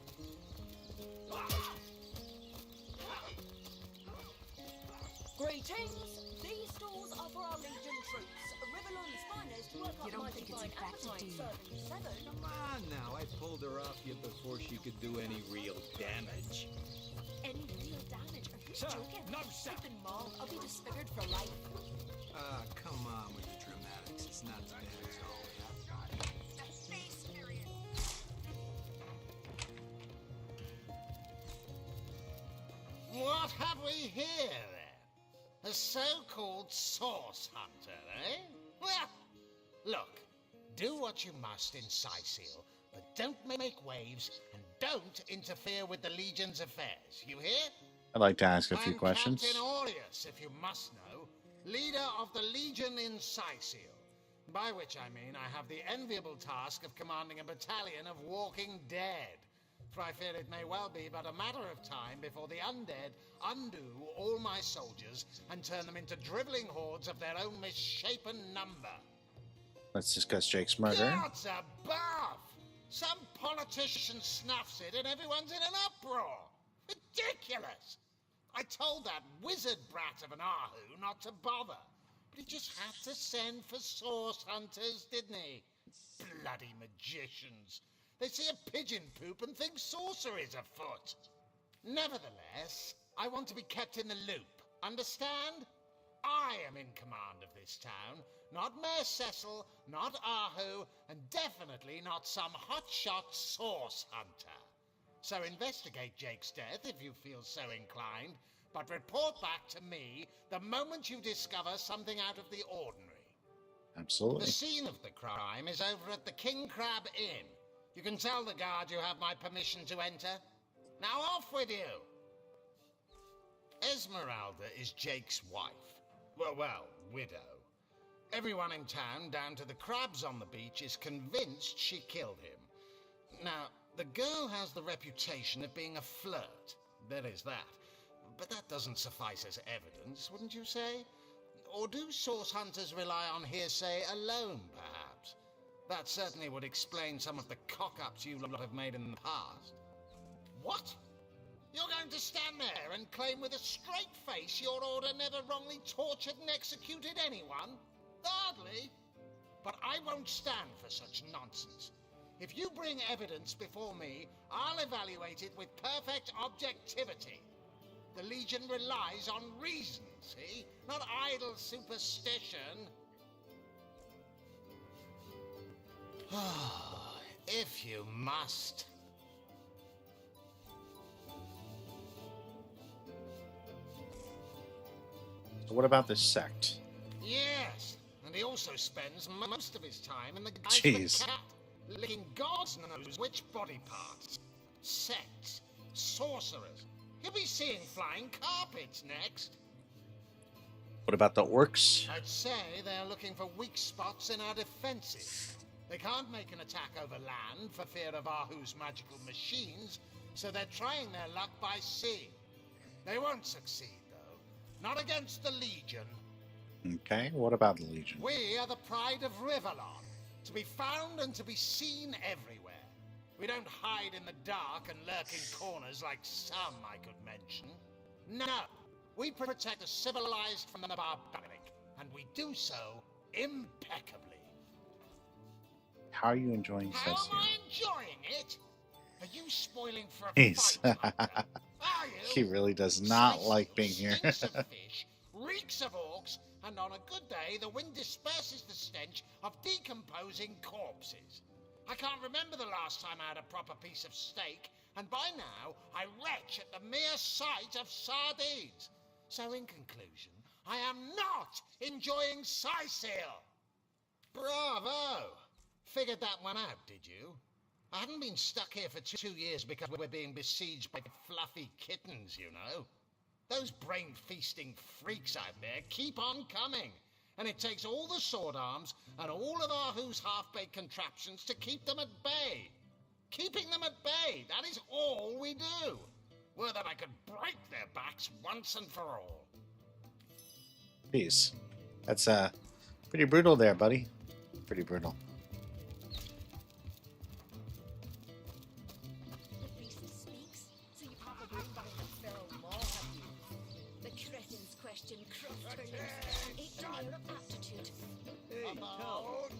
Greetings! These stores are for our Legion troops. Rivellon's finest to work You up don't mighty think it's fine infected, appetite, do you? serving 7. Come on now, I pulled her off you before she could do any real damage. Any real damage? Are you Sir, joking? no, sir. I've been mauled. I'll be disfigured for life. Ah, come on with the dramatics. It's not as bad as all that. What have we here, then? A so-called source hunter, eh? Well, look, do what you must in Sicil, but don't make waves and don't interfere with the Legion's affairs. You hear? I'd like to ask a few I'm questions. Captain Aureus, if you must know, leader of the Legion in Sicil. By which I mean I have the enviable task of commanding a battalion of walking dead. For I fear it may well be but a matter of time before the undead undo all my soldiers and turn them into drivelling hordes of their own misshapen number. Let's discuss Jake's murder. Gods above! Some politician snuffs it and everyone's in an uproar. Ridiculous! I told that wizard brat of an Ahu not to bother. But he just had to send for source hunters, didn't he? Bloody magicians. They see a pigeon poop and think sorcery's afoot. Nevertheless, I want to be kept in the loop. Understand? I am in command of this town, not Mayor Cecil, not Ahu, and definitely not some hotshot source hunter. So investigate Jake's death if you feel so inclined, but report back to me the moment you discover something out of the ordinary. Absolutely. The scene of the crime is over at the King Crab Inn. You can tell the guard you have my permission to enter. Now off with you! Esmeralda is Jake's wife. Well, widow. Everyone in town, down to the crabs on the beach, is convinced she killed him. Now, the girl has the reputation of being a flirt. There is that. But that doesn't suffice as evidence, wouldn't you say? Or do source hunters rely on hearsay alone, perhaps? That certainly would explain some of the cock-ups you lot have made in the past. What? You're going to stand there and claim with a straight face your order never wrongly tortured and executed anyone? Hardly. But I won't stand for such nonsense. If you bring evidence before me, I'll evaluate it with perfect objectivity. The Legion relies on reason, see? Not idle superstition. If you must. So what about this sect? Yes, and he also spends most of his time in the guise Jeez. of a cat, licking God knows which body parts. Sects, sorcerers. He'll be seeing flying carpets next. What about the orcs? I'd say they're looking for weak spots in our defenses. They can't make an attack over land for fear of Ahu's magical machines, so they're trying their luck by sea. They won't succeed, though. Not against the Legion. Okay, what about the Legion? We are the pride of Riverlon, to be found and to be seen everywhere. We don't hide in the dark and lurk in corners like some I could mention. No, we protect the civilized from the barbaric, and we do so impeccably. How are you enjoying How am Cecil? I enjoying it? Are you spoiling for a He's fight, Hunter? Are you? he really does not like being here. Stinks of fish, reeks of orcs, and on a good day, the wind disperses the stench of decomposing corpses. I can't remember the last time I had a proper piece of steak, and by now, I retch at the mere sight of sardines. So in conclusion, I am not enjoying Sicil. Bravo! Figured that one out, did you? I haven't been stuck here for 2 years because we're being besieged by fluffy kittens, you know. Those brain-feasting freaks out there keep on coming, and it takes all the sword arms and all of Ahu's half-baked contraptions to keep them at bay. Keeping them at bay, that is all we do. Were that I could break their backs once and for all. Jeez. That's pretty brutal there, buddy. Pretty brutal.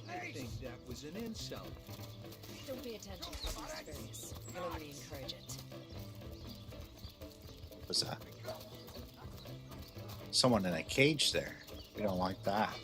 I think that was an insult. Don't pay attention to what he's various. You'll only encourage it. Was someone in a cage there? We don't like that.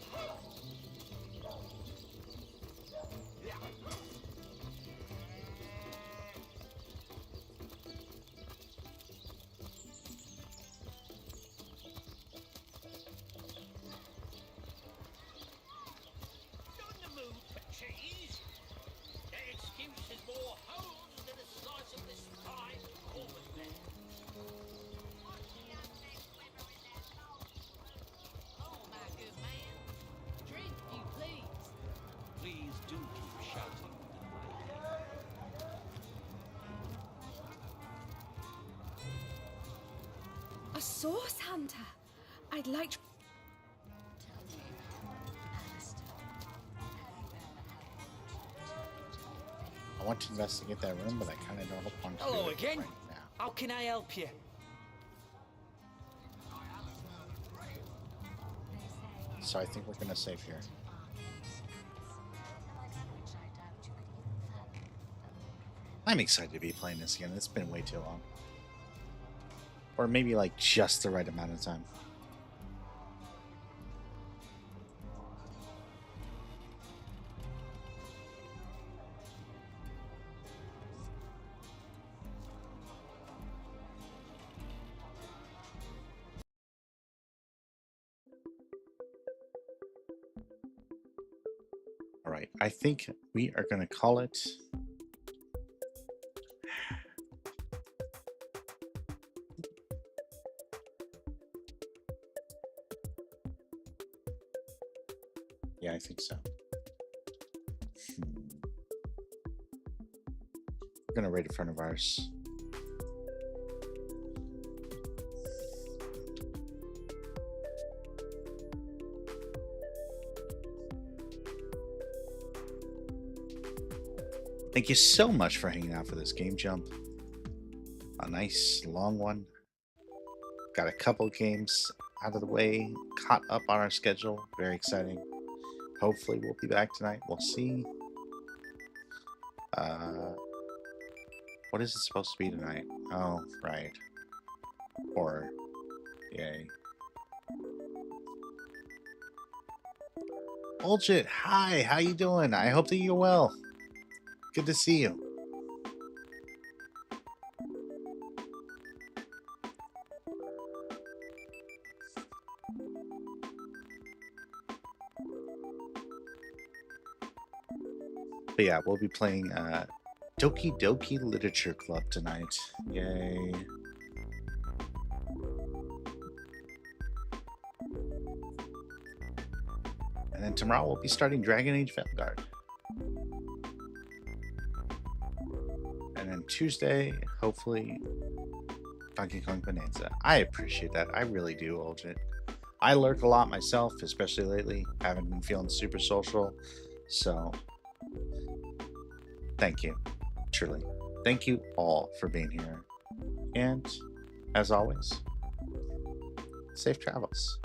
A source hunter. I'd like to... I want to investigate that room, but I kind of don't want to. Hello do it again. right now. How can I help you? So I think we're gonna save here. I'm excited to be playing this again. It's been way too long. Or maybe like just the right amount of time. All right, I think we are going to call it. Yeah, I think so. We're gonna raid a friend of ours. Thank you so much for hanging out for this game jump. A nice long one. Got a couple games out of the way, caught up on our schedule. Very exciting. Hopefully we'll be back tonight. We'll see. What is it supposed to be tonight? Oh, right. Horror. Yay. Bullshit. Hi, how you doing? I hope that you're well. Good to see you. But yeah, we'll be playing Doki Doki Literature Club tonight. Yay. And then tomorrow we'll be starting Dragon Age Vanguard. And then Tuesday, hopefully, Donkey Kong Bonanza. I appreciate that. I really do, Ulgit. I lurk a lot myself, especially lately. Haven't been feeling super social. So, thank you. Truly. Thank you all for being here. And, as always, safe travels.